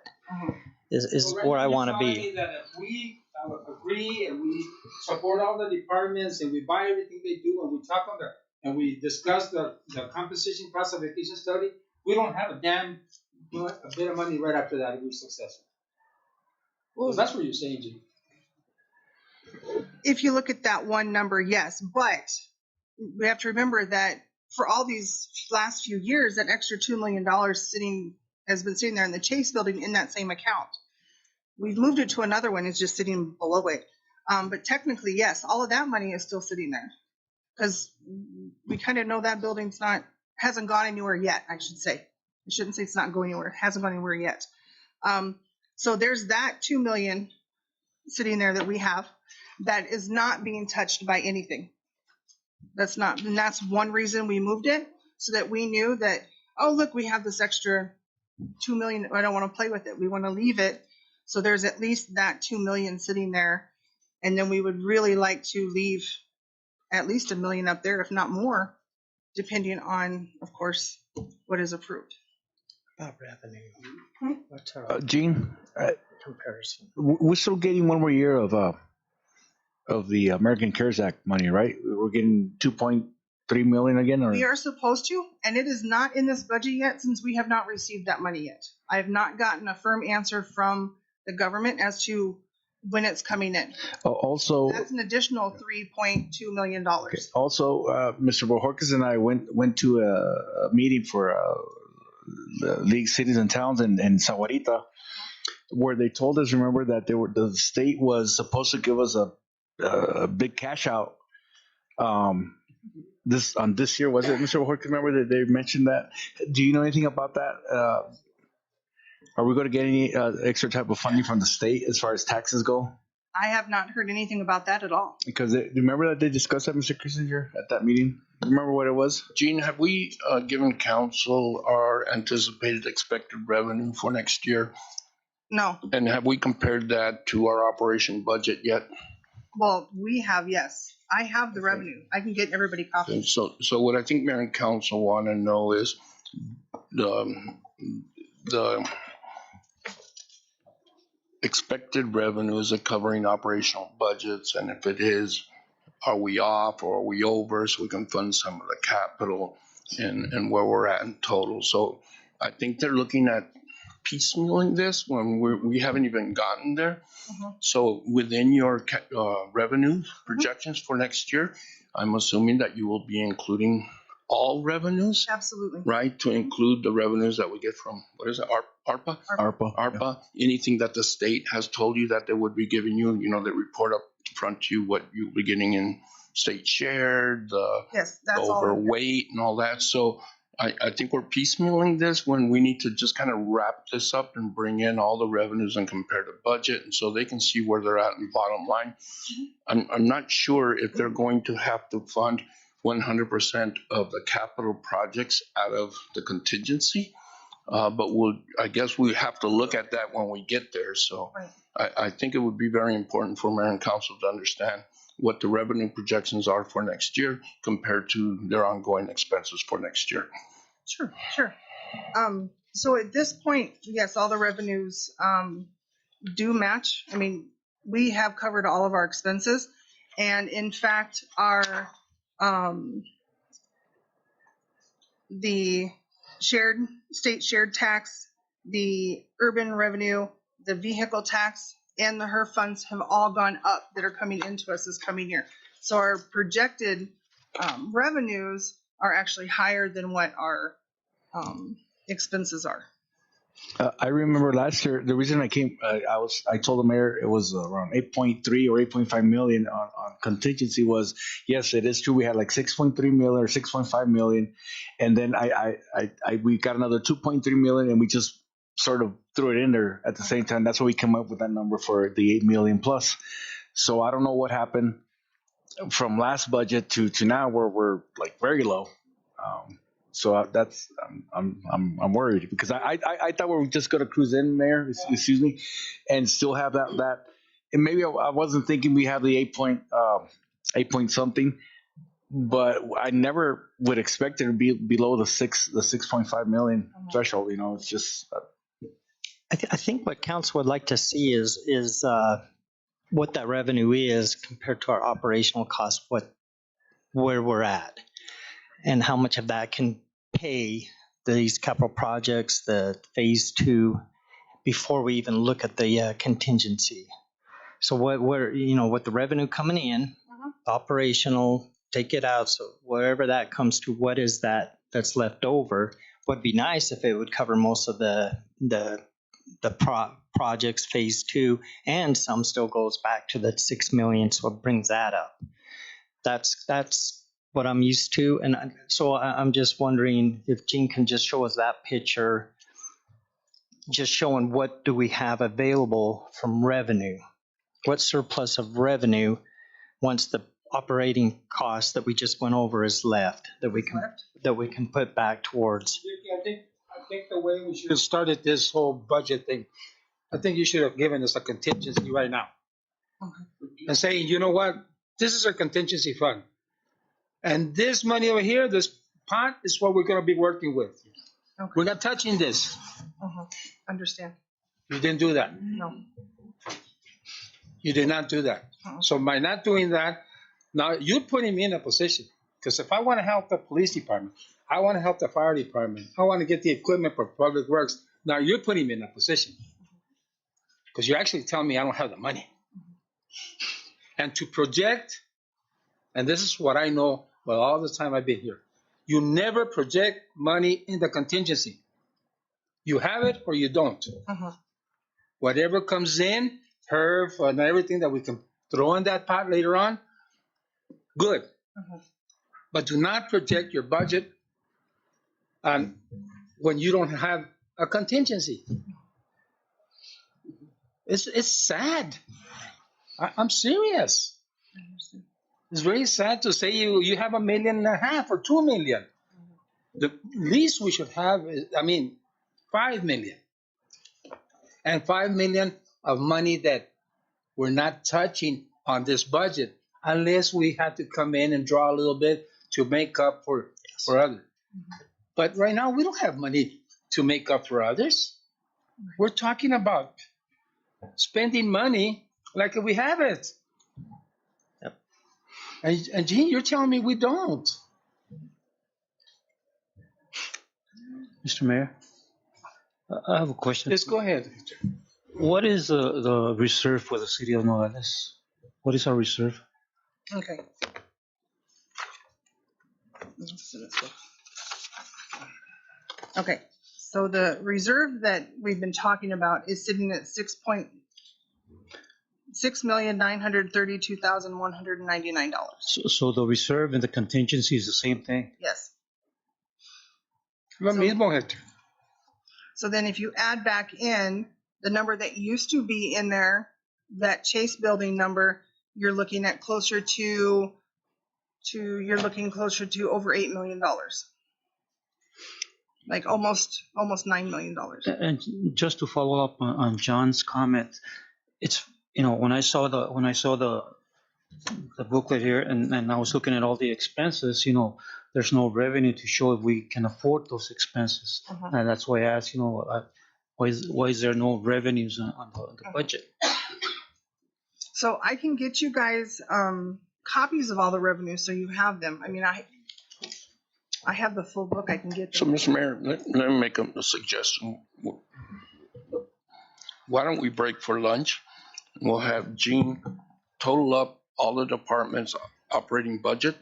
Is So where I want to you're telling be. me that if we agree and we support all the departments and we buy everything they do and we talk on and we discuss the composition classification study, we don't have a bit of money right after that if we're successful. Well, that's what you're saying, G. If you look at that one number, yes, but we have to remember that for all these last few years, that extra $2 million has been sitting there in the Chase building in that same account. We've moved it to another one, it's just sitting below it. But technically, yes, all of that money is still sitting there because we kind of know that building's hasn't gone anywhere yet, I should say. I shouldn't say it's not going anywhere, it hasn't gone anywhere yet. So there's that $2 million sitting there that we have that is not being touched by anything. And that's one reason we moved it, so that we knew that, oh, look, we have this extra $2 million. I don't want to play with it. We want to leave it. So there's at least that $2 million sitting there. And then we would really like to leave at least $1 million up there, if not more, depending on, of course, what is approved. About revenue. What's our Gene, comparison? we're still getting one more year of the American CARES Act money, right? We're getting 2.3 million again, or We are supposed to, and it is not in this budget yet since we have not received that money yet. I have not gotten a firm answer from the government as to when it's coming in. also That's an additional $3.2 million. also Mr. Bojorquez and I went to a meeting for the League Cities and Towns in Sahuarita, where they told us, remember, that the state was supposed to give us a big cash out this year. Was it, Mr. Bojorquez? Remember that they mentioned that? Do you know anything about that? Are we going to get any extra type of funding from the state as far as taxes go? I have not heard anything about that at all. Because remember that they discussed that, Mr. Kissinger, at that meeting? Remember what it was? Gene, have we given council our anticipated expected revenue for next year? No. And have we compared that to our operation budget yet? Well, we have, yes. I have the revenue. I can get everybody copies. And so what I think Mayor and Council want to know is the expected revenues are covering operational budgets, and if it is, are we off or are we over, so we can fund some of the capital and where we're at in total. So I think they're looking at piecemealing this when we haven't even gotten there. So within your revenue projections for next year, I'm assuming that you will be including all revenues, Absolutely. right? To include the revenues that we get from, what is it, ARPA? ARPA. Anything that the state has told you that they would be giving you, they report up front to you what you'll be getting in state share, yes, the that's all overweight and all that. So I think we're piecemealing this when we need to just kind of wrap this up and bring in all the revenues and compare the budget, and so they can see where they're at in the bottom line. I'm not sure if they're going to have to fund 100% of the capital projects out of the contingency. But I guess we have to look at that when we get there. So I think it would be very important for mayor and council to understand what the revenue projections are for next year compared to their ongoing expenses for next year. Sure, sure. So at this point, yes, all the revenues do match. I mean, we have covered all of our expenses, and in fact, our the state shared tax, the urban revenue, the vehicle tax, and the HERF funds have all gone up that are coming into us this coming year. So our projected revenues are actually higher than what our expenses are. I remember last year, the reason I came, I told the mayor it was around 8.3 or 8.5 million on contingency was, yes, it is true. We had like 6.3 million or 6.5 million. And then we got another 2.3 million and we just sort of threw it in there at the same time. That's why we came up with that number for the 8 million plus. So I don't know what happened from last budget to now where we're like very low. So that's I'm worried because I thought we were just gonna cruise in there, excuse me, and still have that. And maybe I wasn't thinking we have the 8 point something, but I never would expect it to be below the 6.5 million threshold. You know, it's just. I think what council would like to see is what that revenue is compared to our operational costs, where we're at, and how much of that can pay these capital projects, the phase 2, before we even look at the contingency. So what the revenue coming in, operational, take it out. So wherever that comes to, what is that's left over? Would be nice if it would cover most of the projects phase 2, and some still goes back to the 6 million. So it brings that up. That's what I'm used to. And so I'm just wondering if Gene can just show us that picture, just showing what do we have available from revenue, what surplus of revenue once the operating cost that we just went over is left, that we can put back towards. I think the way we should have started this whole budget thing, I think you should have given us a contingency right now. And saying, you know what, this is our contingency fund. And this money over here, this pot, is what we're going to be working with. Okay. We're not touching this. Understand. You didn't do that. No. You did not do that. So by not doing that, now you're putting me in a position. Because if I want to help the police department, I want to help the fire department, I want to get the equipment for public works, now you're putting me in a position. Because you're actually telling me I don't have the money. And to project, and this is what I know, well, all the time I've been here, you never project money in the contingency. You have it or you don't. Whatever comes in, HERF, and everything that we can throw in that pot later on, good. But do not project your budget when you don't have a contingency. It's sad. I'm serious. It's very sad to say you have $1.5 million or 2 million. The least we should have is, 5 million. And 5 million of money that we're not touching on this budget unless we have to come in and draw a little bit to make up for others. But right now we don't have money to make up for others. We're talking about spending money like we have it. Yep. And Gene, you're telling me we don't. Mr. Mayor, I have a question. Yes, go ahead. What is the reserve for the city of Nogales? What is our reserve? Okay. Okay, so the reserve that we've been talking about is sitting at $6,932,199. So the reserve and the contingency is the same thing? Yes. Lo mismo, Hector. So then if you add back in the number that used to be in there, that Chase building number, you're looking at closer to over $8 million. like almost $9 million. And just to follow up on John's comment, it's, when I saw the booklet here and I was looking at all the expenses, there's no revenue to show if we can afford those expenses. And that's why I asked, why is there no revenues on the budget? So I can get you guys copies of all the revenues so you have them. I mean, I have the full book. I can get So, them. Mr. Mayor, let me make a suggestion. Why don't we break for lunch? We'll have Gene total up all the departments' operating budget,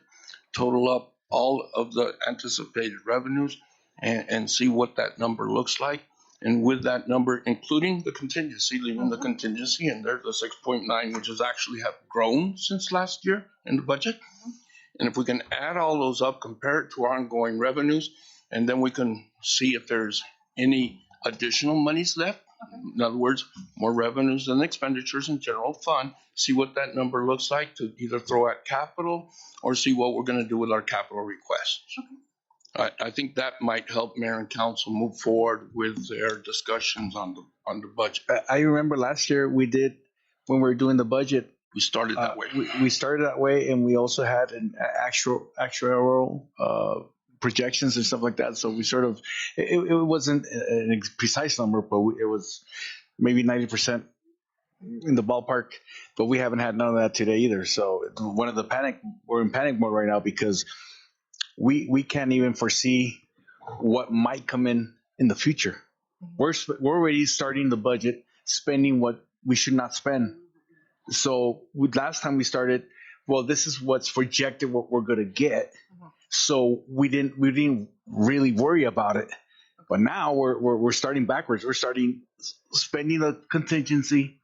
total up all of the anticipated revenues, and see what that number looks like. And with that number, including the contingency, leaving the contingency in there, the 6.9, which has actually have grown since last year in the budget. And if we can add all those up, compare it to our ongoing revenues, and then we can see if there's any additional monies left. In other words, more revenues than expenditures in general fund, see what that number looks like to either throw at capital or see what we're going to do with our capital requests. I think that might help mayor and council move forward with their discussions on the budget. I remember last year we did, when we were doing the budget, we started that way. We started that way, and we also had an actuarial projections and stuff like that. So we sort of, it wasn't a precise number, but it was maybe 90% in the ballpark. But we haven't had none of that today either. So we're in panic mode right now because we can't even foresee what might come in the future. We're already starting the budget, spending what we should not spend. So last time we started, well, this is what's projected, what we're going to get. So we didn't really worry about it. But now we're starting backwards. We're starting spending the contingency.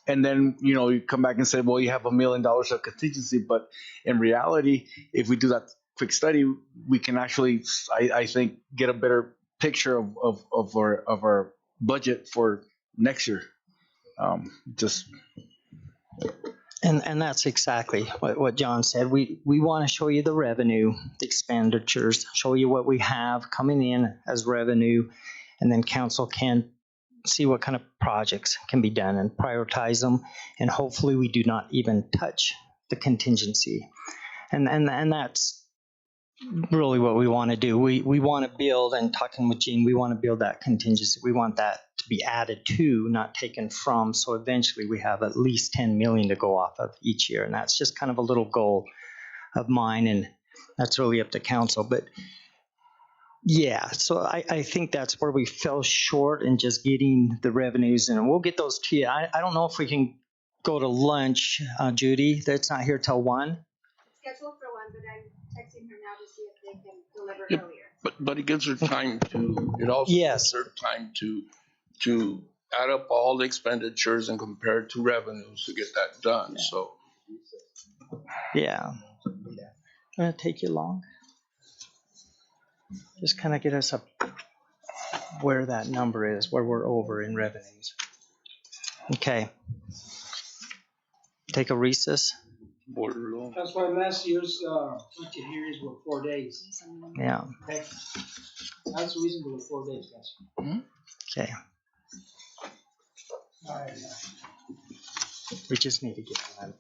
And then, you come back and say, well, you have $1 million of contingency. But in reality, if we do that quick study, we can actually, I think, get a better picture of our budget for next year. And that's exactly what John said. We want to show you the revenue, the expenditures, show you what we have coming in as revenue, and then council can see what kind of projects can be done and prioritize them. And hopefully we do not even touch the contingency. And that's really what we want to do. We want to build, and talking with Gene, we want to build that contingency. We want that to be added to, not taken from. So eventually we have at least 10 million to go off of each year. And that's just kind of a little goal of mine. And that's really up to council. But yeah, so I think that's where we fell short in just getting the revenues. And we'll get those to you. I don't know if we can go to lunch, Judy. That's not here till 1. Scheduled for 1, but I'm texting her now to see if they can deliver Yep. earlier. But it gives her time to, it also gives her time to add up all the expenditures and compare it to revenues to get that done. Yeah. So yeah. Gonna take you long? Just kind of get us up where that number is, where we're over in revenues. Okay. Take a recess. That's why last year's budget hearings were 4 days. Yeah. Okay. That's the reason they were 4 days, guys. Okay. All right. We just need to get that.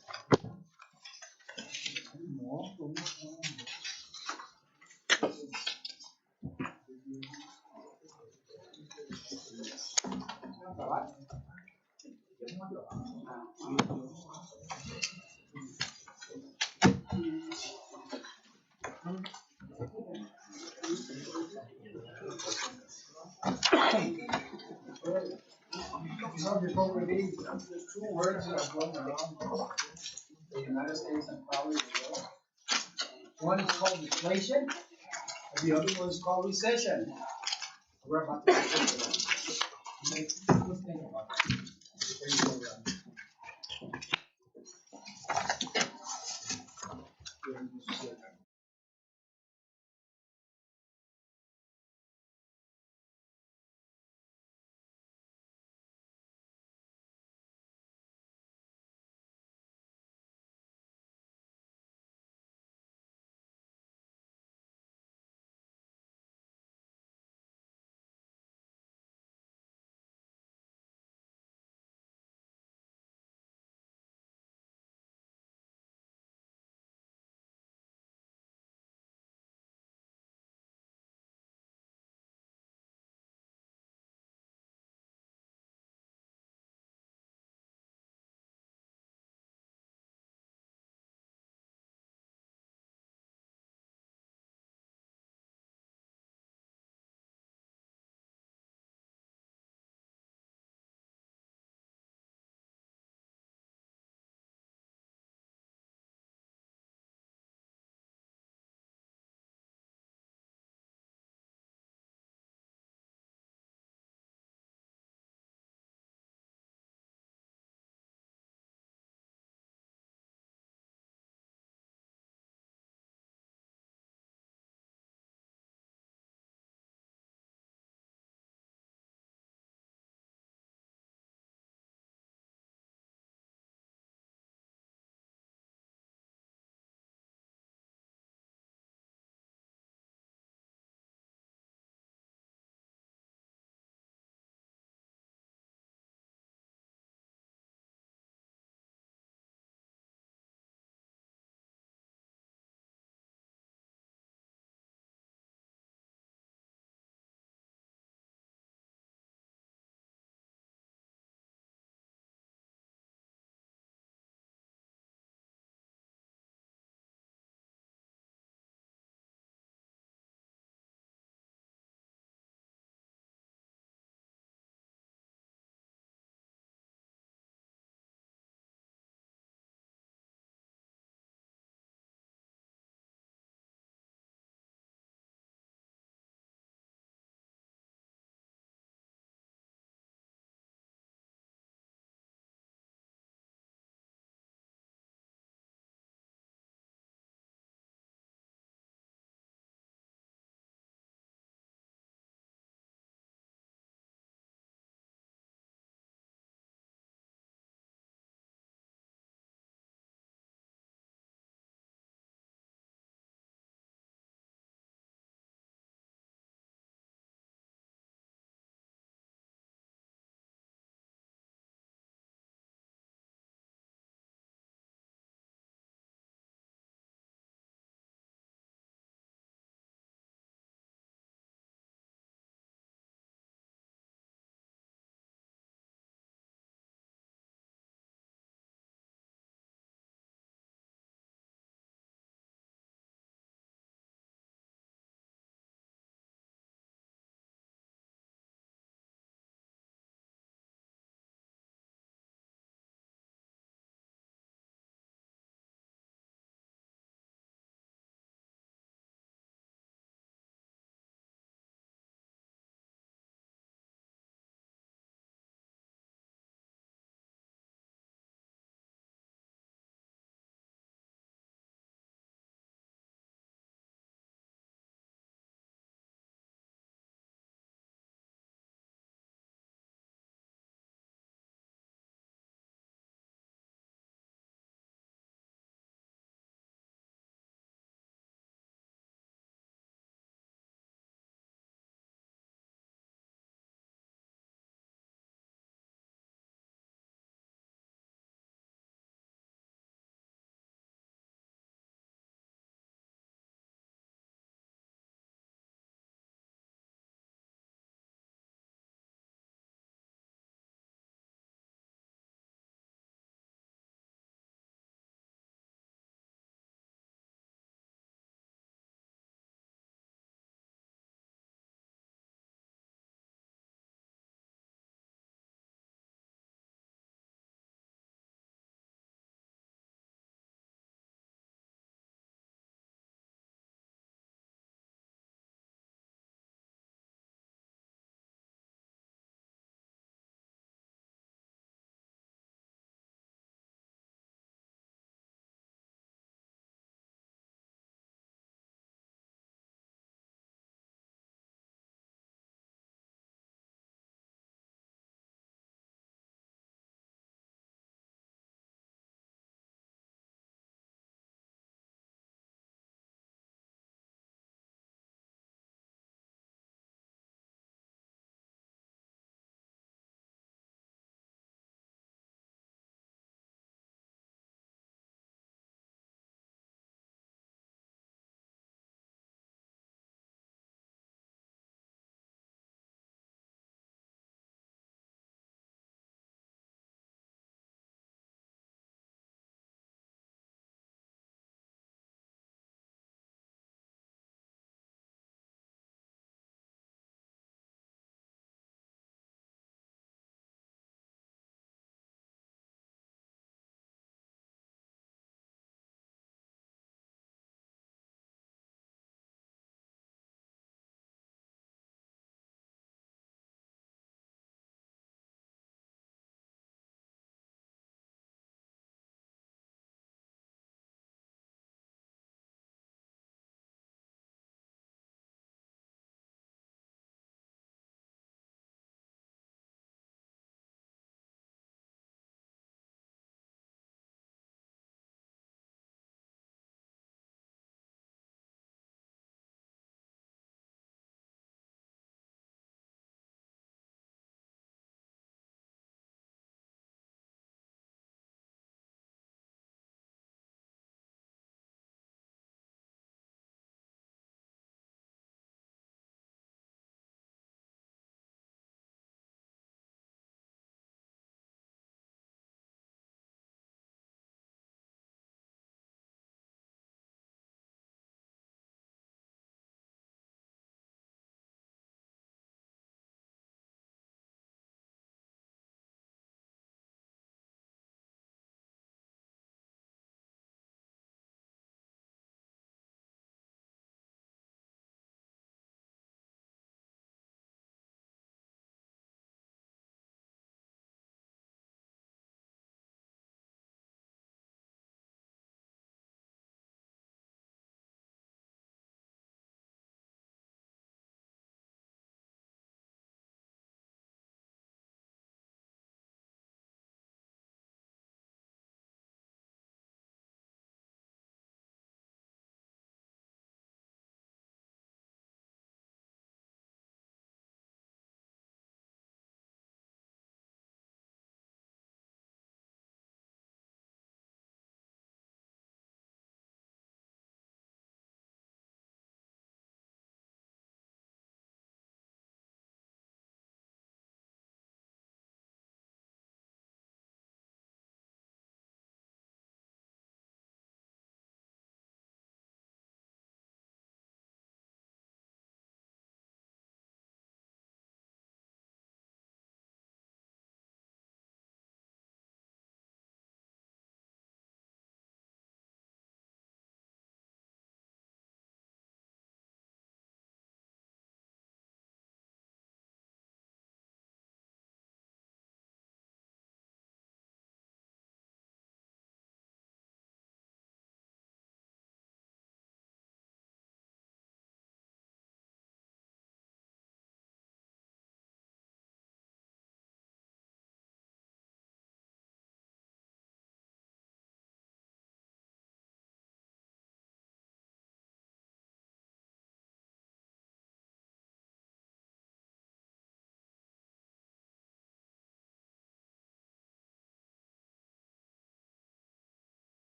Before we leave, there's 2 words that are going around the United States and probably the world. One is called inflation, and the other one is called recession. We're about to think about it.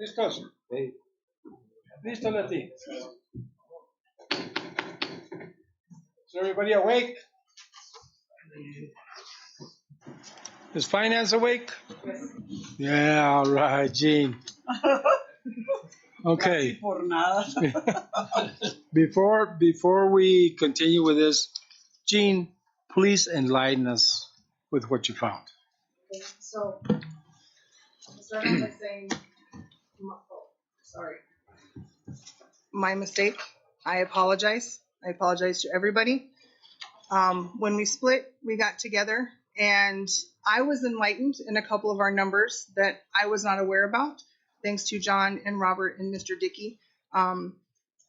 Listos. Listo, Leti. Is everybody awake? Is finance awake? Yeah, all right, Gene. Okay. Por nada. Before we continue with this, Gene, please enlighten us with what you found. Okay, so I'll start off by saying, sorry, my mistake. I apologize. I apologize to everybody. When we split, we got together, and I was enlightened in a couple of our numbers that I was not aware about, thanks to John and Robert and Mr. Dickey. And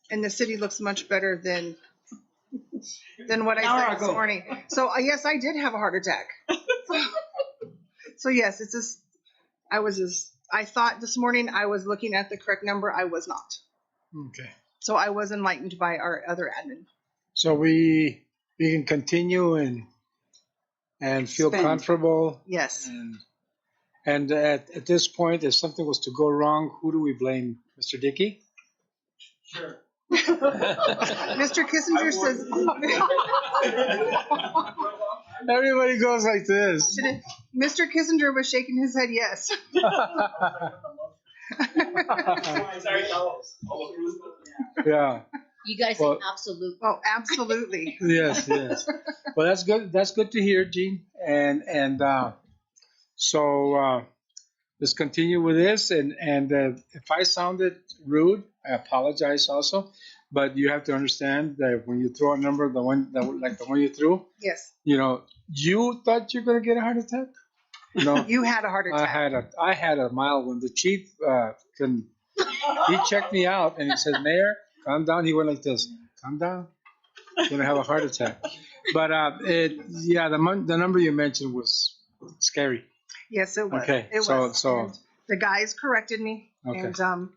the city looks much better than what I said this morning. So yes, I did have a heart attack. So yes, it's just I thought this morning I was looking at the correct number. I was not. Okay. So I was enlightened by our other admin. So we can continue and feel comfortable. Yes. And at this point, if something was to go wrong, who do we blame? Mr. Dickey? Sure. Mr. Kissinger says. Everybody goes like this. Mr. Kissinger was shaking his head yes. Yeah. You guys say absolute. Oh, absolutely. Yes. Well, that's good. That's good to hear, Gene. So let's continue with this. And if I sounded rude, I apologize also. But you have to understand that when you throw a number, the one you threw, yes, you thought you're gonna get a heart attack. You had a heart attack. I had a mild one. The chief he checked me out and he said, "Mayor, calm down." He went like this, "Calm down. You're gonna have a heart attack." But the number you mentioned was scary. Yes, it was. Okay, it was. so And the guys corrected me, Okay. and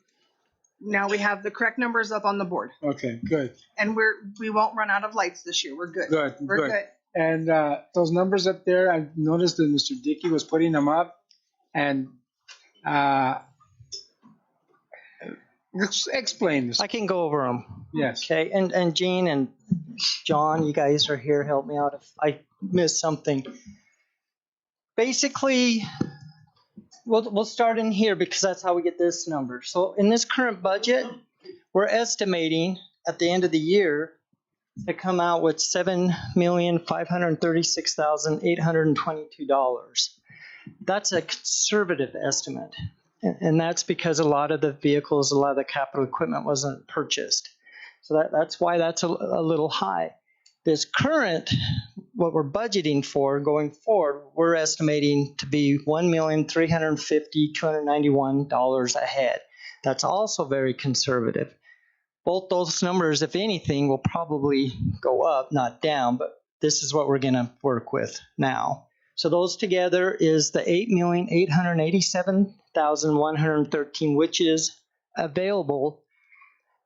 now we have the correct numbers up on the board. okay, good, And we won't run out of lights this year. We're good. We're good. And those numbers up there, I noticed that Mr. Dickey was putting them up, and explain this. I can go over them. Yes. Okay. And Gene and John, you guys are here. Help me out if I miss something. Basically, we'll start in here because that's how we get this number. So in this current budget, we're estimating at the end of the year to come out with $7,536,822. That's a conservative estimate. And that's because a lot of the vehicles, a lot of the capital equipment wasn't purchased. So that's why that's a little high. This current, what we're budgeting for going forward, we're estimating to be $1,350,291 ahead. That's also very conservative. Both those numbers, if anything, will probably go up, not down, but this is what we're going to work with now. So those together is the $8,887,113, which is available,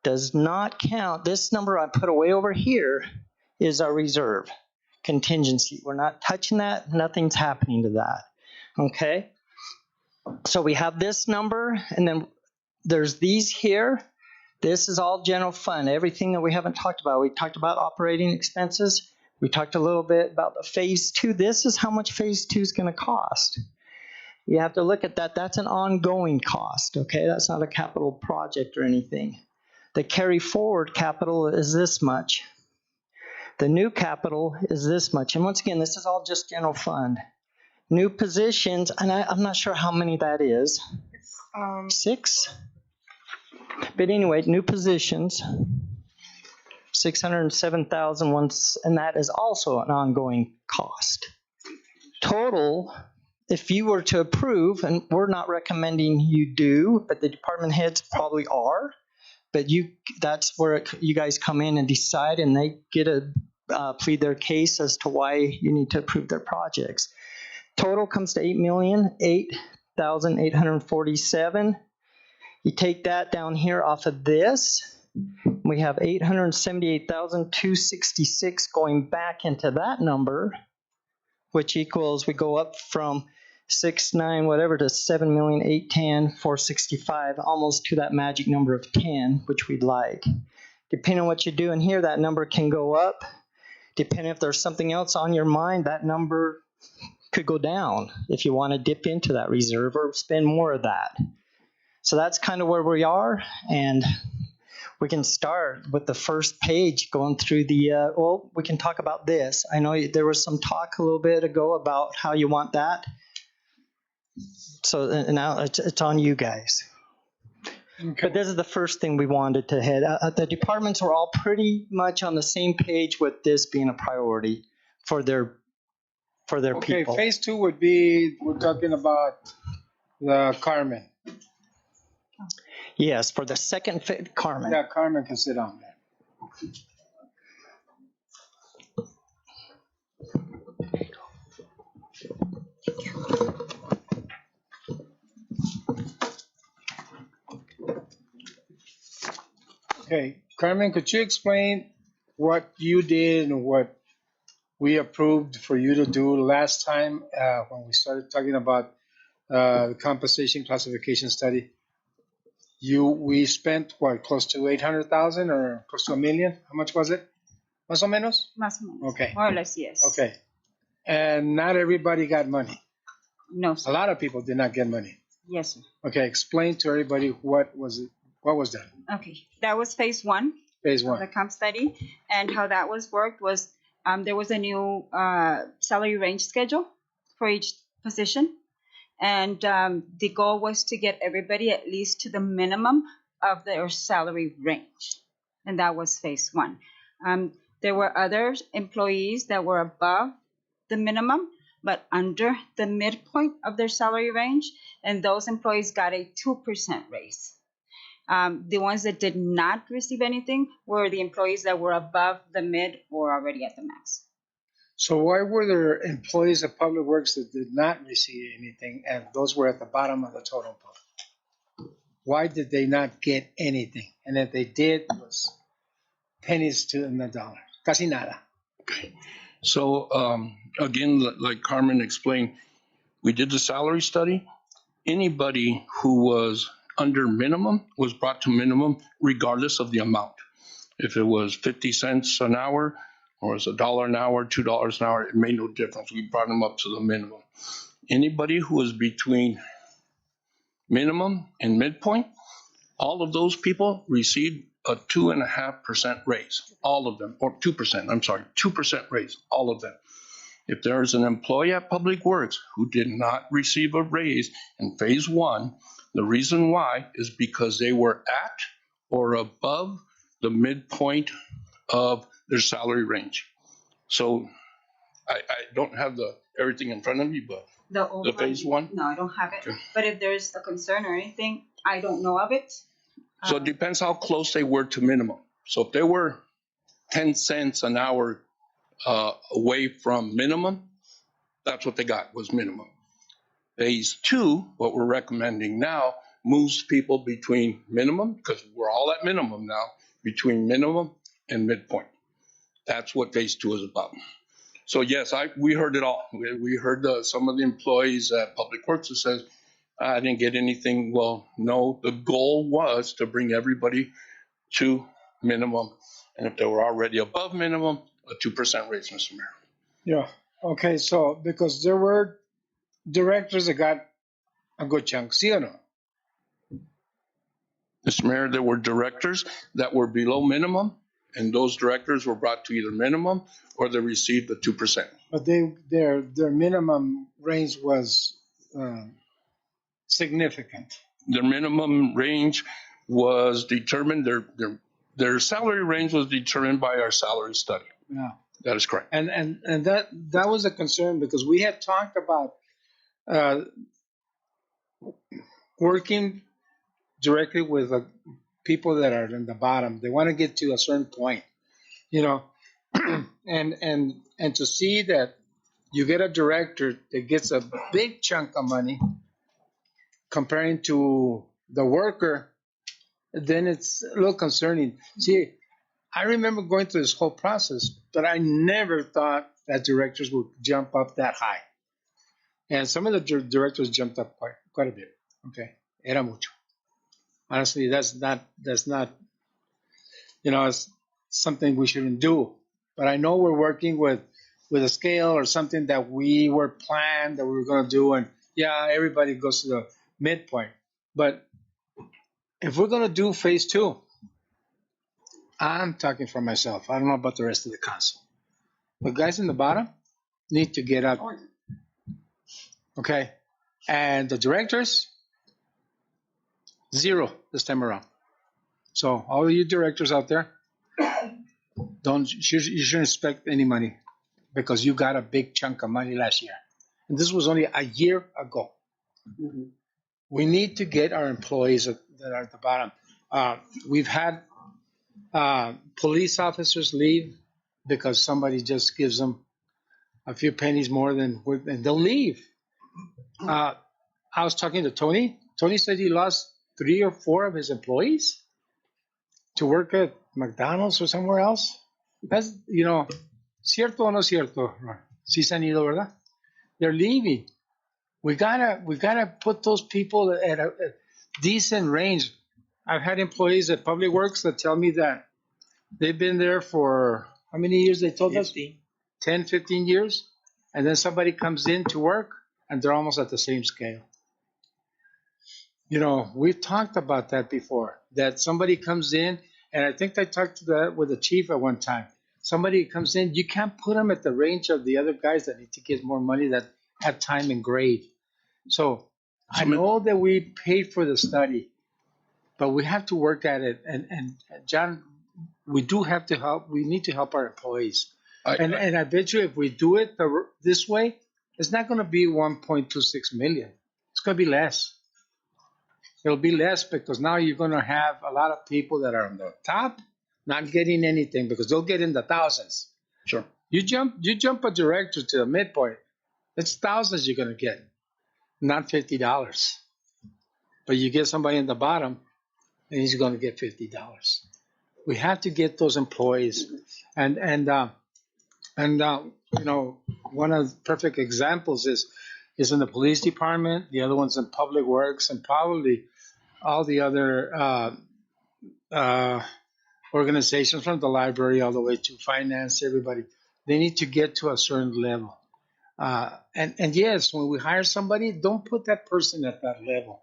does not count. This number I put away over here is our reserve contingency. We're not touching that. Nothing's happening to that. Okay? So we have this number, and then there's these here. This is all general fund, everything that we haven't talked about. We talked about operating expenses. We talked a little bit about the phase 2. This is how much phase 2 is going to cost. You have to look at that. That's an ongoing cost, okay? That's not a capital project or anything. The carry forward capital is this much. The new capital is this much. And once again, this is all just general fund. New positions, and I'm not sure how many that is. 6? But anyway, new positions, 607,000, and that is also an ongoing cost. Total, if you were to approve, and we're not recommending you do, but the department heads probably are, but that's where you guys come in and decide, and they get to plead their case as to why you need to approve their projects. Total comes to $8,008,847. You take that down here off of this, we have $878,266 going back into that number, which equals, we go up from 6.9 whatever to 7,810,465, almost to that magic number of 10, which we'd like. Depending on what you do in here, that number can go up. Depending if there's something else on your mind, that number could go down if you want to dip into that reserve or spend more of that. So that's kind of where we are, and we can start with the first page going through the, well, we can talk about this. I know there was some talk a little bit ago about how you want that. So now it's on you guys. Okay. But this is the first thing we wanted to hit. The departments were all pretty much on the same page with this being a priority for their Okay, people. phase 2 would be, we're talking about the Carmen. Yes, for the second Carmen. Yeah, Carmen can sit on there. Okay, Carmen, could you explain what you did and what we approved for you to do last time when we started talking about the compensation classification study? We spent what, close to 800,000 or close to $1 million? How much was it? Más o menos? Más o menos. Okay. More or less, yes. Okay. And not everybody got money. No, sir. A lot of people did not get money. Yes, sir. Okay, explain to everybody what was done. Okay, that was phase 1. Phase of 1. the comp study, and how that was worked was there was a new salary range schedule for each position, and the goal was to get everybody at least to the minimum of their salary range, and that was phase 1. There were other employees that were above the minimum but under the midpoint of their salary range, and those employees got a 2% raise. The ones that did not receive anything were the employees that were above the mid or already at the max. So why were there employees of Public Works that did not receive anything, and those were at the bottom of the totem pole? Why did they not get anything? And if they did, it was pennies to the dollar. Casi nada. Okay. So again, like Carmen explained, we did the salary study. Anybody who was under minimum was brought to minimum regardless of the amount. If it was 50 cents an hour or it's $1 an hour, $2 an hour, it made no difference. We brought them up to the minimum. Anybody who was between minimum and midpoint, all of those people received a 2.5% raise, all of them, or 2%, I'm sorry, 2% raise, all of them. If there's an employee at Public Works who did not receive a raise in phase 1, the reason why is because they were at or above the midpoint of their salary range. So I don't have everything in front of me, but the phase 1? No, I don't have it. Okay. But if there's a concern or anything, I don't know of it. So it depends how close they were to minimum. So if they were 10 cents an hour away from minimum, that's what they got, was minimum. Phase 2, what we're recommending now, moves people between minimum, because we're all at minimum now, between minimum and midpoint. That's what phase 2 is about. So yes, we heard it all. We heard some of the employees at Public Works who says, I didn't get anything. Well, no, the goal was to bring everybody to minimum. And if they were already above minimum, a 2% raise, Mr. Mayor. Yeah. Okay, so because there were directors that got a good chunk, see or no? Mr. Mayor, there were directors that were below minimum, and those directors were brought to either minimum or they received the 2%. But their minimum range was significant. Their minimum range was determined, their salary range was determined by our salary study. Yeah. That is correct. And that was a concern because we had talked about working directly with people that are in the bottom. They want to get to a certain point, you know, and to see that you get a director that gets a big chunk of money comparing to the worker, then it's a little concerning. See, I remember going through this whole process, but I never thought that directors would jump up that high. and some of the directors jumped up quite a bit. Okay, era mucho. Honestly, that's not it's something we shouldn't do. But I know we're working with a scale or something that we were planned that we were going to do, and yeah, everybody goes to the midpoint. But if we're going to do phase two, I'm talking for myself. I don't know about the rest of the council. The guys in the bottom need to get up. Okay, and the directors, zero this time around. So all of you directors out there, you shouldn't expect any money because you got a big chunk of money last year, and this was only a year ago. We need to get our employees that are at the bottom. We've had police officers leave because somebody just gives them a few pennies more and they'll leave. I was talking to Tony. Tony said he lost 3 or 4 of his employees to work at McDonald's or somewhere else. That's, cierto o no cierto? Sí se han ido, ¿verdad? They're leaving. We gotta put those people at a decent range. I've had employees at Public Works that tell me that they've been there for how many years? They told 15. us 10, 15 years, and then somebody comes in to work and they're almost at the same scale. We've talked about that before. That somebody comes in, and I think I talked to that with the chief at one time. Somebody comes in, you can't put them at the range of the other guys that need to get more money that have time and grade. So I know that we paid for the study, but we have to work at it. And John, we do have to help. We need to help our employees. And I bet you if we do it this way, it's not going to be 1.26 million. It's going to be less. It'll be less because now you're going to have a lot of people that are on the top not getting anything because they'll get in the thousands. Sure. You jump a director to the midpoint, it's thousands you're going to get, not $50. But you get somebody in the bottom, and he's going to get $50. We have to get those employees, and one of the perfect examples is in the police department. The other one's in Public Works, and probably all the other organizations from the library all the way to finance. Everybody, they need to get to a certain level. And yes, when we hire somebody, don't put that person at that level.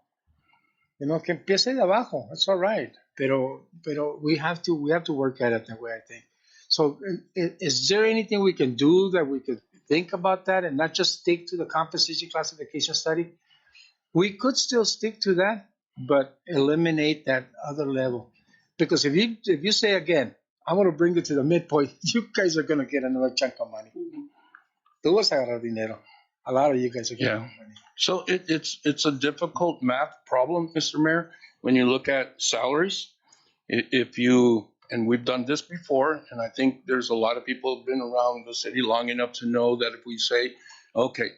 Que empiece de abajo. That's all right. Pero we have to work at it that way, I think. So is there anything we can do that we could think about that and not just stick to the compensation classification study? We could still stick to that, but eliminate that other level. Because if you say again, I want to bring it to the midpoint, you guys are going to get another chunk of money. Tú vas a agarrar dinero. A lot of you guys are getting money. So it's a difficult math problem, Mr. Mayor, when you look at salaries. And we've done this before, and I think there's a lot of people who've been around the city long enough to know that if we say, okay,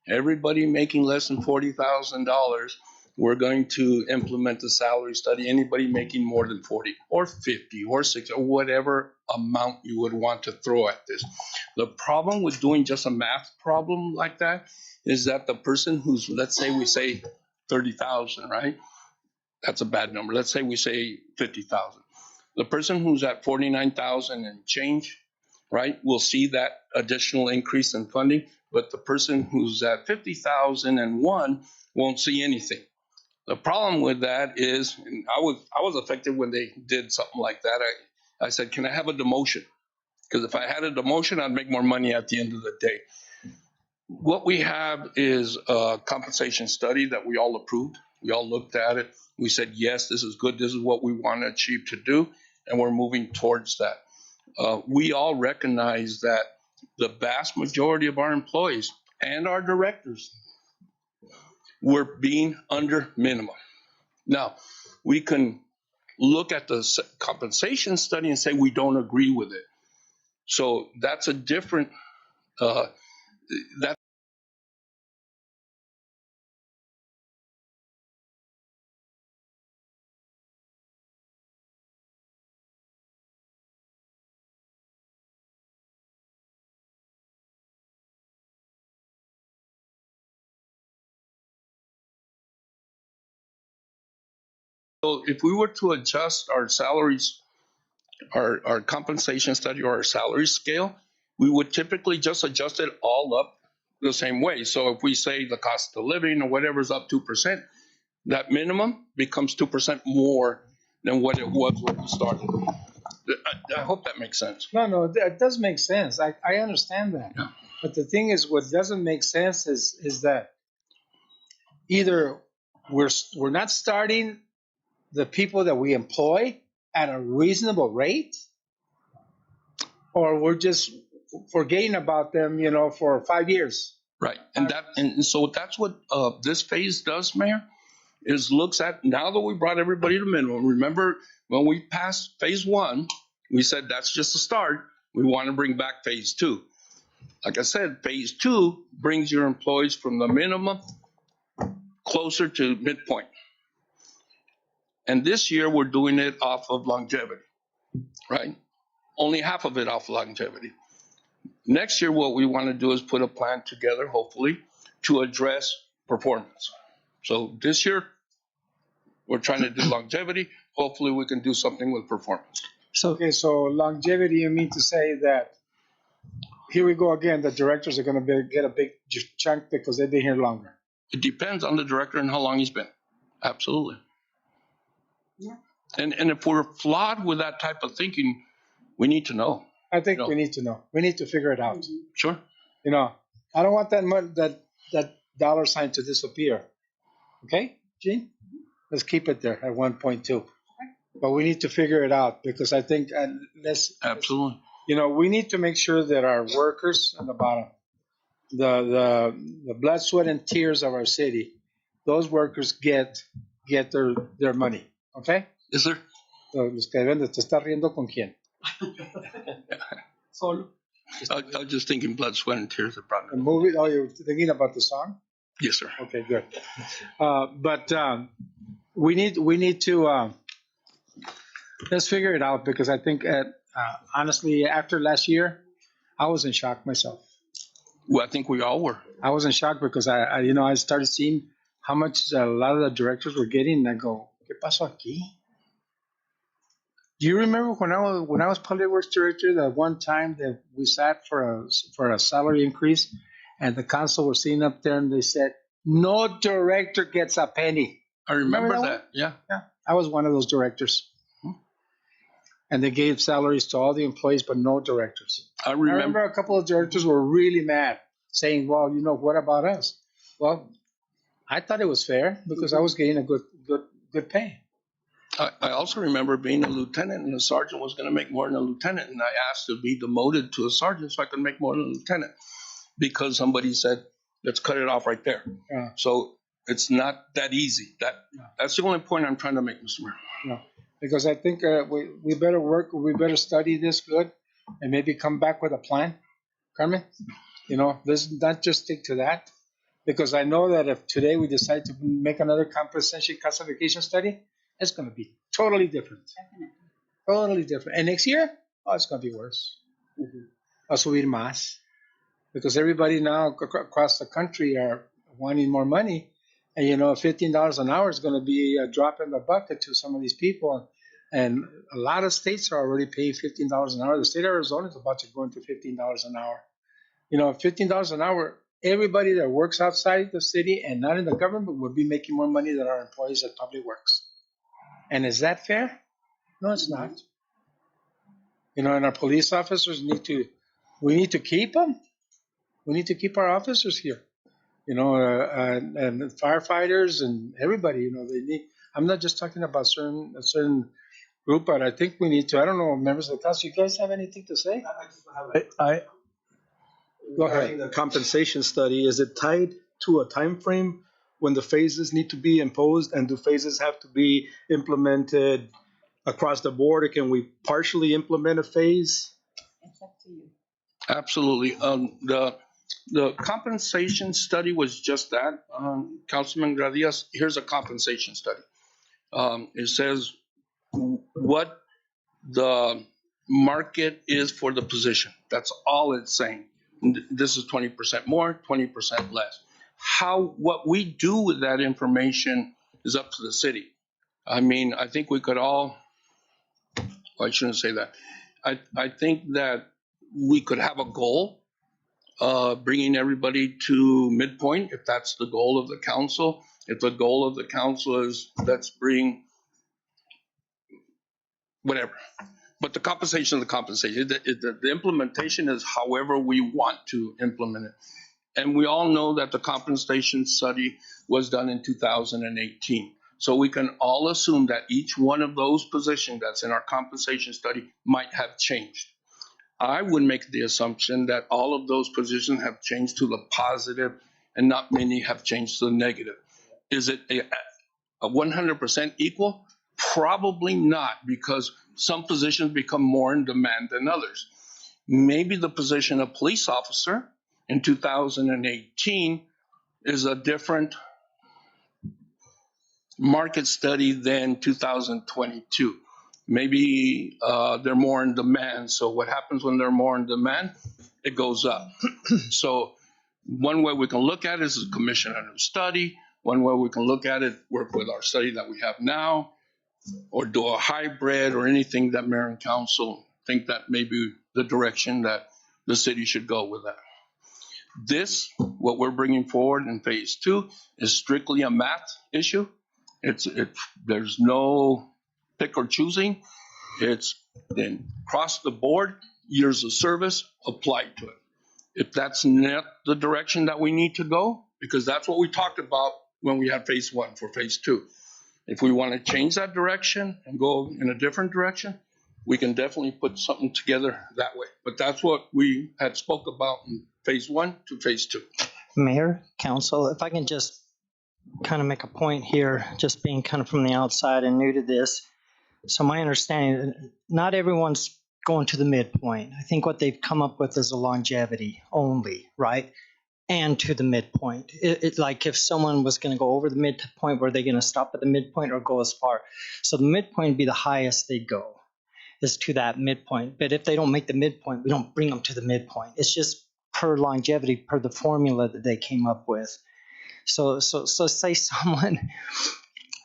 everybody making less than $40,000, we're going to implement the salary study. Anybody making more than 40 or 50 or 60 or whatever amount you would want to throw at this. The problem with doing just a math problem like that is that the person who's, let's say we say 30,000, right? That's a bad number. Let's say we say 50,000. The person who's at 49,000 and change, right, will see that additional increase in funding, but the person who's at 50,001 won't see anything. The problem with that is, and I was affected when they did something like that. I said, can I have a demotion? Because if I had a demotion, I'd make more money at the end of the day. What we have is a compensation study that we all approved. We all looked at it. We said, yes, this is good. This is what we want to achieve to do. And we're moving towards that. We all recognize that the vast majority of our employees and our directors were being under minimum. Now, we can look at the compensation study and say we don't agree with it. So that's a different, that's So if we were to adjust our salaries, our compensation study or our salary scale, we would typically just adjust it all up the same way. So if we say the cost of living or whatever is up 2%, that minimum becomes 2% more than what it was when we started. I hope that makes sense. No, that does make sense. I understand that. Yeah. But the thing is, what doesn't make sense is that either we're not starting the people that we employ at a reasonable rate, or we're just forgetting about them, for 5 years. Right, and so that's what this phase does, Mayor, is looks at, now that we brought everybody to minimum. Remember when we passed phase 1, we said that's just a start. We want to bring back phase 2. Like I said, phase 2 brings your employees from the minimum closer to midpoint. And this year we're doing it off of longevity, right? Only half of it off longevity. Next year, what we want to do is put a plan together, hopefully, to address performance. So this year, we're trying to do longevity. Hopefully, we can do something with performance. So longevity, you mean to say that here we go again, the directors are going to get a big chunk because they've been here longer? It depends on the director and how long he's been. Absolutely. Yeah. And if we're flawed with that type of thinking, we need to know. I think we need to know. We need to figure it out. Sure. I don't want that dollar sign to disappear. Okay, Gene? Let's keep it there at 1.2. But we need to figure it out because I think absolutely. We need to make sure that our workers on the bottom, the blood, sweat, and tears of our city, those workers get their money. Okay? Yes, sir. So, los que deben de te estás riendo con quién? Solo. I was just thinking blood, sweat, and tears. The movie? Oh, you're thinking about the song? Yes, sir. Okay, good. But we need to let's figure it out because I think, honestly, after last year, I was in shock myself. Well, I think we all were. I was in shock because I started seeing how much a lot of the directors were getting, and I go, ¿Qué pasó aquí? Do you remember when I was public works director, that one time that we sat for a salary increase, and the council were sitting up there and they said, "No director gets a penny." I remember that. Yeah. I was one of those directors. And they gave salaries to all the employees, but no directors. I remember a couple of directors were really mad, saying, "Well, what about us?" Well, I thought it was fair because I was getting a good pay. I also remember being a lieutenant, and a sergeant was going to make more than a lieutenant, and I asked to be demoted to a sergeant so I could make more than a lieutenant because somebody said, "Let's cut it off right there." Yeah. So it's not that easy. That's the only point I'm trying to make, Mr. Mayor. No, because I think we better work. We better study this good, and maybe come back with a plan, Carmen. Let's not just stick to that, because I know that if today we decide to make another compensation classification study, it's going to be totally different. Definitely. Totally different. And next year, it's going to be worse. Va a subir más. Because everybody now across the country are wanting more money. And, $15 an hour is going to be a drop in the bucket to some of these people. And a lot of states are already paying $15 an hour. The state of Arizona is about to go into $15 an hour. $15 an hour, everybody that works outside the city and not in the government would be making more money than our employees at Public Works. And is that fair? No, it's not. And our police officers we need to keep them. We need to keep our officers here. And firefighters and everybody, they need. I'm not just talking about a certain group, but I think we need to. I don't know, members of the council, you guys have anything to say? Go ahead. Regarding the compensation study, is it tied to a time frame when the phases need to be imposed, and do phases have to be implemented across the board, or can we partially implement a phase? It's up to you. Absolutely. The compensation study was just that. Councilman Gradias, here's a compensation study. It says what the market is for the position. That's all it's saying. This is 20% more, 20% less. What we do with that information is up to the city. I mean, I think we could all, well, I shouldn't say that. I think that we could have a goal, bringing everybody to midpoint, if that's the goal of the council. If the goal of the council is let's bring whatever. But the compensation is the compensation. The implementation is however we want to implement it. And we all know that the compensation study was done in 2018. So we can all assume that each one of those positions that's in our compensation study might have changed. I would make the assumption that all of those positions have changed to the positive and not many have changed to the negative. Is it a 100% equal? Probably not, because some positions become more in demand than others. Maybe the position of police officer in 2018 is a different market study than 2022. Maybe they're more in demand. So what happens when they're more in demand? It goes up. So one way we can look at it is commission a new study. One way we can look at it, work with our study that we have now, or do a hybrid or anything that mayor and council think that may be the direction that the city should go with that. This, what we're bringing forward in phase 2, is strictly a math issue. There's no pick or choosing. It's then across the board, years of service applied to it. If that's not the direction that we need to go, because that's what we talked about when we had phase 1 for phase 2. If we want to change that direction and go in a different direction, we can definitely put something together that way. But that's what we had spoke about in phase 1 to phase 2. Mayor, council, if I can just kind of make a point here, just being kind of from the outside and new to this. So my understanding, not everyone's going to the midpoint. I think what they've come up with is a longevity only, right? And to the midpoint. It's like if someone was going to go over the midpoint, were they going to stop at the midpoint or go as far? So the midpoint would be the highest they'd go, is to that midpoint. But if they don't make the midpoint, we don't bring them to the midpoint. It's just per longevity, per the formula that they came up with. So say someone,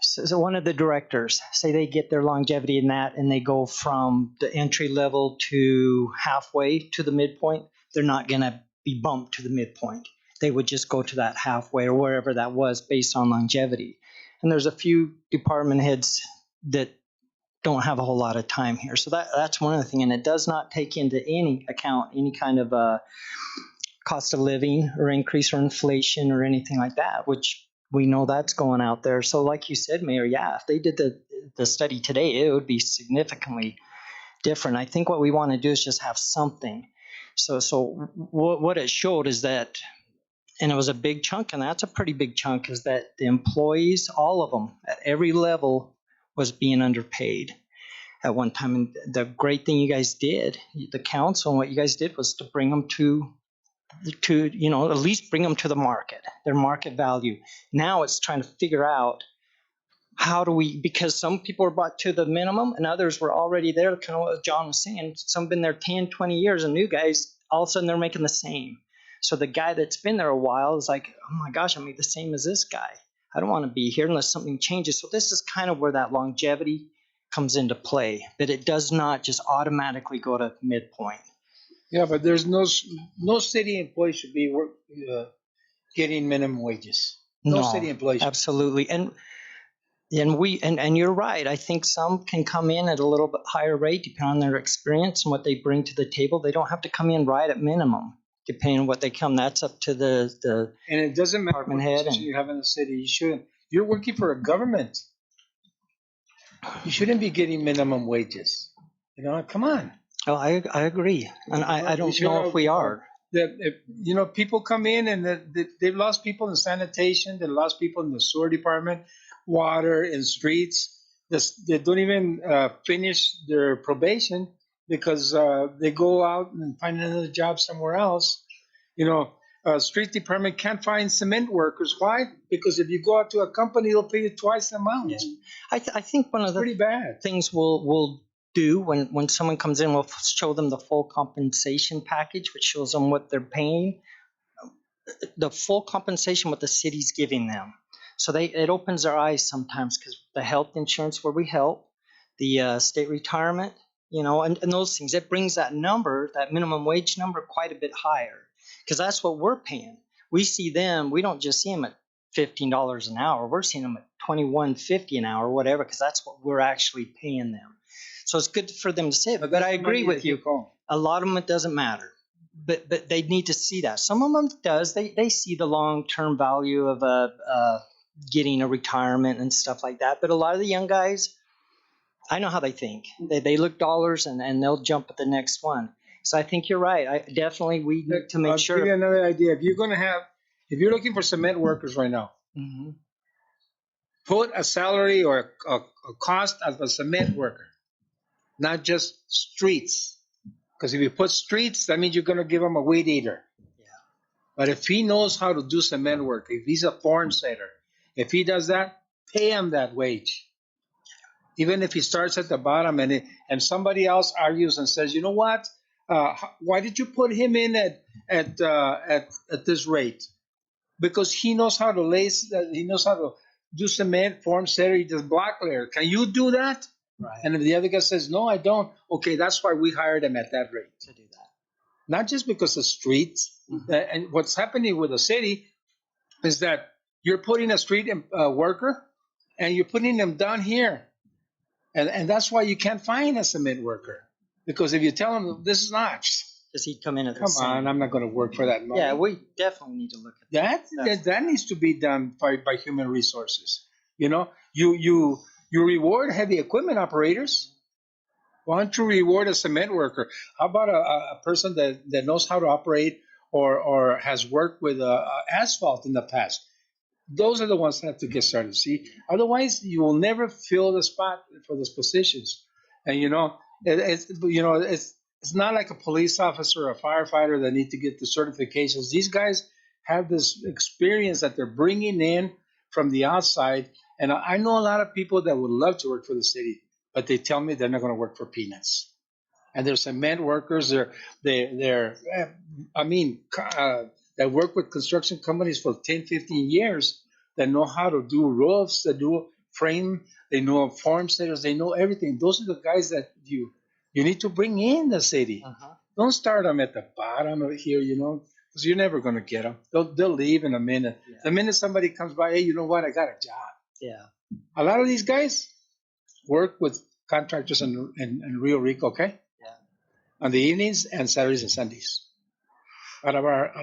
so one of the directors, say they get their longevity in that and they go from the entry level to halfway to the midpoint, they're not going to be bumped to the midpoint. They would just go to that halfway or wherever that was based on longevity. And there's a few department heads that don't have a whole lot of time here. So that's one of the things. And it does not take into any account any kind of cost of living or increase or inflation or anything like that, which we know that's going out there. So like you said, Mayor, yeah, if they did the study today, it would be significantly different. I think what we want to do is just have something. So what it showed is that, and it was a big chunk, and that's a pretty big chunk, is that the employees, all of them, at every level, was being underpaid at one time. And the great thing you guys did, the council, and what you guys did was to bring them to at least bring them to the market, their market value. Now it's trying to figure out how do we, because some people are brought to the minimum and others were already there, kind of what John was saying. Some have been there 10, 20 years, and new guys, all of a sudden they're making the same. So the guy that's been there a while is like, oh my gosh, I make the same as this guy. I don't want to be here unless something changes. So this is kind of where that longevity comes into play, that it does not just automatically go to midpoint. Yeah, but there's no city employee should be getting minimum wages. No city employee. Absolutely. And you're right. I think some can come in at a little bit higher rate depending on their experience and what they bring to the table. They don't have to come in right at minimum, depending on what they come. That's up to the and it doesn't matter department what head. position you have in the city. You're working for a government. You shouldn't be getting minimum wages. Come on. Oh, I agree, and I don't know if we are. People come in and they've lost people in sanitation, they've lost people in the sewer department, water, and streets. They don't even finish their probation because they go out and find another job somewhere else. Street department can't find cement workers. Why? Because if you go out to a company, they'll pay you twice the amount. Yeah. I think one of the pretty bad things we'll do when someone comes in, we'll show them the full compensation package, which shows them what they're paying, the full compensation what the city's giving them. So it opens their eyes sometimes, because the health insurance where we help, the state retirement, and those things, it brings that number, that minimum wage number, quite a bit higher, because that's what we're paying. We see them, we don't just see them at $15 an hour. We're seeing them at $21.50 an hour, whatever, because that's what we're actually paying them. So it's good for them to say it. But I agree with you. A lot of them, it doesn't matter. But they need to see that. Some of them does. They see the long-term value of getting a retirement and stuff like that. But a lot of the young guys, I know how they think. They look dollars and they'll jump at the next one. So I think you're right. We need to make sure. I'll give you another idea. If you're looking for cement workers right now, put a salary or a cost of a cement worker, not just streets. Because if you put streets, that means you're going to give him a weed eater. Yeah. But if he knows how to do cement work, if he's a form setter, if he does that, pay him that wage. Even if he starts at the bottom and somebody else argues and says, you know what? Why did you put him in at this rate? Because he knows how to lace, he knows how to do cement, form setter, he does block layer. Can you do that? Right. And if the other guy says, no, I don't, okay, that's why we hired him at that rate. To do that. Not just because of streets. And what's happening with the city is that you're putting a street worker and you're putting them down here. And that's why you can't find a cement worker. Because if you tell them this is not. Does he come in at the Come same? on, I'm not going to work for that money. Yeah, we definitely need to look at that. That needs to be done by human resources. You reward heavy equipment operators. Why don't you reward a cement worker? How about a person that knows how to operate or has worked with asphalt in the past? Those are the ones that have to get started. See, otherwise you will never fill the spot for those positions. And it's not like a police officer or a firefighter that need to get the certifications. These guys have this experience that they're bringing in from the outside. And I know a lot of people that would love to work for the city, but they tell me they're not going to work for peanuts. And they're cement workers. That work with construction companies for 10, 15 years, that know how to do roofs, that do frame, they know form setters, they know everything. Those are the guys that you need to bring in the city. Don't start them at the bottom of here, because you're never going to get them. They'll leave in a minute. Yeah. The minute somebody comes by, hey, you know what? I got a job. Yeah. A lot of these guys work with contractors in Rio Rico, okay? Yeah. On the evenings and Saturdays and Sundays. A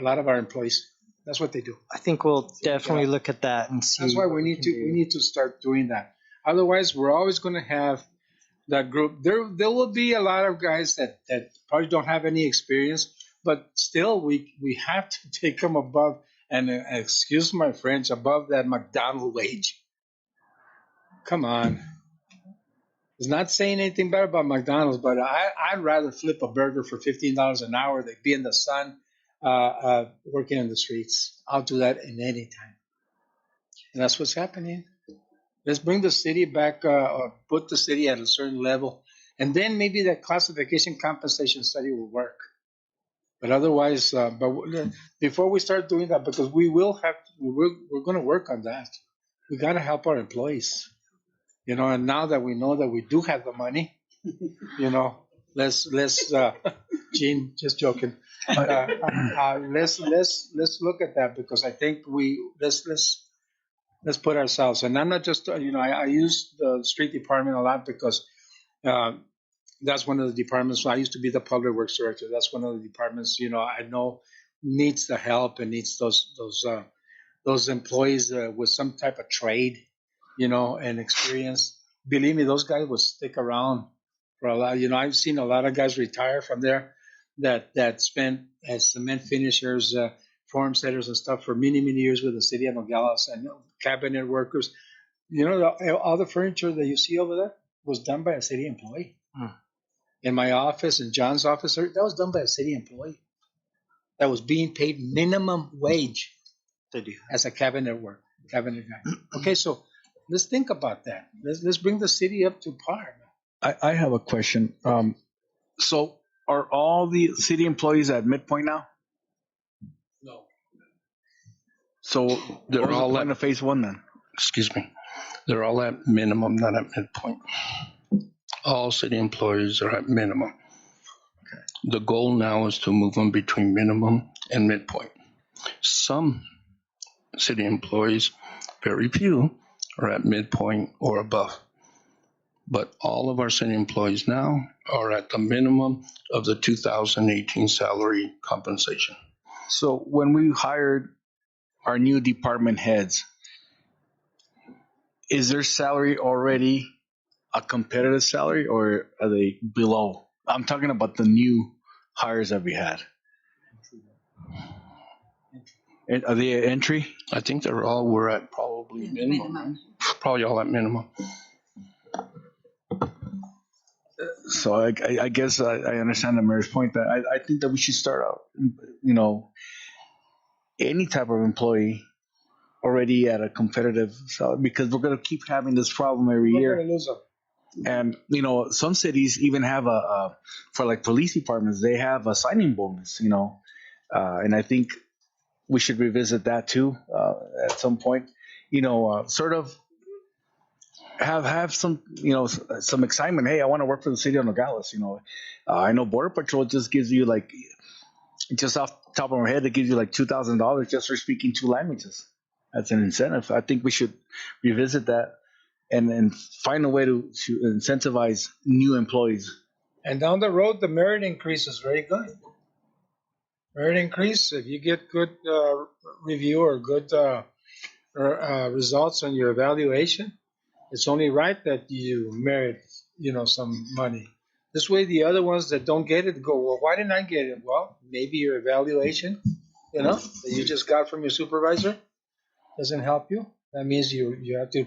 lot of our employees. That's what they do. I think we'll definitely look at that and see. That's why we need to start doing that. Otherwise, we're always going to have that group. There will be a lot of guys that probably don't have any experience, but still we have to take them above, and excuse my French, above that McDonald's wage. Come on. It's not saying anything bad about McDonald's, but I'd rather flip a burger for $15 an hour than be in the sun working in the streets. I'll do that in any time. And that's what's happening. Let's bring the city back, or put the city at a certain level, and then maybe that classification compensation study will work. But otherwise, before we start doing that, because we're going to work on that. We got to help our employees. And now that we know that we do have the money, let's Gene, just joking. Let's look at that, because I think let's put ourselves. And I'm not just I use the street department a lot because that's one of the departments. I used to be the public works director. That's one of the departments I know needs the help and needs those employees with some type of trade, and experience. Believe me, those guys will stick around for a lot. I've seen a lot of guys retire from there that spent as cement finishers, form setters and stuff for many, many years with the city of Nogales, and cabinet workers. All the furniture that you see over there was done by a city employee. In my office, in John's office, that was done by a city employee that was being paid minimum wage as a cabinet guy. Okay, so let's think about that. Let's bring the city up to par. I have a question. So are all the city employees at midpoint now? No. So they're all in phase one then? excuse me, they're all at minimum, not at midpoint. All city employees are at minimum. The goal now is to move them between minimum and midpoint. Some city employees, very few, are at midpoint or above. But all of our city employees now are at the minimum of the 2018 salary compensation. So when we hired our new department heads, is their salary already a competitive salary or are they below? I'm talking about the new hires that we had. Are they at entry? I think they're all, we're at probably minimum. Probably all at minimum. So I guess I understand the mayor's point that I think that we should start out, any type of employee already at a competitive salary, because we're going to keep having this problem every year. And, some cities even have for like police departments, they have a signing bonus, and I think we should revisit that too at some point, sort of have some, some excitement. Hey, I want to work for the city of Nogales, I know Border Patrol just gives you like, just off the top of my head, it gives you like $2,000 just for speaking 2 languages. That's an incentive. I think we should revisit that and find a way to incentivize new employees. And down the road, the merit increase is very good. Merit increase, if you get good review or good results on your evaluation, it's only right that you merit, some money. This way, the other ones that don't get it go, well, why didn't I get it? Well, maybe your evaluation, that you just got from your supervisor doesn't help you. That means you have to,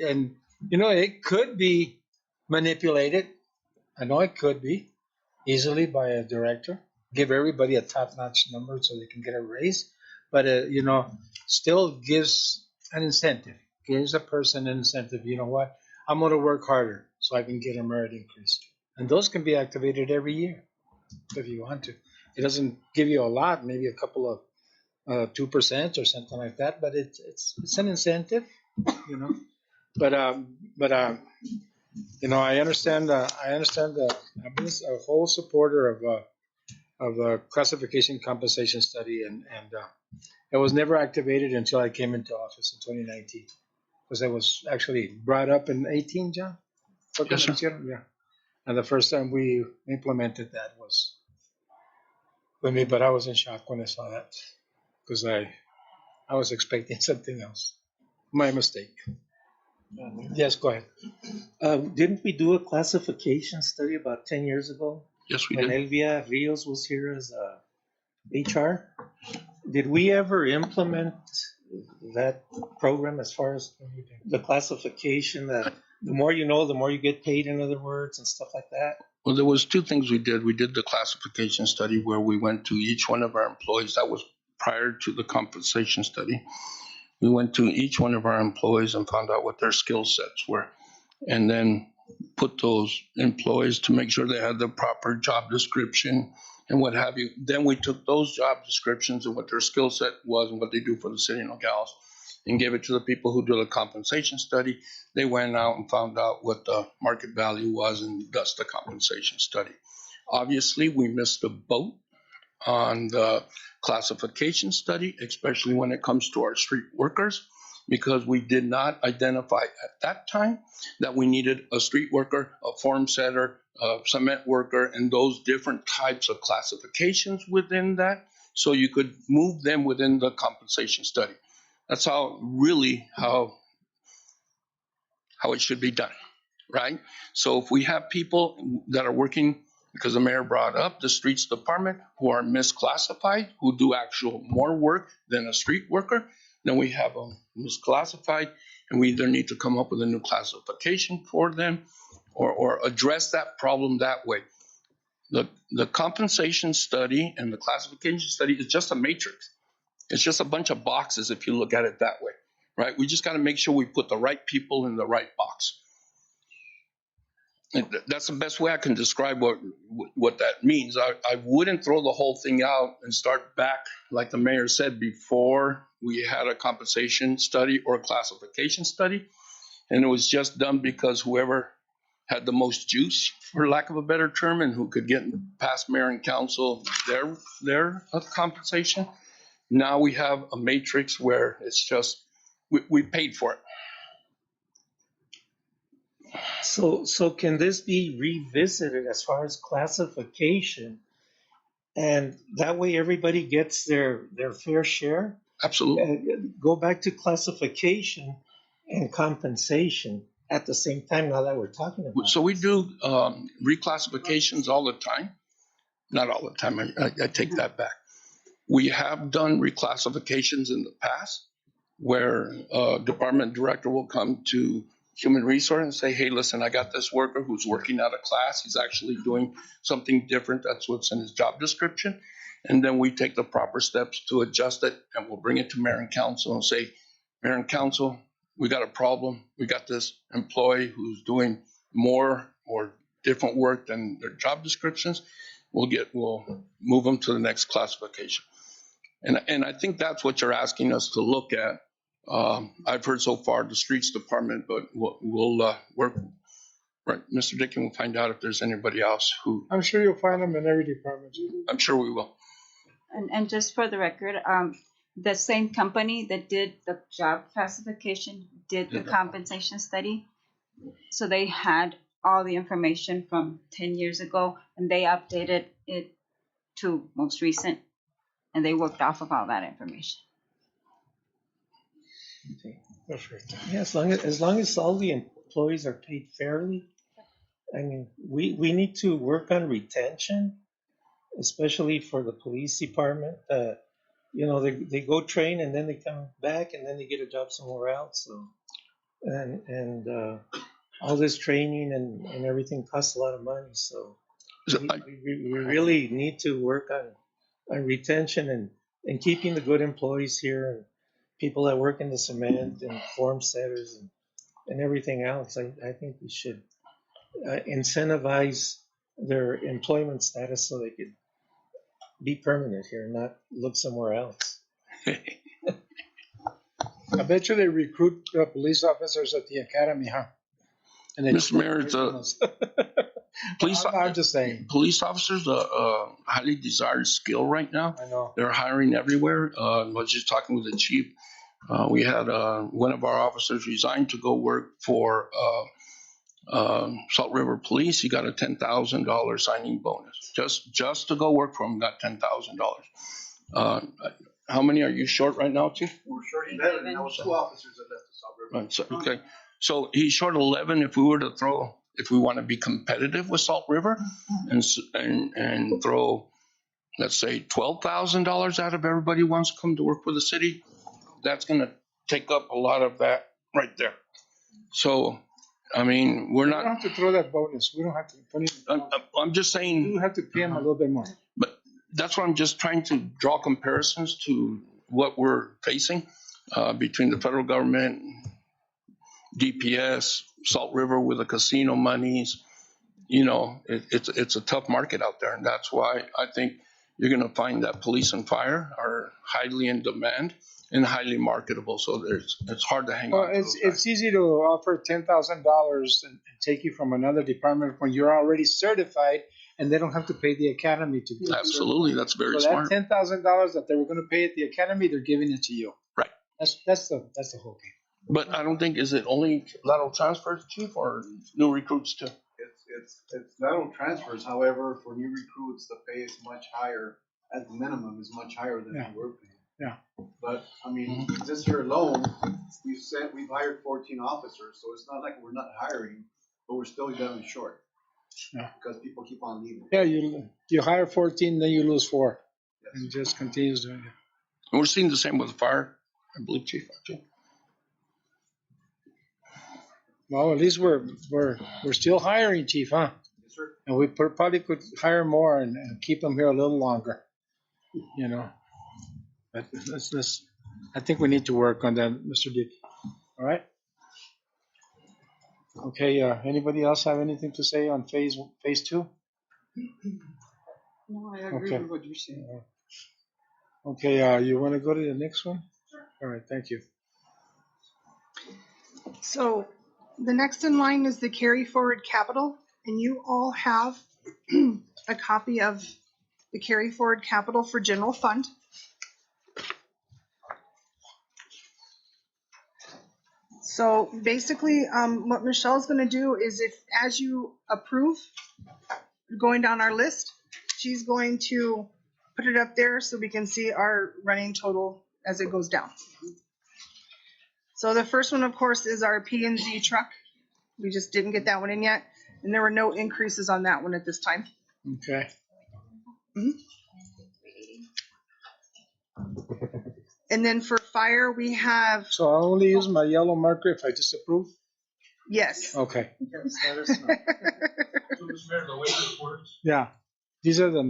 and it could be manipulated. I know it could be easily by a director. Give everybody a top-notch number so they can get a raise, but still gives an incentive. Gives a person an incentive. You know what? I'm going to work harder so I can get a merit increase, and those can be activated every year if you want to. It doesn't give you a lot, maybe a couple of 2% or something like that, but it's an incentive, But I understand. I'm a whole supporter of a classification compensation study, and it was never activated until I came into office in 2019, because it was actually brought up in 18, John. Yes, sir. Yeah, and the first time we implemented that was with me, but I was in shock when I saw that, because I was expecting something else. My mistake. Yes, go ahead. Didn't we do a classification study about 10 years ago? Yes, we when did. Elvia Rios was here as HR? Did we ever implement that program as far as the classification that the more you know, the more you get paid, in other words, and stuff like that? Well, there was 2 things we did. We did the classification study where we went to each one of our employees. That was prior to the compensation study. We went to each one of our employees and found out what their skill sets were, and then put those employees to make sure they had the proper job description and what have you. Then we took those job descriptions and what their skill set was and what they do for the city of Nogales and gave it to the people who do the compensation study. They went out and found out what the market value was, and thus the compensation study. Obviously, we missed the boat on the classification study, especially when it comes to our street workers, because we did not identify at that time that we needed a street worker, a form setter, a cement worker, and those different types of classifications within that, so you could move them within the compensation study. That's how it should be done, right? So if we have people that are working, because the mayor brought up the streets department, who are misclassified, who do actual more work than a street worker, then we have them misclassified, and we either need to come up with a new classification for them or address that problem that way. The compensation study and the classification study is just a matrix. It's just a bunch of boxes if you look at it that way, right? We just got to make sure we put the right people in the right box. That's the best way I can describe what that means. I wouldn't throw the whole thing out and start back, like the mayor said, before we had a compensation study or classification study. And it was just done because whoever had the most juice, for lack of a better term, and who could get past mayor and council their compensation. Now we have a matrix where it's just, we paid for it. So can this be revisited as far as classification? And that way everybody gets their fair share? Absolutely. Go back to classification and compensation at the same time now that we're talking about So we do reclassifications all the time. Not all the time, I take that back. We have done reclassifications in the past where a department director will come to human resource and say, hey, listen, I got this worker who's working out of class. He's actually doing something different. That's what's in his job description. And then we take the proper steps to adjust it, and we'll bring it to mayor and council and say, mayor and council, we got a problem. We got this employee who's doing more or different work than their job descriptions. We'll move them to the next classification. And I think that's what you're asking us to look at. I've heard so far the streets department, but we'll work. Right, Mr. Dickin will find out if there's anybody else who. I'm sure you'll find them in every department. I'm sure we will. And just for the record, the same company that did the job classification did the compensation study. So they had all the information from 10 years ago, and they updated it to most recent, and they worked off of all that information. Okay. Perfect. Yeah, as long as all the employees are paid fairly. I mean, we need to work on retention, especially for the police department. You know, they go train and then they come back and then they get a job somewhere else. So, and all this training and everything costs a lot of money. So we really need to work on retention and keeping the good employees here and people that work in the cement and form setters and everything else. I think we should incentivize their employment status so they could be permanent here and not look somewhere else. I bet you they recruit police officers at the academy, huh? And Mr. Mayor, I'm just saying. Police officers are a highly desired skill right now. I know. They're hiring everywhere. I was just talking with the chief. We had one of our officers resign to go work for Salt River Police. He got a $10,000 signing bonus. Just to go work for him, got $10,000. How many are you short right now, Chief? We're short 11. That was 2 officers that left the Salt River. Right, so, okay. So he's short 11. If we were to throw, if we want to be competitive with Salt River and throw, let's say, $12,000 out of everybody who wants to come to work for the city, that's going to take up a lot of that right there. So, I mean, we're not. We don't have to throw that bonus. We don't have to put it. I'm just saying. You have to pay them a little bit more. But that's why I'm just trying to draw comparisons to what we're facing between the federal government, DPS, Salt River with the casino monies. You know, it's a tough market out there, and that's why I think you're going to find that police and fire are highly in demand and highly marketable. So it's hard to hang on. Well, it's easy to offer $10,000 and take you from another department when you're already certified, and they don't have to pay the academy to be Absolutely, certified. that's very so smart. That $10,000 that they were going to pay at the academy, they're giving it to you. Right. That's the whole game. But I don't think, is it only lateral transfers, Chief, or new recruits too? It's lateral transfers. However, for new recruits, the pay is much higher. At the minimum, is much higher than we were paying. Yeah. But I mean, this year alone, we've hired 14 officers, so it's not like we're not hiring, but we're still done short. Yeah. Because people keep on leaving. Yeah, you hire 14, then you lose 4, and it just continues doing it. And we're seeing the same with the fire, I believe, Chief. Well, at least we're still hiring, Chief, huh? Yes, sir. And we probably could hire more and keep them here a little longer. You know, but I think we need to work on that, Mr. Dick. All right. Okay, anybody else have anything to say on phase two? No, I agree Okay. with what you're saying. Okay, you want to go to the next one? All right, thank you. So the next in line is the carry forward capital, and you all have a copy of the carry forward capital for general fund. So basically, what Michelle's going to do is, if as you approve, going down our list, she's going to put it up there so we can see our running total as it goes down. So the first one, of course, is our P&Z truck. We just didn't get that one in yet, and there were no increases on that one at this time. Okay. And then for fire, we have, So I only use my yellow marker if I disapprove? yes. Okay. The way this works, Yeah. These are the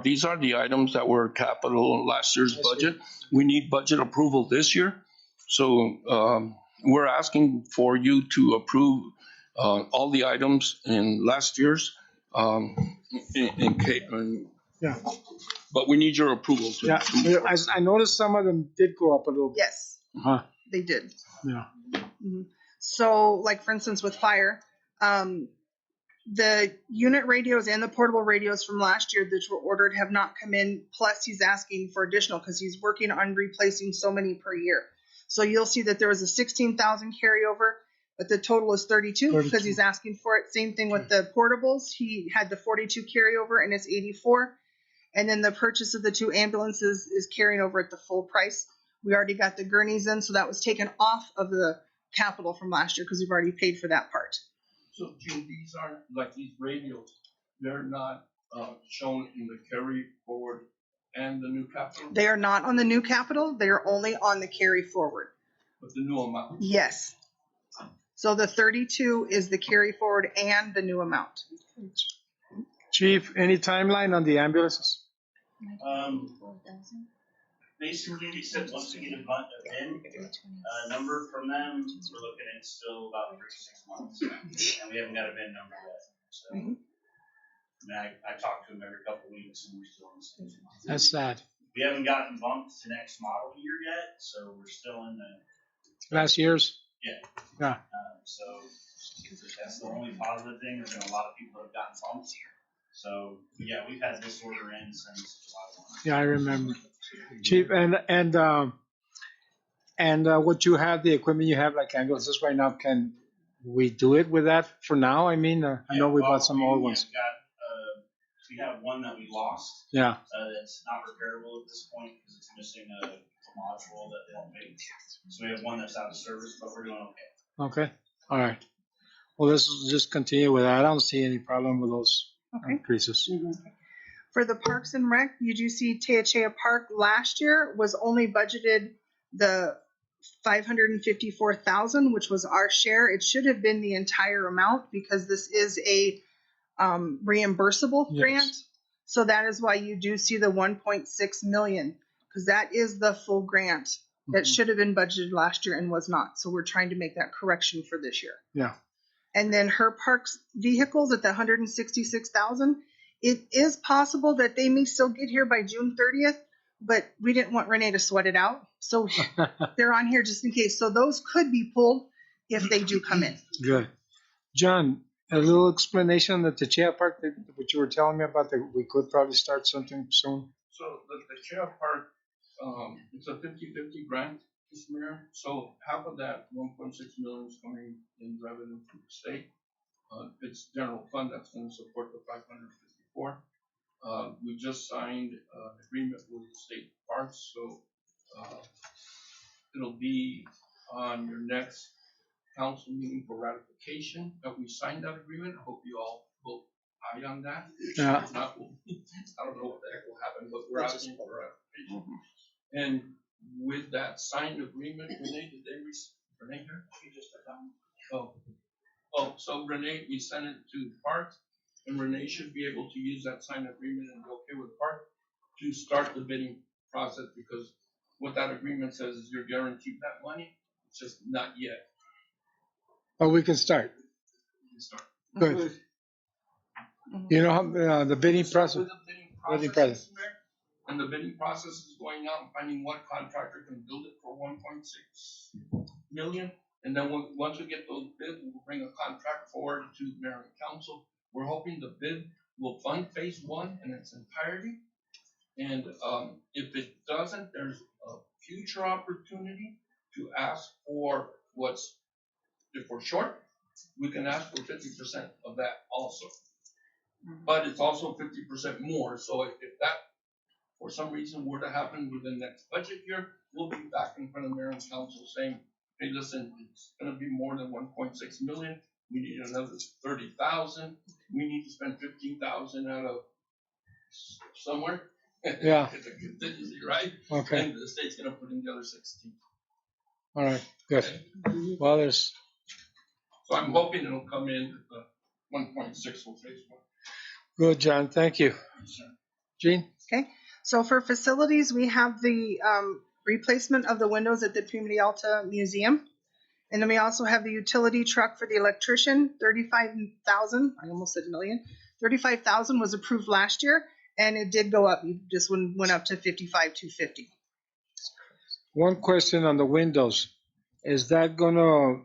these are the items that were capital in last year's budget. We need budget approval this year. So we're asking for you to approve all the items in last year's yeah. But we need your approval. Yeah, I noticed some of them did go up a little bit. Yes, Uh-huh. they did. Yeah. So, like for instance, with fire, the unit radios and the portable radios from last year that were ordered have not come in. Plus, he's asking for additional because he's working on replacing so many per year. So you'll see that there was a 16,000 carryover, but the total is 32 because he's asking for it. Same thing with the portables. He had the 42 carryover and it's 84. And then the purchase of the 2 ambulances is carrying over at the full price. We already got the gurneys in, so that was taken off of the capital from last year because we've already paid for that part. So, Jim, these aren't like these radios. They're not shown in the carry forward and the new capital. They are not on the new capital. They are only on the carry forward. But the new amount. Yes. So the 32 is the carry forward and the new amount. Chief, any timeline on the ambulances? Basically, they said once we get a number from them, we're looking at still about 3 to 6 months, and we haven't got a VIN number yet. So, I mean, I talk to them every couple of weeks, and we're still in the same. That's sad. We haven't gotten bumped to next model year yet, so we're still in the last year's. Yeah. So that's the only positive thing. There's been a lot of people that have gotten bumped. So yeah, we've had this order in since July 1. Yeah, I remember. Chief, and what you have, the equipment you have, like ambulances right now, can we do it with that for now? I mean, I know we bought some old ones. We have one that we lost. Yeah. That's not repairable at this point because it's missing a module that they don't make. So we have one that's out of service, but we're doing okay. Okay. All right. Well, let's just continue with that. I don't see any problem with those increases. For the Parks and Rec, you do see Teachea Park last year was only budgeted the $554,000, which was our share. It should have been the entire amount because this is a reimbursable grant. So that is why you do see the 1.6 million, because that is the full grant that should have been budgeted last year and was not. So we're trying to make that correction for this year. Yeah. And then her parks vehicles at the 166,000. It is possible that they may still get here by June 30th, but we didn't want Renee to sweat it out. So they're on here just in case. So those could be pulled if they do come in. Good. John, a little explanation on the Teachea Park, what you were telling me about, that we could probably start something soon. So the Teachea Park, it's a 50-50 grant, Mr. Mayor. So half of that 1.6 million is coming in revenue from the state. It's general fund that's going to support the 554. We just signed an agreement with the state parks, so it'll be on your next council meeting for ratification that we signed that agreement. I hope you all vote aye on that. Yeah. If not, I don't know what the heck will happen, but we're asking for ratification. And with that signed agreement, Renee, did they Renee here? She just so Renee, we sent it to Park, and Renee should be able to use that signed agreement and be okay with Park to start the bidding process, because what that agreement says is you're guaranteed that money. It's just not yet. But we can start. Good. You know how the bidding process? Bidding process. And the bidding process is going out and finding what contractor can build it for 1.6 million. And then once we get those bids, we'll bring a contract forward to mayor and council. We're hoping the bid will fund phase one in its entirety. And if it doesn't, there's a future opportunity to ask for if we're short, we can ask for 50% of that also. But it's also 50% more. So if that, for some reason, were to happen within the next budget year, we'll be back in front of mayor and council saying, hey, listen, it's going to be more than 1.6 million. We need another 30,000. We need to spend 15,000 out of somewhere. Yeah. It's a contingency, right? Okay. And the state's going to put in the other 16. All right. Good. Well, there's. So I'm hoping it'll come in at the 1.6 for phase one. Good, John. Thank you. Jean? Okay. So for facilities, we have the replacement of the windows at the Prima de Alta Museum. And then we also have the utility truck for the electrician, 35,000. I almost said million. 35,000 was approved last year, and it did go up. This one went up to 55,250. One question on the windows. Is that going to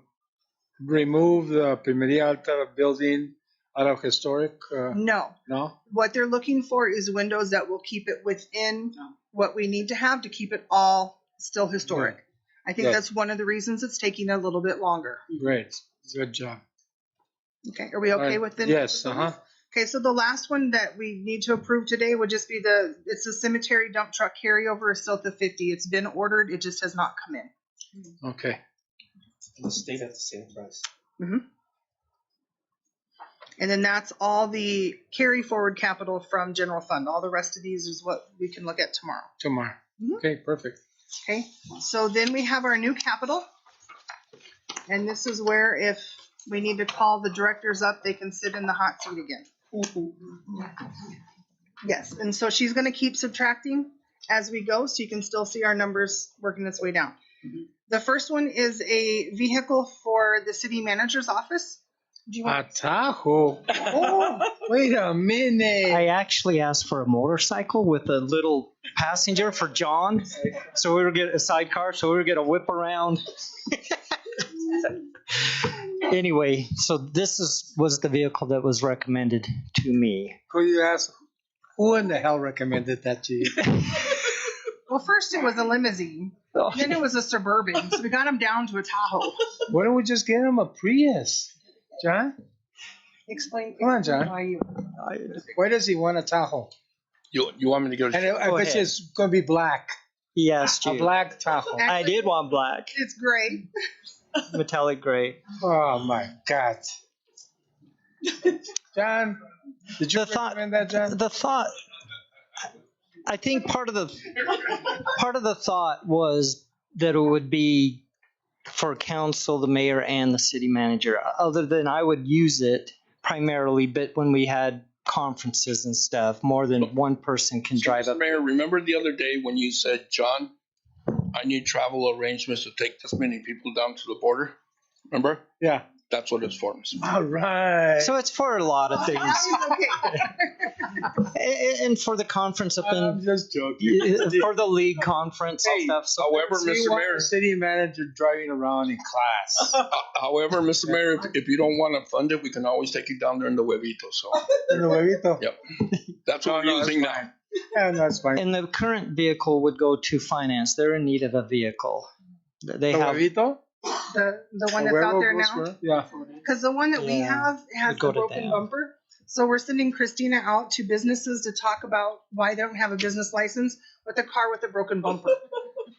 remove the Prima de Alta building out of historic? No. No? What they're looking for is windows that will keep it within what we need to have to keep it all still historic. Good. I think that's one of the reasons it's taking a little bit longer. Great. Good job. Okay. Are we okay with the? Yes. Okay. So the last one that we need to approve today would just be it's the cemetery dump truck carryover is still at the 50. It's been ordered. It just has not come in. Okay. And it stayed at the same price. Mm-hmm. And then that's all the carry forward capital from general fund. All the rest of these is what we can look at tomorrow. Tomorrow. Mm-hmm. Okay, perfect. Okay, so then we have our new capital. And this is where if we need to call the directors up, they can sit in the hot seat again. Yes, and so she's going to keep subtracting as we go so you can still see our numbers working its way down. The first one is a vehicle for the city manager's office. A Tahoe. Oh, wait a minute. I actually asked for a motorcycle with a little passenger for John. So we were getting a sidecar, so we were going to whip around. Anyway, so this was the vehicle that was recommended to me. Could you ask who in the hell recommended that to you? Well, first it was a limousine. Then it was a Suburban. So we got him down to a Tahoe. Why don't we just get him a Prius? John? Explain. Come on, John. Why does he want a Tahoe? You want me to go? And I bet you it's going to be black. Yes, a black Tahoe. I did want black. It's gray. Metallic gray. Oh, my God. John, did you recommend that, John? The thought, I think part of the thought was that it would be for council, the mayor, and the city manager. Other than I would use it primarily, but when we had conferences and stuff, more than one person can drive up. Mayor, remember the other day when you said, John, I need travel arrangements to take this many people down to the border? Remember? Yeah. That's what it's for. All right. So it's for a lot of things. And for the conference up in. I'm just joking. For the league conference and stuff. So however, Mr. Mayor. The city manager driving around in class. However, Mr. Mayor, if you don't want to fund it, we can always take you down there in the Huevito. So. In the Huevito? Yep. That's what we're using now. Yeah, that's fine. And the current vehicle would go to finance. They're in need of a vehicle. They have. Huevito? The one that's out there now? Yeah. Because the one that we have has a broken bumper. So we're sending Christina out to businesses to talk about why they don't have a business license with a car with a broken bumper.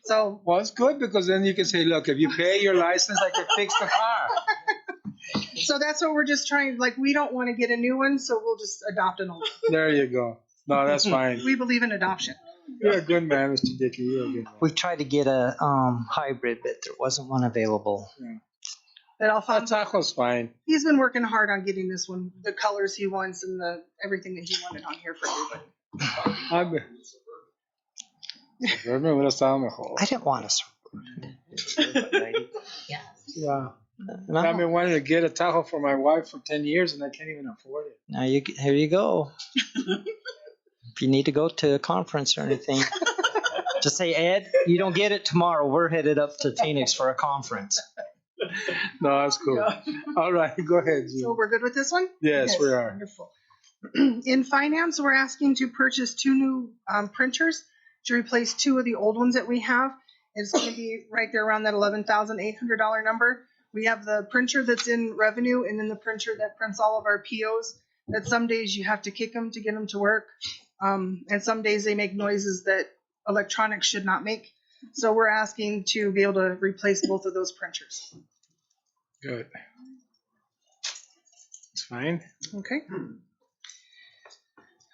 So. Well, it's good because then you can say, look, if you pay your license, I can fix the car. So that's what we're just trying. Like, we don't want to get a new one, so we'll just adopt an old one. There you go. No, that's fine. We believe in adoption. You're a good man, Mr. Dickey. You're a good man. We tried to get a hybrid, but there wasn't one available. Yeah. But Alfonso, Tahoe's fine. He's been working hard on getting this one, the colors he wants and everything that he wanted on here for everybody. Suburban would have sounded mejor. I didn't want a Suburban. Yeah. No. I've been wanting to get a Tahoe for my wife for 10 years and I can't even afford it. Now here you go. If you need to go to a conference or anything, just say, Ed, you don't get it tomorrow. We're headed up to Phoenix for a conference. No, that's cool. All right, go ahead, Gene. So we're good with this one? Yes, we are. Wonderful. In finance, we're asking to purchase 2 new printers to replace 2 of the old ones that we have. It's going to be right there around that $11,800 number. We have the printer that's in revenue and then the printer that prints all of our POs. That some days you have to kick them to get them to work. And some days they make noises that electronics should not make. So we're asking to be able to replace both of those printers. Good. It's fine. Okay.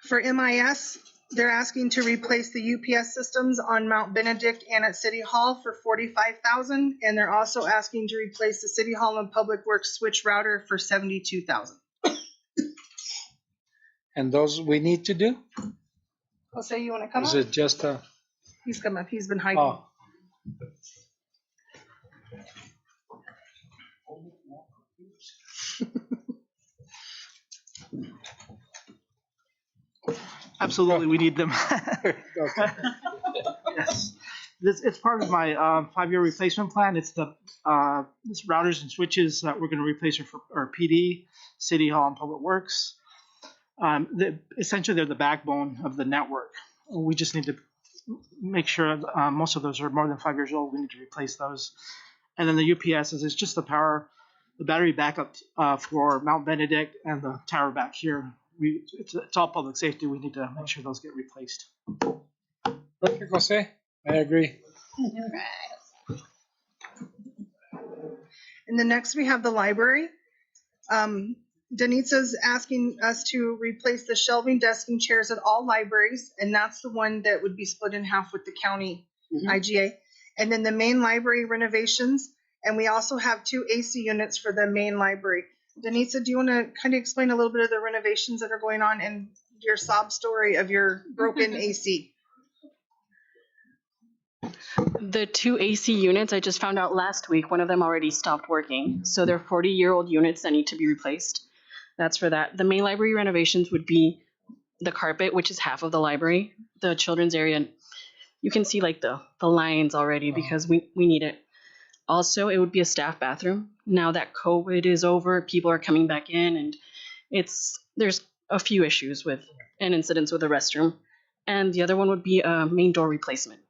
For MIS, they're asking to replace the UPS systems on Mount Benedict and at City Hall for $45,000, and they're also asking to replace the City Hall and Public Works switch router for $72,000. And those we need to do? Jose, you want to come Is up? it just a? He's come up. He's been hiding. Oh. Absolutely, we need them. Okay. Yes. It's part of my 5-year replacement plan. It's the this routers and switches that we're going to replace for our PD, City Hall, and Public Works. Essentially, they're the backbone of the network. We just need to make sure most of those are more than 5 years old. We need to replace those. And then the UPS is just the battery backup for Mount Benedict and the tower back here. It's all public safety. We need to make sure those get replaced. Perfect, Jose. I agree. And then next we have the library. Danitza's asking us to replace the shelving, desk, and chairs at all libraries, and that's the one that would be split in half with the county IGA. And then the main library renovations, and we also have 2 AC units for the main library. Danitza, do you want to kind of explain a little bit of the renovations that are going on and your sob story of your broken AC? The 2 AC units, I just found out last week, one of them already stopped working. So they're 40-year-old units that need to be replaced. That's for that. The main library renovations would be the carpet, which is half of the library, the children's area. You can see like the lines already because we need it. Also, it would be a staff bathroom. Now that COVID is over, people are coming back in, and there's a few issues with and incidents with the restroom. And the other one would be a main door replacement.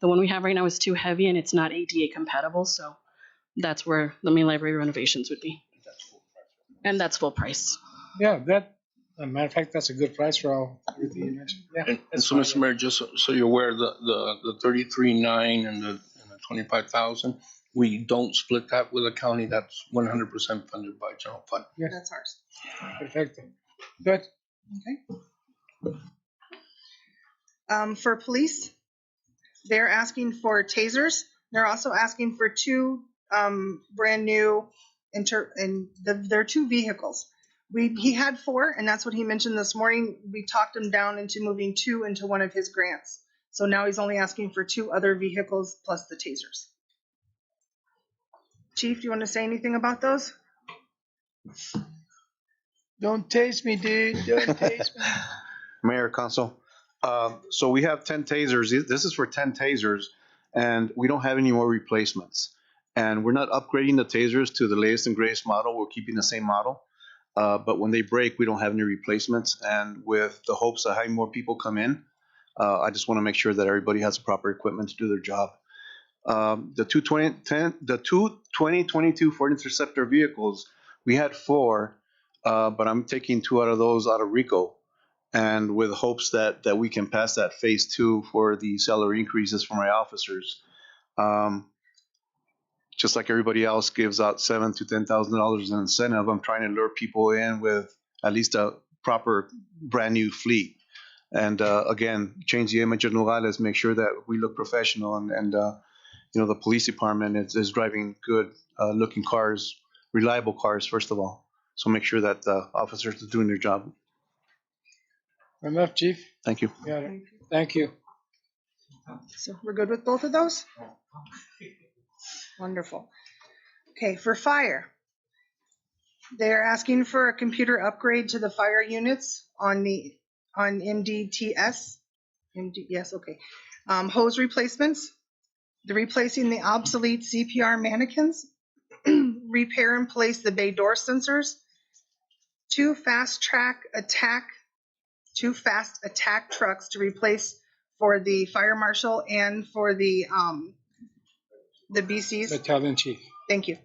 The one we have right now is too heavy and it's not ADA compatible, so that's where the main library renovations would be. And that's full price. Yeah, as a matter of fact, that's a good price for everything you mentioned. Yeah. And so, Mr. Mayor, just so you're aware, the 33.9 and the 25,000, we don't split that with the county. That's 100% funded by general fund. Yeah, that's ours. Perfect. Good. Okay. For police, they're asking for tasers. They're also asking for 2 brand new, they're 2 vehicles. He had 4, and that's what he mentioned this morning. We talked him down into moving 2 into one of his grants. So now he's only asking for 2 other vehicles plus the tasers. Chief, do you want to say anything about those? Don't taste me, dude. Don't taste me. Mayor, Council. So we have 10 tasers. This is for 10 tasers, and we don't have any more replacements. And we're not upgrading the tasers to the latest and greatest model. We're keeping the same model. But when they break, we don't have any replacements. And with the hopes of having more people come in, I just want to make sure that everybody has the proper equipment to do their job. The two 2022 Ford Interceptor vehicles, we had 4, but I'm taking 2 out of those out of RICO, and with hopes that we can pass that phase 2 for the salary increases for my officers. Just like everybody else gives out $7,000 to $10,000 in incentive, I'm trying to lure people in with at least a proper brand new fleet. And again, change the image of Nogales, make sure that we look professional, and the police department is driving good looking cars, reliable cars, first of all. So make sure that the officers are doing their job. Enough, Chief. Thank you. Got it. Thank you. So we're good with both of those? Wonderful. Okay, for fire, they're asking for a computer upgrade to the fire units on MDTS. Yes, okay. Hose replacements, they're replacing the obsolete CPR mannequins, repair and place the bay door sensors, two fast attack trucks to replace for the fire marshal and for the BCs. Battalion chief. Thank you.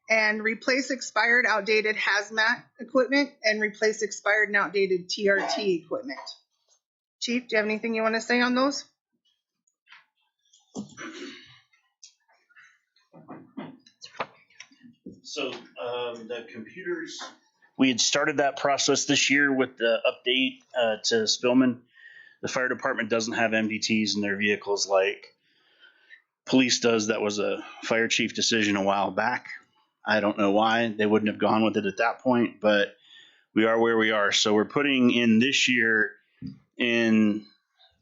And replace expired, outdated hazmat equipment and replace expired and outdated TRT equipment. Chief, do you have anything you want to say on those? So the computers, we had started that process this year with the update to Spillman. The fire department doesn't have MDTs in their vehicles like police does. That was a fire chief decision a while back. I don't know why they wouldn't have gone with it at that point, but we are where we are. So we're putting in this year in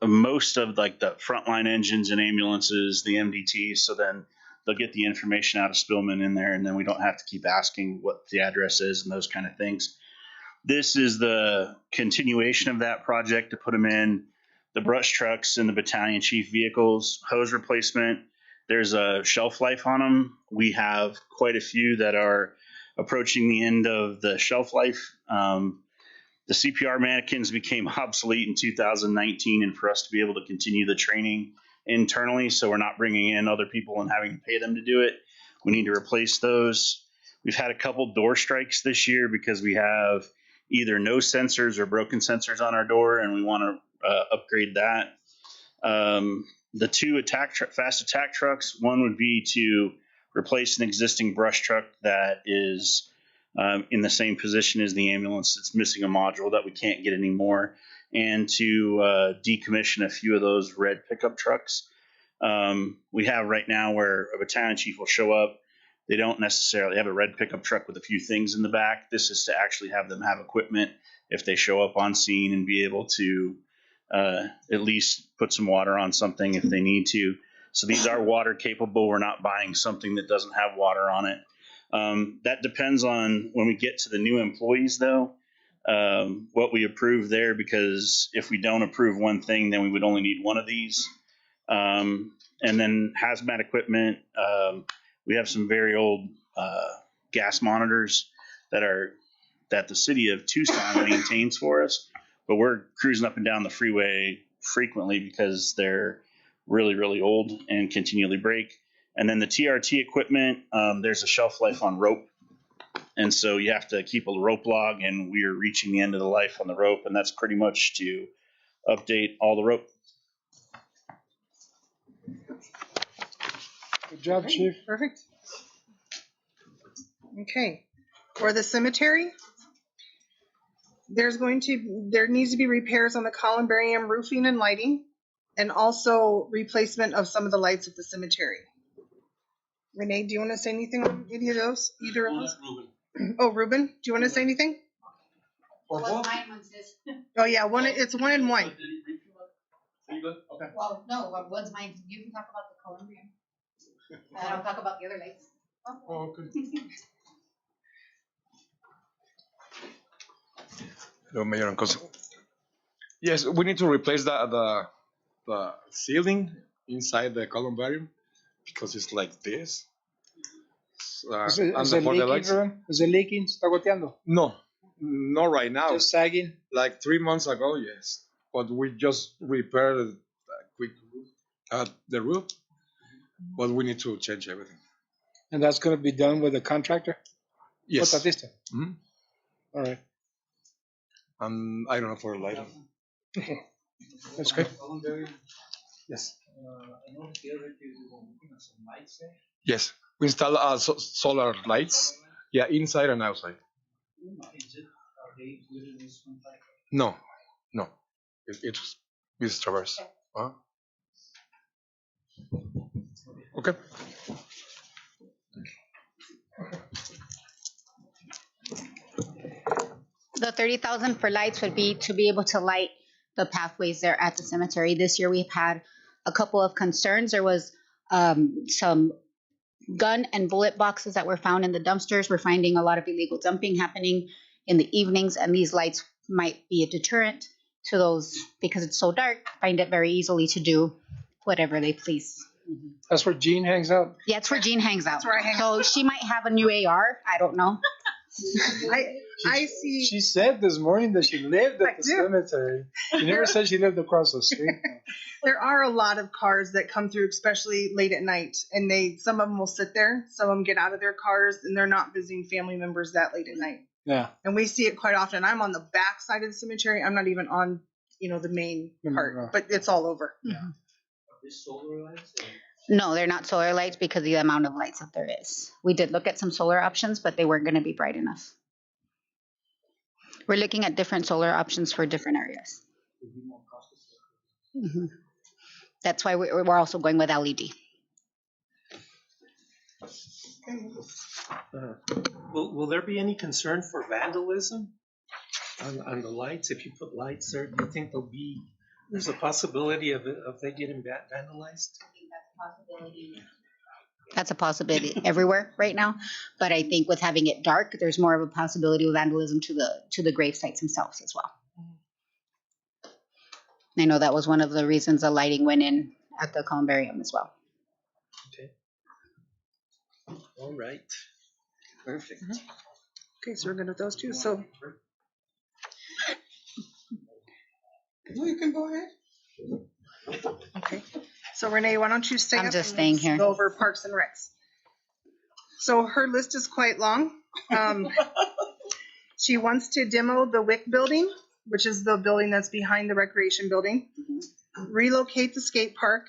most of like the frontline engines and ambulances, the MDTs. So then they'll get the information out of Spillman in there, and then we don't have to keep asking what the address is and those kind of things. This is the continuation of that project to put them in the brush trucks and the battalion chief vehicles. Hose replacement, there's a shelf life on them. We have quite a few that are approaching the end of the shelf life. The CPR mannequins became obsolete in 2019, and for us to be able to continue the training internally, so we're not bringing in other people and having to pay them to do it, we need to replace those. We've had a couple door strikes this year because we have either no sensors or broken sensors on our door, and we want to upgrade that. The two fast attack trucks, one would be to replace an existing brush truck that is in the same position as the ambulance. It's missing a module that we can't get anymore, and to decommission a few of those red pickup trucks. We have right now where a battalion chief will show up. They don't necessarily have a red pickup truck with a few things in the back. This is to actually have them have equipment if they show up on scene and be able to at least put some water on something if they need to. So these are water capable. We're not buying something that doesn't have water on it. That depends on when we get to the new employees, though, what we approve there, because if we don't approve one thing, then we would only need one of these. And then hazmat equipment, we have some very old gas monitors that the city of Tucson maintains for us, but we're cruising up and down the freeway frequently because they're really, really old and continually break. And then the TRT equipment, there's a shelf life on rope. And so you have to keep a rope log, and we are reaching the end of the life on the rope, and that's pretty much to update all the rope. Good job, Chief. Perfect. Okay. For the cemetery, there needs to be repairs on the columbarium roofing and lighting, and also replacement of some of the lights at the cemetery. Renee, do you want to say anything on any of those? Either of those? Ruben. Oh, Ruben, do you want to say anything? What's mine was this? Oh yeah, it's 1 and 1. Are you good? Okay. Well, no, what's mine? You can talk about the Colombian. And I'll talk about the other lights. Oh, okay. Hello, Mayor and Council. Yes, we need to replace the ceiling inside the columbarium because it's like this. ¿Es el leaking, Ruben? ¿Es el leaking? ¿Está goteando? No, not right now. Just sagging? Like 3 months ago, yes. But we just repaired the roof, but we need to change everything. And that's going to be done with the contractor? Yes. Mm-hmm. All right. I don't know for lighting. That's good. Yes. I noticed the other day you were looking at some lights there. Yes. We install solar lights. Yeah, inside and outside. Are they included in this contract? No. It's Mrs. Travers. Okay. The 30,000 for lights would be to be able to light the pathways there at the cemetery. This year we've had a couple of concerns. There was some gun and bullet boxes that were found in the dumpsters. We're finding a lot of illegal dumping happening in the evenings, and these lights might be a deterrent to those because it's so dark. Find it very easily to do whatever they please. That's where Jean hangs out. Yeah, it's where Jean hangs out. That's where I hang So she might have a new AR. I don't know. I see. She said this morning that she lived at the cemetery. She never said she lived across the street. There are a lot of cars that come through, especially late at night, and some of them will sit there. Some of them get out of their cars, and they're not visiting family members that late at night. Yeah. And we see it quite often. I'm on the back side of the cemetery. I'm not even on, the main part, but it's all over. Yeah. No, they're not solar lights because of the amount of lights that there is. We did look at some solar options, but they weren't going to be bright enough. We're looking at different solar options for different areas. Mm-hmm. That's why we're also going with LED. Will there be any concern for vandalism on the lights? If you put lights there, do you think there's a possibility of they getting vandalized? That's a possibility everywhere right now, but I think with having it dark, there's more of a possibility of vandalism to the grave sites themselves as well. I know that was one of the reasons the lighting went in at the columbarium as well. Okay. All right. Perfect. Okay, so we're good with those two. So, no, you can go ahead. Okay. So Renee, why don't you stay I'm up just and staying let's here. Go over Parks and Recs. So her list is quite long. She wants to demo the WIC building, which is the building that's behind the recreation building, relocate the skate park,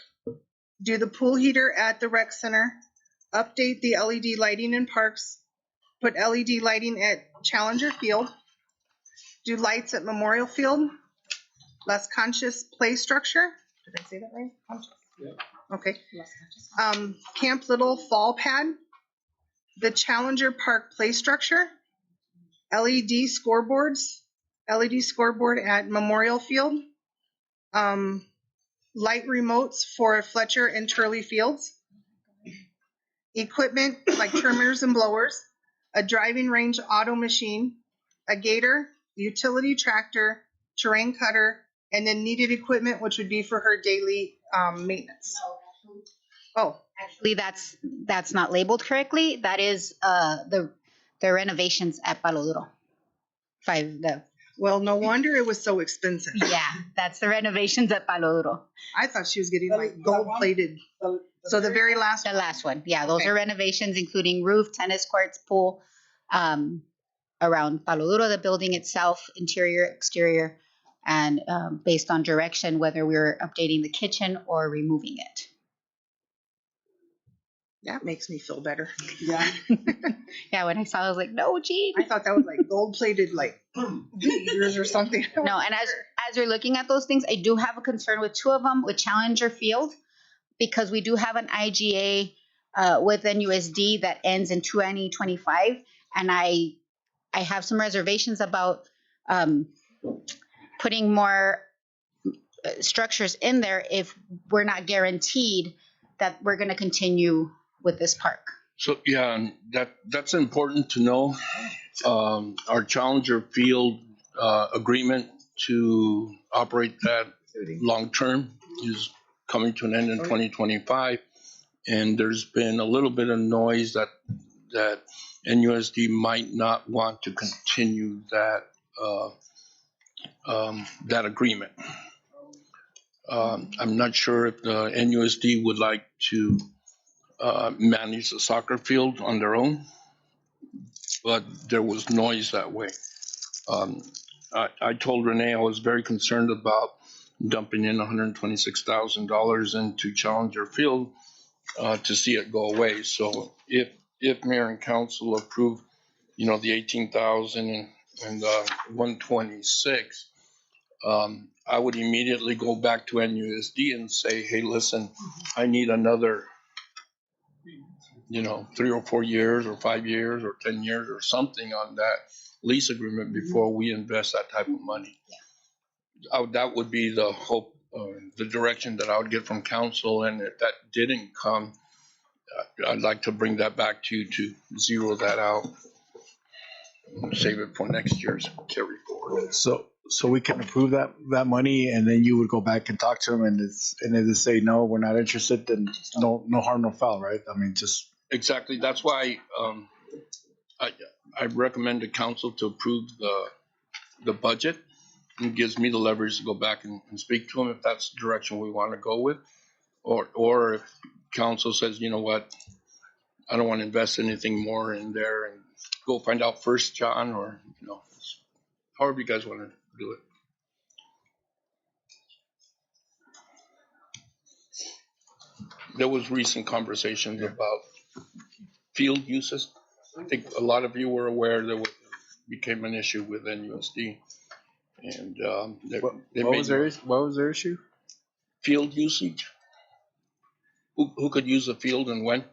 do the pool heater at the rec center, update the LED lighting in parks, put LED lighting at Challenger Field, do lights at Memorial Field, less conscious play structure. Did I say that right? Conscious. Yeah. Okay. Camp Little fall pad, the Challenger Park play structure, LED scoreboards, LED scoreboard at Memorial Field, light remotes for Fletcher and Turley Fields, equipment like trimmers and blowers, a driving range auto machine, a gator, utility tractor, terrain cutter, and then needed equipment, which would be for her daily maintenance. Oh, actually, that's not labeled correctly. That is the renovations at Palo Duro. Well, no wonder it was so expensive. Yeah, that's the renovations at Palo Duro. I thought she was getting like gold plated. So the very last one? The last one. Yeah, those are renovations, including roof, tennis courts, pool, around Palo Duro, the building itself, interior, exterior, and based on direction, whether we're updating the kitchen or removing it. That makes me feel better. Yeah. Yeah, when I saw it, I was like, no, Gene. I thought that was like gold plated, like years or something. No, and as you're looking at those things, I do have a concern with two of them with Challenger Field, because we do have an IGA with NUSD that ends in 2025, and I have some reservations about putting more structures in there if we're not guaranteed that we're going to continue with this park. So yeah, and that's important to know. Our Challenger Field agreement to operate that long term is coming to an end in 2025, and there's been a little bit of noise that NUSD might not want to continue that that agreement. I'm not sure if the NUSD would like to manage the soccer field on their own, but there was noise that way. I told Renee I was very concerned about dumping in $126,000 into Challenger Field to see it go away. So if Mayor and Council approve, the 18,000 and 126, I would immediately go back to NUSD and say, hey, listen, I need another 3 or 4 years or 5 years or 10 years or something on that lease agreement before we invest that type of money. Yeah. That would be the hope, the direction that I would get from council. And if that didn't come, I'd like to bring that back to you to zero that out. Save it for next year's carry forward. So we can approve that money, and then you would go back and talk to them, and if they say no, we're not interested, then no harm, no foul, right? I mean, just Exactly. That's why I recommend the council to approve the budget. It gives me the leverage to go back and speak to them if that's the direction we want to go with, or if council says, you know what, I don't want to invest anything more in there, and go find out first, John, or however you guys want to do it. There was recent conversations about field uses. I think a lot of you were aware that became an issue with NUSD, and what was their issue? Field usage. Who could use the field and when?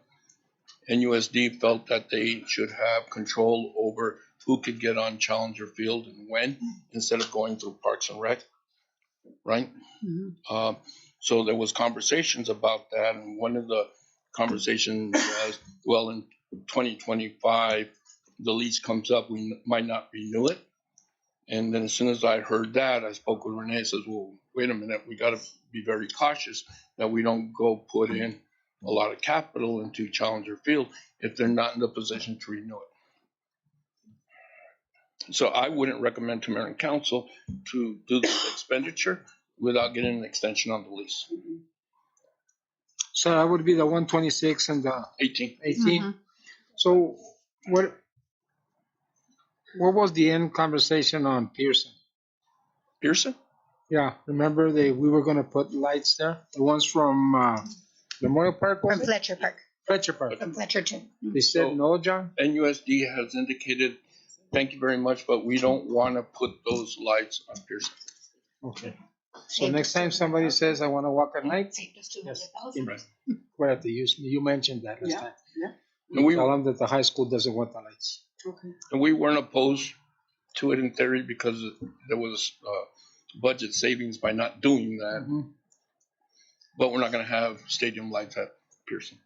NUSD felt that they should have control over who could get on Challenger Field and when, instead of going through Parks and Rec, right? Mm-hmm. So there was conversations about that, and one of the conversations was, well, in 2025, the lease comes up, we might not renew it. And then as soon as I heard that, I spoke with Renee. Says, well, wait a minute, we got to be very cautious that we don't go put in a lot of capital into Challenger Field if they're not in the position to renew it. So I wouldn't recommend to mayor and council to do this expenditure without getting an extension on the lease. So that would be the 126 and the 18. Mm-hmm. So what was the end conversation on Pearson? Pearson? Yeah, remember we were going to put lights there? The ones from Memorial Park? From Fletcher Park. Fletcher Park. From Fletcher too. They said no, John? NUSD has indicated, thank you very much, but we don't want to put those lights on Pearson. Okay. So next time somebody says, I want to walk at night, yes. Right. You mentioned that last time. Yeah. And we tell them that the high school doesn't want the lights. Okay. And we weren't opposed to it in theory because there was budget savings by not doing that. Mm-hmm. But we're not going to have stadium lights at Pearson.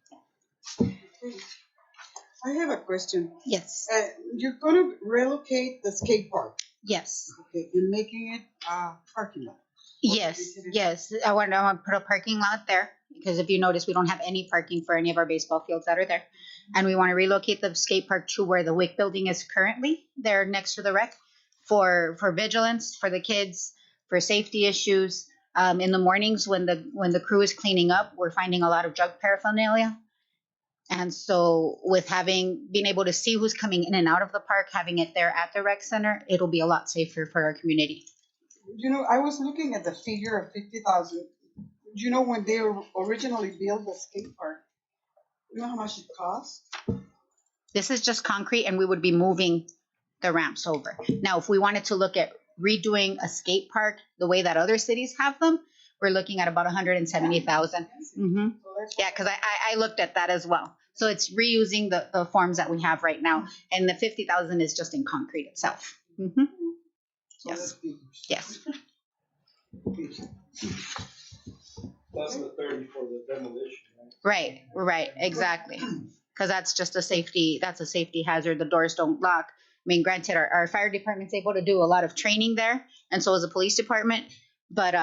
I have a question. Yes. You're going to relocate the skate park. Yes. Okay, and making it a parking lot. Yes. I want to put a parking lot there because if you notice, we don't have any parking for any of our baseball fields that are there. And we want to relocate the skate park to where the WIC building is currently, there next to the rec, for vigilance, for the kids, for safety issues. In the mornings when the crew is cleaning up, we're finding a lot of drug paraphernalia. And so with being able to see who's coming in and out of the park, having it there at the rec center, it'll be a lot safer for our community. You know, I was looking at the figure of 50,000. You know, when they originally built the skate park, you know how much it cost? This is just concrete, and we would be moving the ramps over. Now, if we wanted to look at redoing a skate park the way that other cities have them, we're looking at about 170,000. Mm-hmm. Yeah, because I looked at that as well. So it's reusing the forms that we have right now, and the 50,000 is just in concrete itself. Mm-hmm. Yes. Yes. That's the 30 for the demolition, right? Right, exactly. Because that's just a safety hazard. The doors don't lock. I mean, granted, our fire department's able to do a lot of training there, and so is the police department, but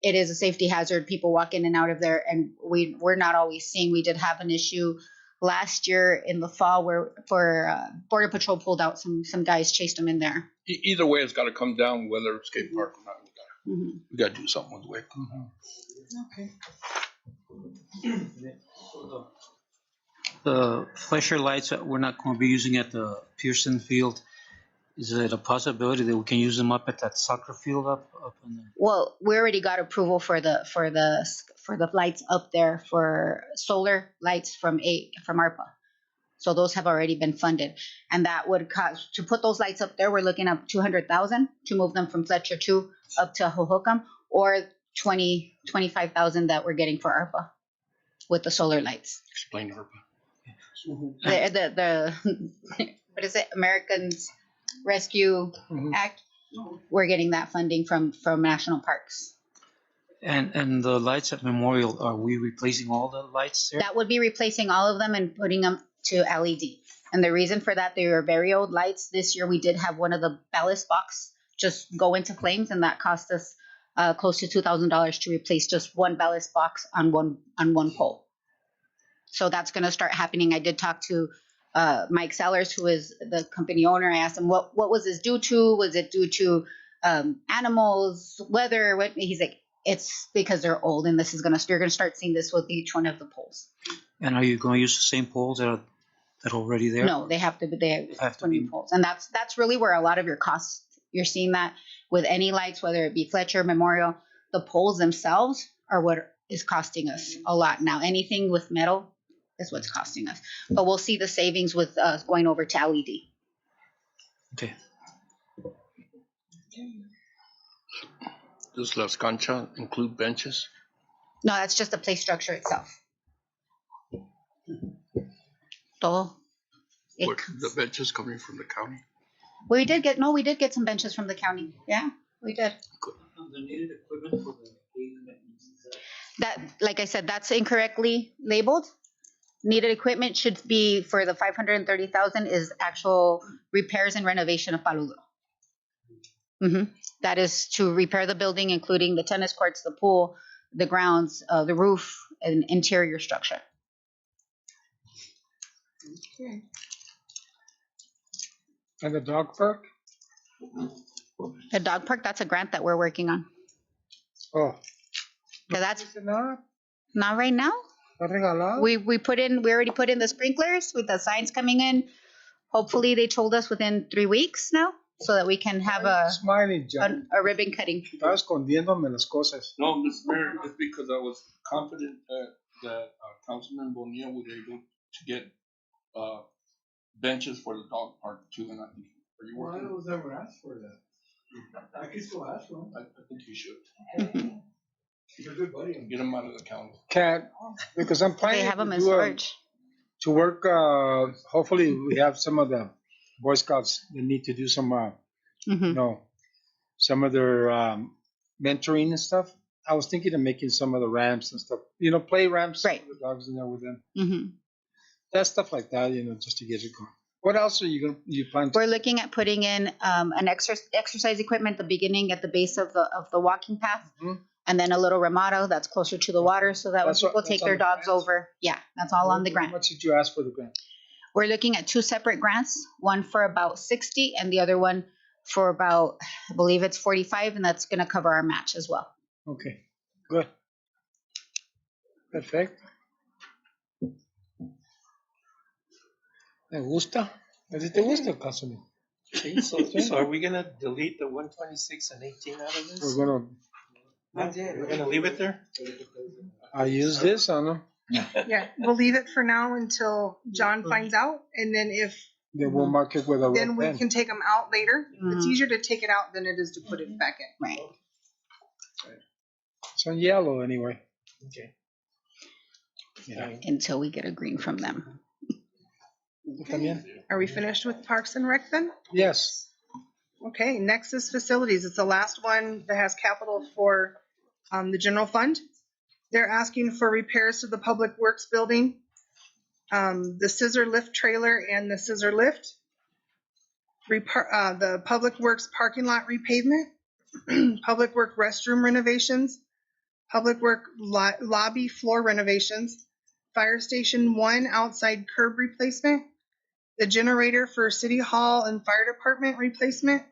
it is a safety hazard. People walk in and out of there, and we're not always seeing. We did have an issue last year in the fall where Border Patrol pulled out some guys, chased them in there. Either way, it's got to come down, whether it's skate park or not. We got to do something with the WIC. Okay. The flasher lights that we're not going to be using at the Pearson Field, is it a possibility that we can use them up at that soccer field up in there? Well, we already got approval for the lights up there for solar lights from ARPA. So those have already been funded, and that would cost to put those lights up there. We're looking at $200,000 to move them from Fletcher 2 up to Hohokam, or $25,000 that we're getting for ARPA with the solar lights. Explain ARPA. The what is it? Americans Rescue Act. We're getting that funding from national parks. And the lights at Memorial, are we replacing all the lights there? That would be replacing all of them and putting them to LED. And the reason for that, they were very old lights. This year we did have one of the ballast box just go into flames, and that cost us close to $2,000 to replace just one ballast box on one pole. So that's going to start happening. I did talk to Mike Sellers, who is the company owner. I asked him what was this due to? Was it due to animals, weather? What? He's like, it's because they're old, and you're gonna start seeing this with each one of the poles. And are you going to use the same poles that are already there? No, they have to be new poles, and that's really where a lot of your costs. You're seeing that with any lights, whether it be Fletcher, Memorial, the poles themselves are what is costing us a lot now. Anything with metal is what's costing us, but we'll see the savings with going over to LED. Okay. Does Las Canchas include benches? No, that's just the play structure itself. Todo. What, the benches coming from the county? We did get some benches from the county. Yeah, we did. The needed equipment for That, like I said, that's incorrectly labeled. Needed equipment should be for the 530,000 is actual repairs and renovation of Palo. That is to repair the building, including the tennis courts, the pool, the grounds, the roof, and interior structure. Okay. And the dog park? The dog park, that's a grant that we're working on. Oh. So that's not right now. We already put in the sprinklers with the signs coming in. Hopefully they told us within 3 weeks now, so that we can have a ribbon cutting. Estaba escondiéndome las cosas. No, Mr. Mayor, it's because I was confident that Councilman Bonilla would be able to get benches for the dog park too, and I think, are you working? I was ever asked for that. I could still ask for them. I think you should. You're a good buddy. Get them out of the county. Because I'm planning They have them in to storage. To work, hopefully we have some of the Boy Scouts that need to do some, some of their mentoring and stuff. I was thinking of making some of the ramps and stuff, play ramps for the dogs in there with them. That stuff like that, just to get it going. What else are you plan to? We're looking at putting in an exercise equipment at the beginning at the base of the walking path. And then a little ramado that's closer to the water, so that when people take their dogs over, that's all on the grant. How much did you ask for the grant? We're looking at 2 separate grants, one for about 60 and the other one for about, I believe it's 45, and that's going to cover our match as well. Okay, good. Perfecto. Me gusta. ¿A ti te gusta, Councilman? So are we gonna delete the 126 and 18 out of this? We're gonna leave it there. I use this, or no? Yeah, we'll leave it for now until John finds out, and then Then we'll mark it with a red then we pen. can take them out later. It's easier to take it out than it is to put it back in. Right. It's on yellow anyway. Okay. Yeah. Until we get a green from them. Are we finished with Parks and Rec then? Yes. Okay, next is facilities. It's the last one that has capital for the general fund. They're asking for repairs to the Public Works building, the scissor lift trailer and the scissor lift, the Public Works parking lot repavement, Public Work restroom renovations, Public Work lobby floor renovations, Fire Station 1 outside curb replacement, the generator for City Hall and Fire Department replacement,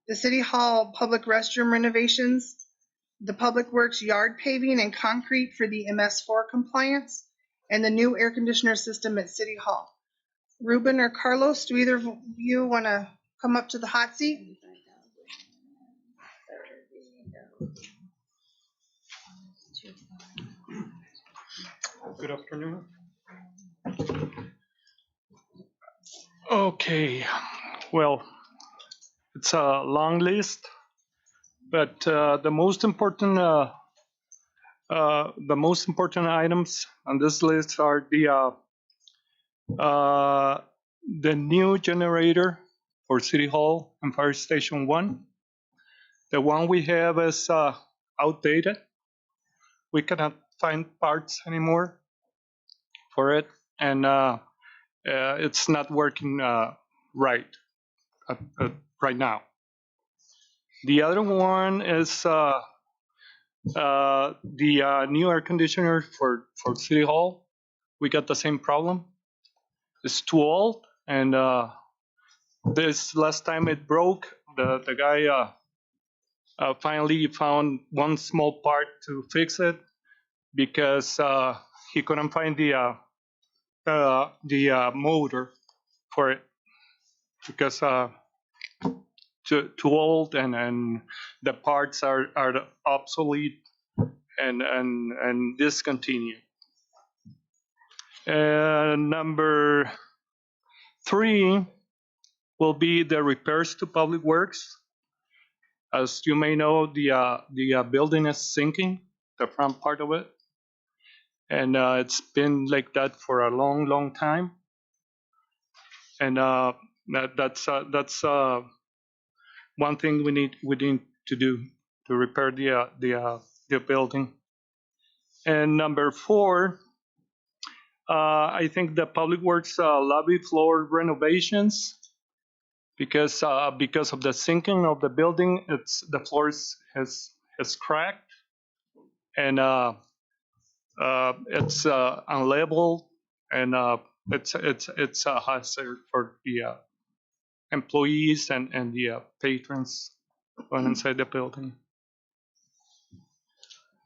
the City Hall public restroom renovations, the Public Works yard paving and concrete for the MS4 compliance, and the new air conditioner system at City Hall. Ruben or Carlos, do either of you want to come up to the hot seat? Good afternoon. Okay, well, it's a long list, but the most important items on this list are the new generator for City Hall and Fire Station 1. The one we have is outdated. we cannot find parts anymore for it, and it's not working right right now. The other one is the new air conditioner for City Hall. We got the same problem. It's too old, and this last time it broke, the guy finally found one small part to fix it because he couldn't find the motor for it because too old, and the parts are obsolete and discontinued. Number 3 will be the repairs to public works. As you may know, the building is sinking, the front part of it, and it's been like that for a long time. And that's one thing we need to do to repair the building. And number 4, I think the public works lobby floor renovations, because of the sinking of the building, the floors has cracked, and it's unlevel, and it's a hazard for the employees and the patrons going inside the building.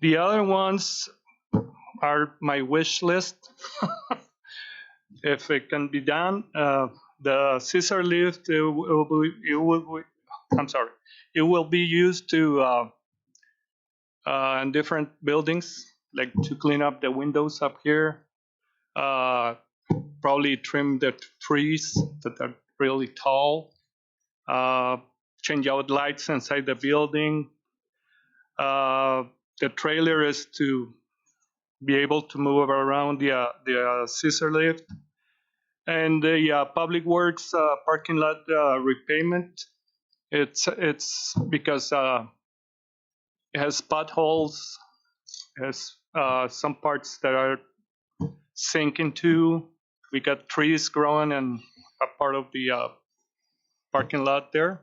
The other ones are my wish list. If it can be done, the scissor lift it will be used to in different buildings, like to clean up the windows up here, probably trim the trees that are really tall, change out lights inside the building. The trailer is to be able to move around the scissor lift. And the public works parking lot repayment, it's because it has potholes, it has some parts that are sinking too. We got trees growing in a part of the parking lot there.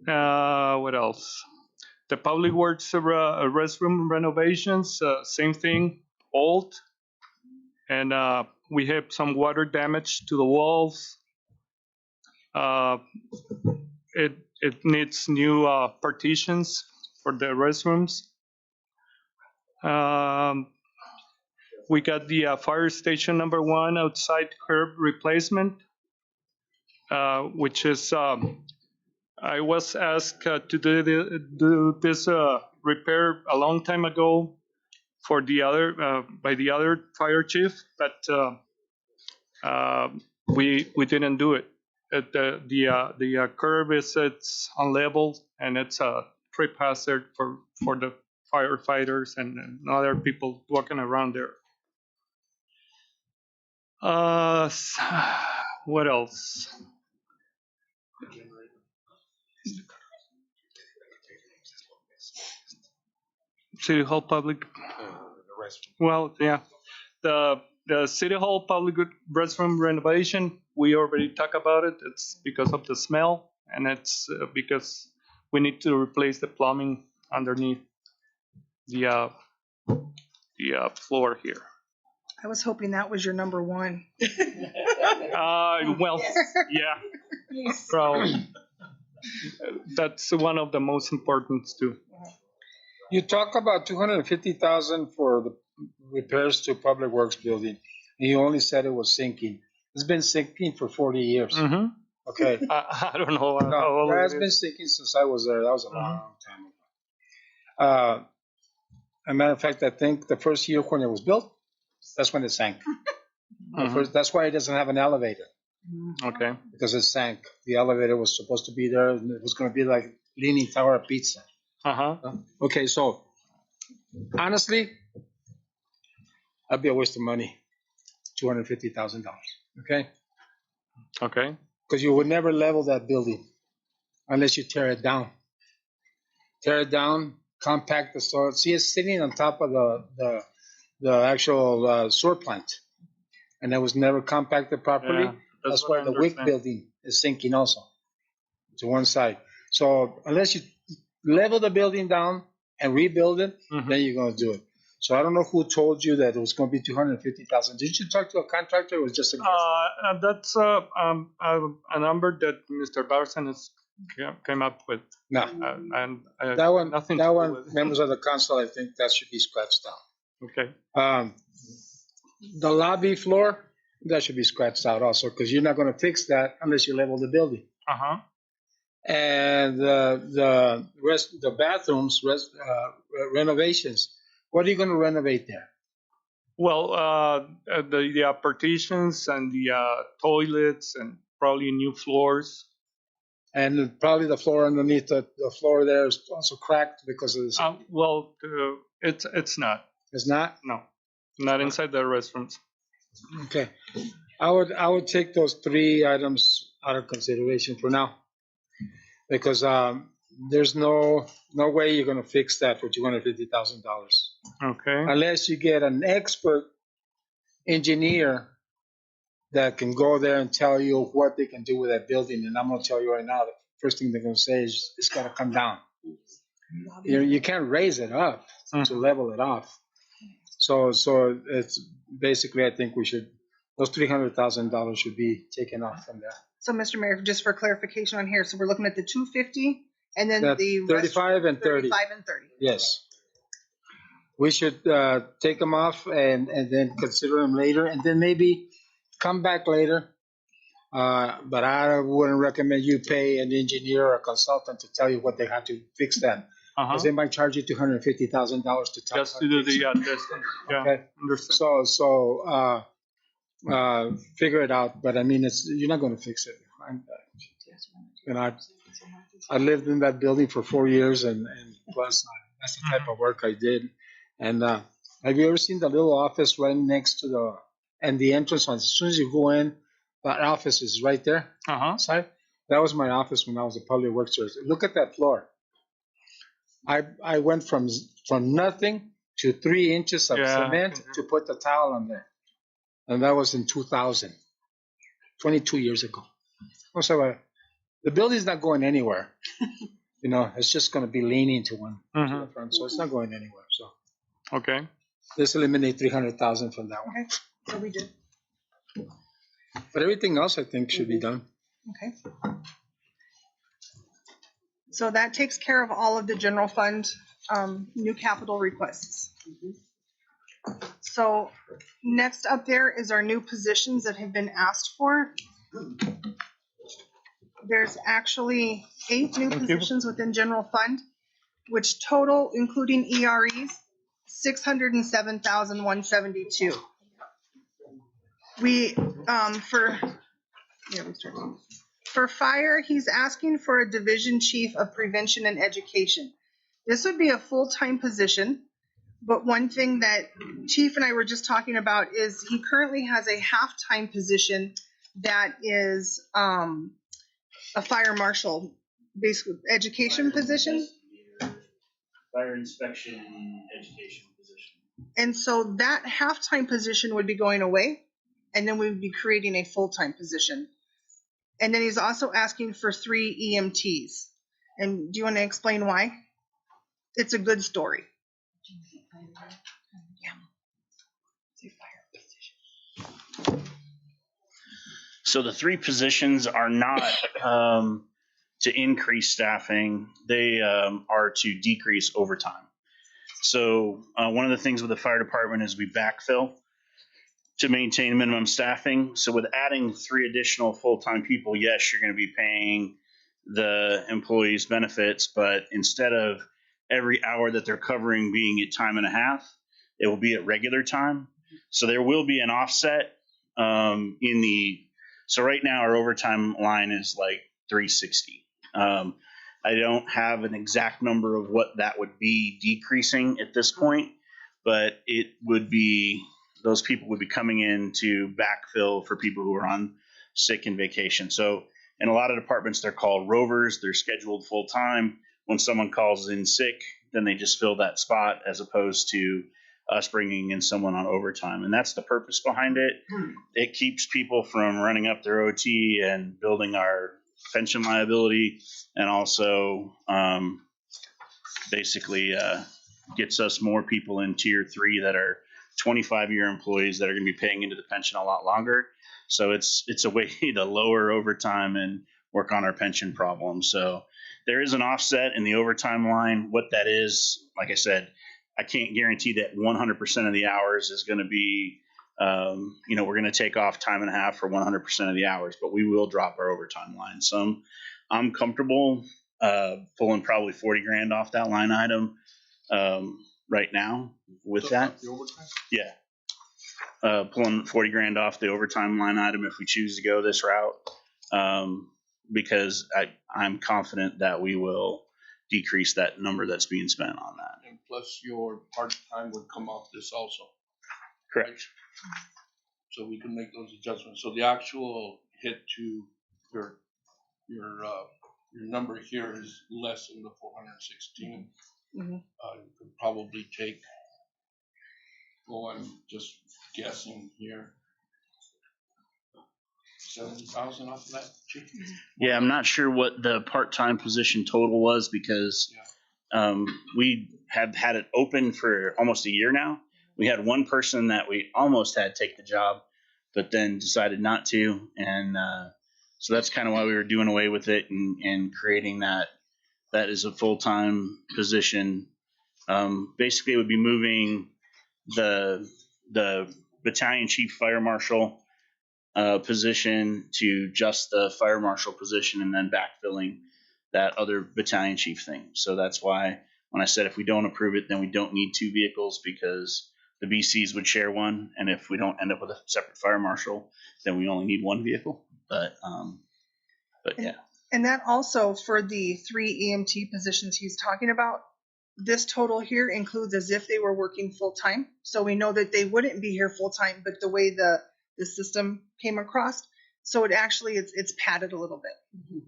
What else? The public works restroom renovations, same thing, old, and we have some water damage to the walls. It needs new partitions for the restrooms. We got the fire station number 1 outside curb replacement, which is I was asked to do this repair a long time ago for the other by the other fire chief, but we didn't do it. The curb it's unleveled, and it's a trip hazard for the firefighters and other people walking around there. What else? City Hall public. Well, yeah, the City Hall public restroom renovation. We already talked about it. It's because of the smell, and it's because we need to replace the plumbing underneath the floor here. I was hoping that was your number 1. Well, yeah, probably. That's one of the most important too. You talk about $250,000 for the repairs to public works building, and you only said it was sinking. It's been sinking for 40 years. Mm-hmm. Okay. I don't know. No, it's been sinking since I was there. That was a long time ago. As a matter of fact, I think the first year when it was built, that's when it sank. That's why it doesn't have an elevator. Okay. Because it sank. The elevator was supposed to be there, and it was going to be like Leaning Tower of Pizza. Okay, so honestly, that'd be a waste of money. $250,000. Okay. Okay. Because you would never level that building unless you tear it down. Tear it down, compact the soil. See, it's sitting on top of the actual sewer plant, and it was never compacted properly. Yeah, That's what why I the WIC understand. building is sinking also to one side. So unless you level the building down and rebuild it, then you're going to do it. So I don't know who told you that it was going to be 250,000. Did you talk to a contractor, or it was just a guess? That's a number that Mr. Barson has came up with. No. And That one, nothing that to do one, with it. members of the council, I think that should be scratched out. Okay. The lobby floor, that should be scratched out also, because you're not going to fix that unless you level the building. Uh-huh. And the bathrooms renovations, what are you going to renovate there? Well, the partitions and the toilets and probably new floors. And probably the floor underneath the floor there is also cracked because of this. Well, it's not. It's not? No, not inside the restrooms. Okay. I would take those 3 items out of consideration for now, because there's no way you're going to fix that for $250,000. Okay. Unless you get an expert engineer that can go there and tell you what they can do with that building. And I'm going to tell you right now, the first thing they're going to say is it's got to come down. You can't raise it up to level it off. So it's basically, I think those $300,000 should be taken off from there. So, Mr. Mayor, just for clarification on here, so we're looking at the 250 and then That the 35 and 30. 35 and 30. Yes. We should take them off and then consider them later, and then maybe come back later. But I wouldn't recommend you pay an engineer or a consultant to tell you what they have to fix that. Because they might charge you $250,000 to tell just to do the testing. Yeah. Okay. Understand. So figure it out. But I mean, you're not going to fix it. I lived in that building for 4 years, and plus that's the type of work I did. And have you ever seen the little office right next to the entrance? As soon as you go in, that office is right there. Side. That was my office when I was a public works director. Look at that floor. I went from nothing to 3 inches of cement to put the tile on there, and that was in 2000, 22 years ago. So the building's not going anywhere. It's just going to be leaning to the front, so it's not going anywhere. So okay, let's eliminate 300,000 from that one. Okay, so we did. But everything else, I think, should be done. Okay. So that takes care of all of the general fund new capital requests. So next up there is our new positions that have been asked for. There's actually 8 new positions within general fund, which total, including EREs, $607,172. For fire, he's asking for a division chief of prevention and education. This would be a full-time position, but one thing that Chief and I were just talking about is he currently has a half-time position that is a fire marshal, basically education position. Fire inspection education position. And so that half-time position would be going away, and then we would be creating a full-time position. And then he's also asking for 3 EMTs. And do you want to explain why? It's a good story. So the 3 positions are not to increase staffing. They are to decrease overtime. So one of the things with the fire department is we backfill to maintain minimum staffing. So with adding 3 additional full-time people, yes, you're going to be paying the employees benefits, but instead of every hour that they're covering being at time and a half, it will be at regular time. So there will be an offset so right now our overtime line is like 360. I don't have an exact number of what that would be decreasing at this point, but it would be, those people would be coming in to backfill for people who are on sick and vacation. So in a lot of departments, they're called rovers. They're scheduled full time. When someone calls in sick, then they just fill that spot as opposed to us bringing in someone on overtime. And that's the purpose behind it. It keeps people from running up their OT and building our pension liability, and also basically gets us more people in tier 3 that are 25-year employees that are going to be paying into the pension a lot longer. So it's a way to lower overtime and work on our pension problem. So there is an offset in the overtime line. What that is, like I said, I can't guarantee that 100% of the hours is going to be, we're going to take off time and a half for 100% of the hours, but we will drop our overtime line. So I'm comfortable pulling probably 40 grand off that line item right now with that. Yeah. Pulling 40 grand off the overtime line item if we choose to go this route, because I'm confident that we will decrease that number that's being spent on that. And plus your part-time would come off this also. Correct. So we can make those adjustments. So the actual hit to your number here is less than the 416. Mm-hmm. You could probably take, I'm just guessing here, 70,000 off of that. Yeah, I'm not sure what the part-time position total was because we have had it open for almost a year now. We had one person that we almost had take the job, but then decided not to. And so that's kind of why we were doing away with it and creating that is a full-time position. Basically, it would be moving the battalion chief fire marshal position to just the fire marshal position, and then backfilling that other battalion chief thing. So that's why when I said if we don't approve it, then we don't need 2 vehicles, because the BCs would share one, and if we don't end up with a separate fire marshal, then we only need 1 vehicle. But yeah. And that also, for the 3 EMT positions he's talking about, this total here includes as if they were working full-time. So we know that they wouldn't be here full-time, but the way the system came across, so it actually, it's padded a little bit.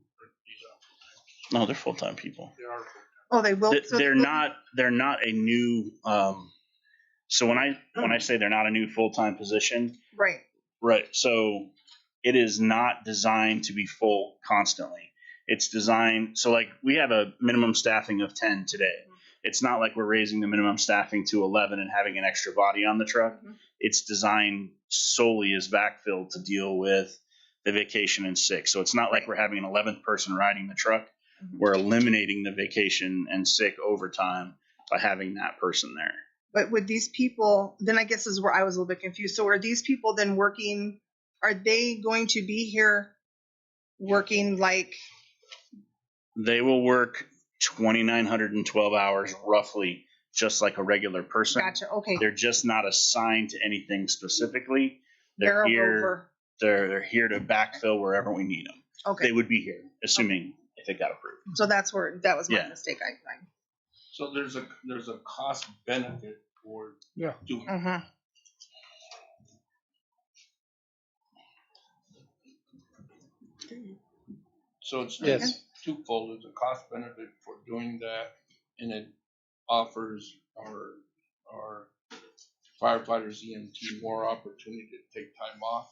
No, they're full-time people. Oh, they will? They're not a new, so when I say they're not a new full-time position. Right. So it is not designed to be full constantly. It's designed, so like we have a minimum staffing of 10 today. It's not like we're raising the minimum staffing to 11 and having an extra body on the truck. It's designed solely as backfill to deal with the vacation and sick. So it's not like we're having an 11th person riding the truck. We're eliminating the vacation and sick overtime by having that person there. But with these people, then I guess is where I was a little bit confused. So are these people then working, are they going to be here working like? They will work 2,912 hours roughly, just like a regular person. Gotcha. Okay. They're just not assigned to anything specifically. They're here. over. They're here to backfill wherever we need them. Okay. They would be here, assuming if it got approved. So that was my mistake. So there's a cost benefit for doing. Mm-hmm. So it's twofold. There's a cost benefit for doing that, and it offers our firefighters, EMT, more opportunity to take time off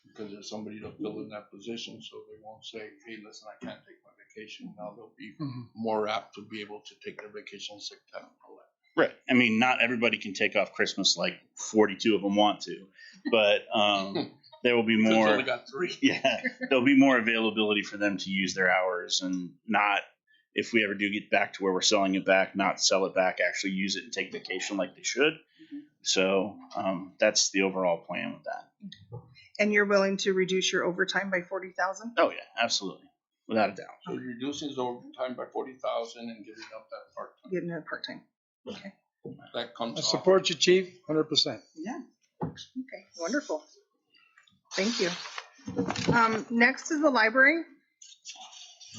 because there's somebody to fill in that position, so they won't say, hey, listen, I can't take my vacation. Now they'll be more apt to be able to take their vacation sick time and all that. Right. I mean, not everybody can take off Christmas like 42 of them want to, but there will be more. Only got 3. Yeah, there'll be more availability for them to use their hours, and not, if we ever do get back to where we're selling it back, not sell it back, actually use it and take vacation like they should. So that's the overall plan with that. And you're willing to reduce your overtime by 40,000? Oh yeah, absolutely, without a doubt. So you're reducing his overtime by 40,000 and giving up that part-time. Getting a part-time. Okay. That comes. I support you, Chief, 100%. Yeah. Okay. Wonderful. Thank you. Next is the library.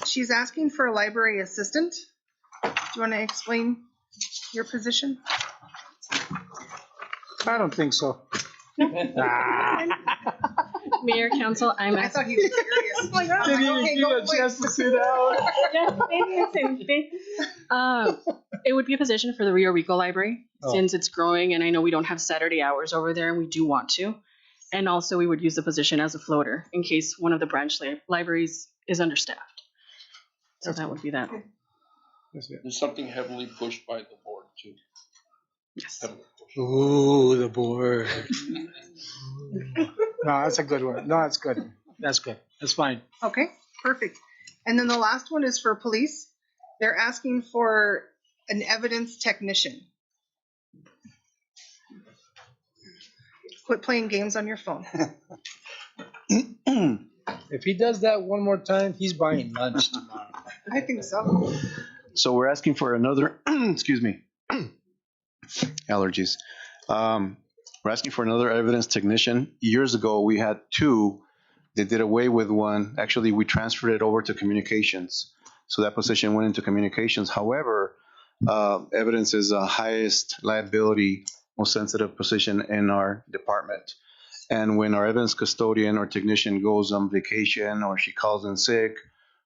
She's asking for a library assistant. Do you want to explain your position? I don't think so. Mayor, council, I thought he was serious. Like, Didn't even give a chance to sit down. It would be a position for the Rio Rico Library Oh. since it's growing, and I know we don't have Saturday hours over there, and we do want to. And also, we would use the position as a floater in case one of the branch libraries is understaffed. So that would be that. There's something heavily pushed by the board too. Yes. Ooh, the board. No, that's a good one. No, that's good. That's good. That's fine. Okay, perfect. And then the last one is for police. They're asking for an evidence technician. Quit playing games on your phone. If he does that one more time, he's buying lunch tomorrow. I think so. So we're asking for another, excuse me, allergies. We're asking for another evidence technician. Years ago, we had two. They did away with one. Actually, we transferred it over to communications. So that position went into communications. However, evidence is the highest liability, most sensitive position in our department. And when our evidence custodian or technician goes on vacation or she calls in sick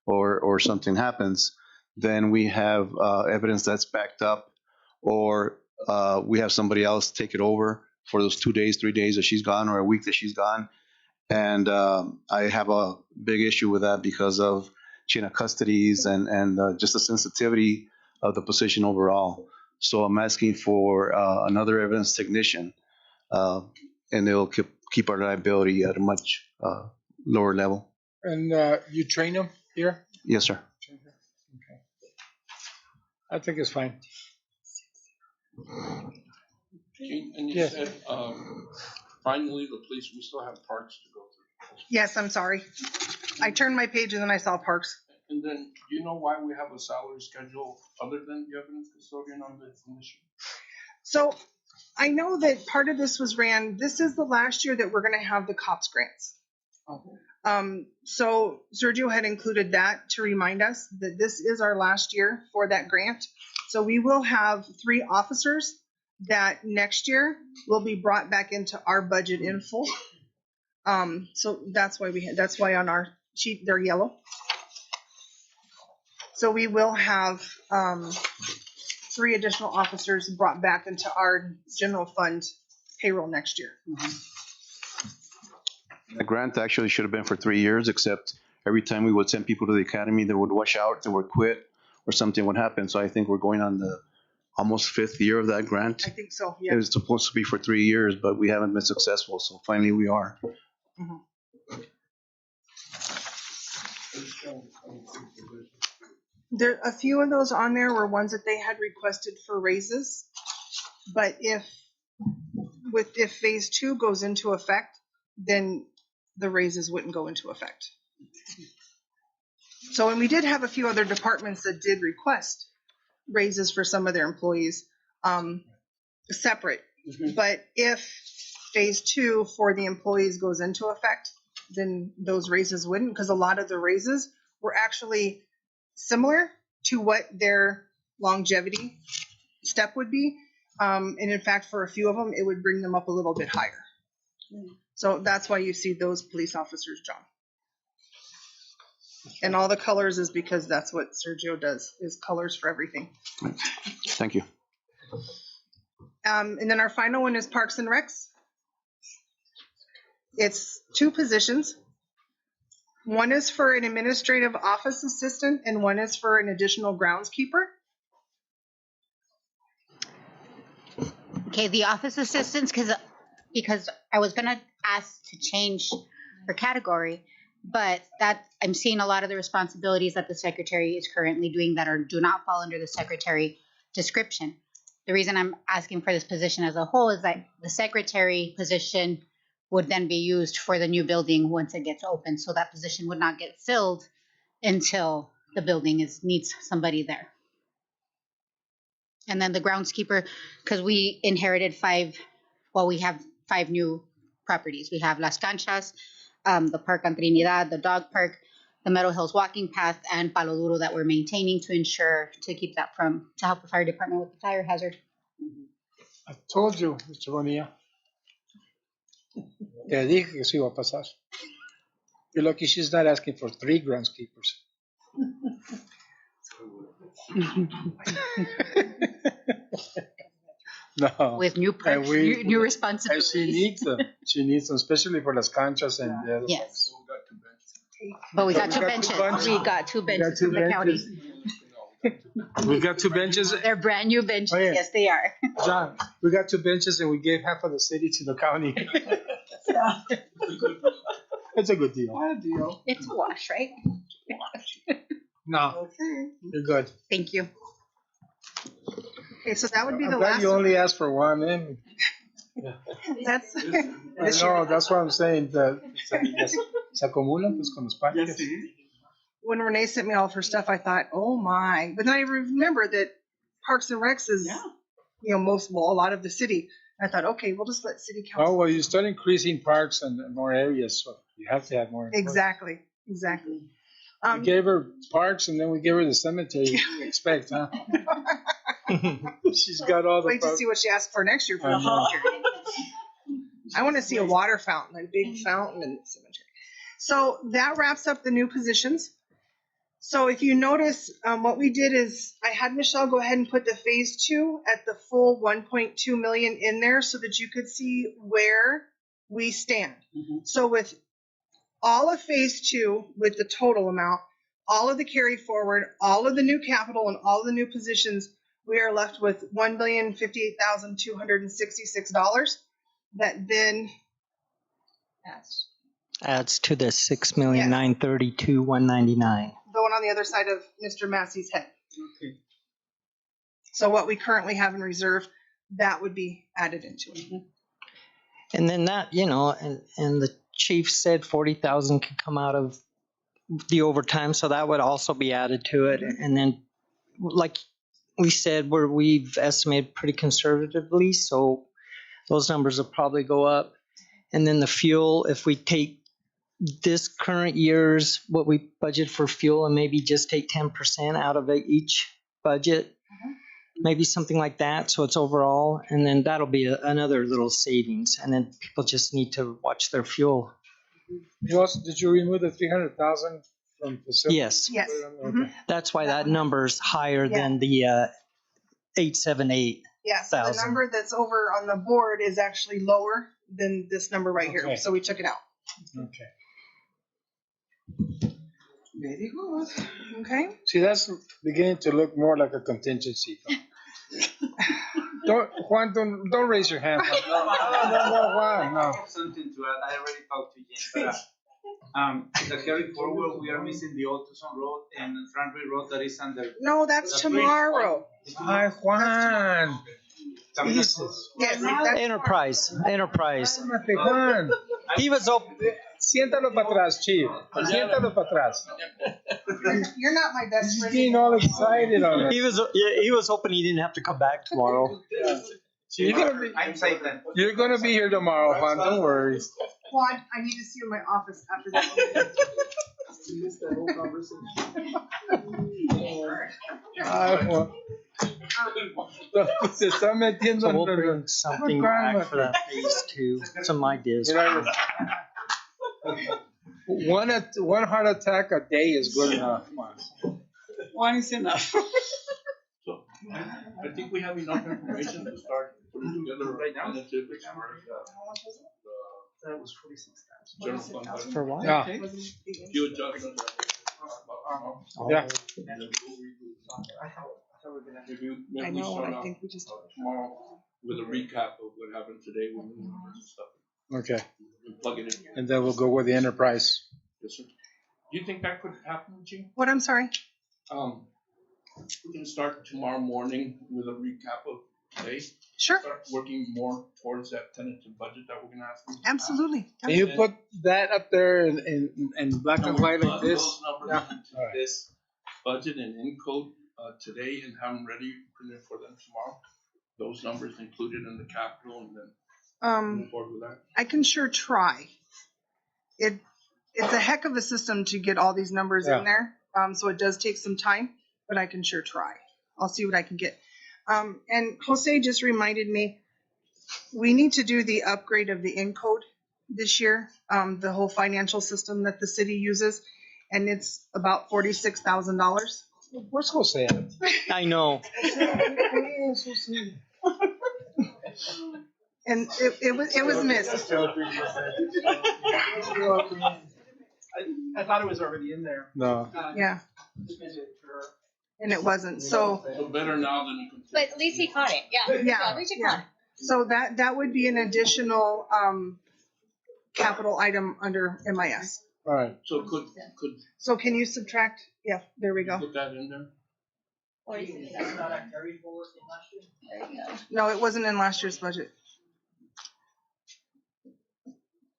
or something happens, then we have evidence that's backed up, or we have somebody else take it over for those 2 days, 3 days that she's gone, or a week that she's gone. And I have a big issue with that because of chain of custodies and just the sensitivity of the position overall. So I'm asking for another evidence technician, and it'll keep our liability at a much lower level. And you train him here? Yes, sir. Okay. I think it's fine. And you Yes. said, finally, the police, we still have parks to go through. Yes, I'm sorry. I turned my page and then I saw parks. And then, do you know why we have a salary schedule other than the evidence custodian on the commission? So I know that part of this was ran, this is the last year that we're going to have the COPS grants. So Sergio had included that to remind us that this is our last year for that grant. So we will have 3 officers that next year will be brought back into our budget in full. So that's why on our sheet they're yellow. So we will have 3 additional officers brought back into our general fund payroll next year. The grant actually should have been for 3 years, except every time we would send people to the academy, they would wash out, they would quit, or something would happen. So I think we're going on the almost 5th year of that grant. I think so, yeah. It was supposed to be for 3 years, but we haven't been successful. So finally we are. There, a few of those on there were ones that they had requested for raises, but if phase 2 goes into effect, then the raises wouldn't go into effect. So, and we did have a few other departments that did request raises for some of their employees, separate. But if phase 2 for the employees goes into effect, then those raises wouldn't, because a lot of the raises were actually similar to what their longevity step would be. And in fact, for a few of them, it would bring them up a little bit higher. So that's why you see those police officers, John. And all the colors is because that's what Sergio does, is colors for everything. Thank you. And then our final one is Parks and Recs. It's 2 positions. One is for an administrative office assistant and one is for an additional groundskeeper. Okay, the office assistants, because I was gonna ask to change her category, but that I'm seeing a lot of the responsibilities that the secretary is currently doing that do not fall under the secretary description. The reason I'm asking for this position as a whole is that the secretary position would then be used for the new building once it gets open. So that position would not get filled until the building needs somebody there. And then the groundskeeper, because we inherited we have 5 new properties. We have Las Canchas, the park on Trinidad, the dog park, the Meadow Hills walking path, and Palo Duro that we're maintaining to keep that to help the fire department with the fire hazard. I told you, Mr. Bonilla. Te dije que eso iba a pasar. You're lucky she's not asking for 3 groundskeepers. No. With new And we, new and responsibilities. she needs them. She needs them, especially for las canchas and the other Yes. ones. But we got So two benches. We got two benches two from the county. benches. We got 2 benches. They're brand new benches. Oh, yeah. Yes, they are. John, we got 2 benches and we gave half of the city to the county. It's a good deal. What a deal. It's a wash, right? No, Okay. you're good. Thank you. Okay, so that would be I'm the glad last you one. only asked for one. That's I know, that's what I'm saying. Se acumulan pues con los parques. when Renee sent me all of her stuff, I thought, oh my. But then I remember that Parks and Recs is, a lot of the city. I thought, okay, we'll just let city council. Oh, well, you start increasing parks and more areas, so you have to have more. employees. Exactly. We gave her parks and then we gave her the cemetery. What do you expect, huh? She's got all the. Wait to see what she asks for next year for the cemetery. I want to see a water fountain, a big fountain in the cemetery. So that wraps up the new positions. So if you notice, what we did is I had Michelle go ahead and put the phase 2 at the full 1.2 million in there so that you could see where we stand. So with all of phase 2, with the total amount, all of the carry forward, all of the new capital, and all of the new positions, we are left with $1,058,266. That then Adds to the 6,932,199. the one on the other side of Mr. Massey's head. Okay. So what we currently have in reserve, that would be added into it. And then that, and the chief said 40,000 could come out of the overtime, so that would also be added to it. And then, like we said, we've estimated pretty conservatively, so those numbers will probably go up. And then the fuel, if we take this current year's what we budget for fuel and maybe just take 10% out of each budget, maybe something like that. So it's overall, and then that'll be another little savings. And then people just need to watch their fuel. Did you remove the 300,000 from facility? Yes. Okay. That's why that number's higher than the 878. Yeah, so the number that's over on the board is actually lower than this number right here. Okay. So we took it out. Okay. Very good. Okay. See, that's beginning to look more like a contingency. Juan, don't raise your hand. No, Juan, no. I have something to add. I already talked to Jane, but the carry forward, we are missing the Old Tucson Road and Franklin Road that is under. No, that's tomorrow. Hi, Juan. Jesus. Yes, that's Enterprise. Cálmate, Juan. He was open. Siéntalo para atrás, Chief. Siéntalo para atrás. You're not my best He's friend. getting all excited on it. He was hoping he didn't have to come back tomorrow. So I'm safe then. you're gonna be here tomorrow, Juan. Don't worry. Juan, I need to see you in my office after this. You missed that whole conversation. Ay, Juan. Se está metiendo So we'll en bring something back for that phase 2. It's on my disc. One heart attack a day is good enough. Juan. One is enough. So I think we have enough information to start putting together right now. That was 46,000. For what? Yeah. You adjustment. Yeah. I know, I think we just. Tomorrow with a recap of what happened today with the numbers and stuff. Okay. We'll plug it in. And then we'll go with the enterprise. Yes, sir. Do you think that could happen, Gene? What? I'm sorry. We can start tomorrow morning with a recap of today. Sure. Start working more towards that tentative budget that we're gonna ask them. Absolutely. Can you put that up there in black and white like this? Those numbers into All right. this budget and encode today and have them ready printed for them tomorrow. Those numbers included in the capital and then move forward with that. I can sure try. It's a heck of a system to get all these numbers in there. So it does take some time, but I can sure try. I'll see what I can get. And Jose just reminded me, we need to do the upgrade of the encode this year, the whole financial system that the city uses, and it's about $46,000. We're supposed to say it. I know. And it was missed. I thought it was already in there. No. Yeah. And it wasn't. So better now than you can. But at least he caught it. Yeah. yeah, At least he caught it. so that would be an additional capital item under MIS. All right. So could So can you subtract? Yeah, there we go. put that in there? That's not a carry forward from last year? There you go. No, it wasn't in last year's budget.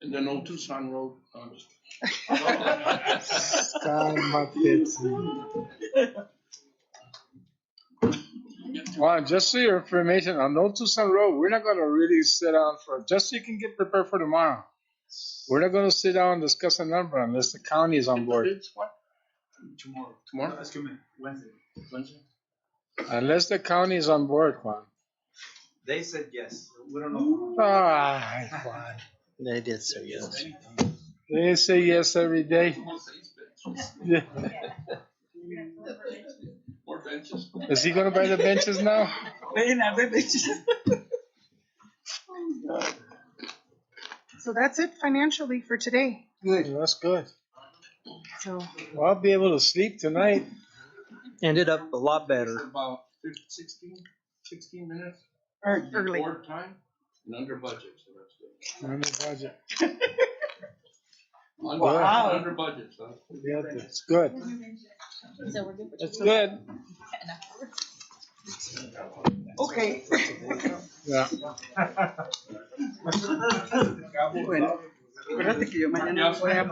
And then Old Tucson Road. No, I'm just Well, just so your information, on Old Tucson Road, we're not going to really sit down for, just so you can get prepared for tomorrow. We're not going to sit down and discuss a number unless the county is on board. Tomorrow. Tomorrow? Excuse me, Wednesday. Unless the county is on board, Juan. They said yes. We don't know. Ah, Juan. They did say yes. They say yes every day. Yeah. More benches. Is he going to buy the benches now? So that's it financially for today. Good. That's good. So Well, I'll be able to sleep tonight. Ended up a lot better. About 16 minutes. early. Board time and under budget, so that's good. Under budget. Wow. Under budget, so. Yeah, that's good. So we're good for That's good. Okay. Yeah. Bueno, acuérdate que yo mañana voy a...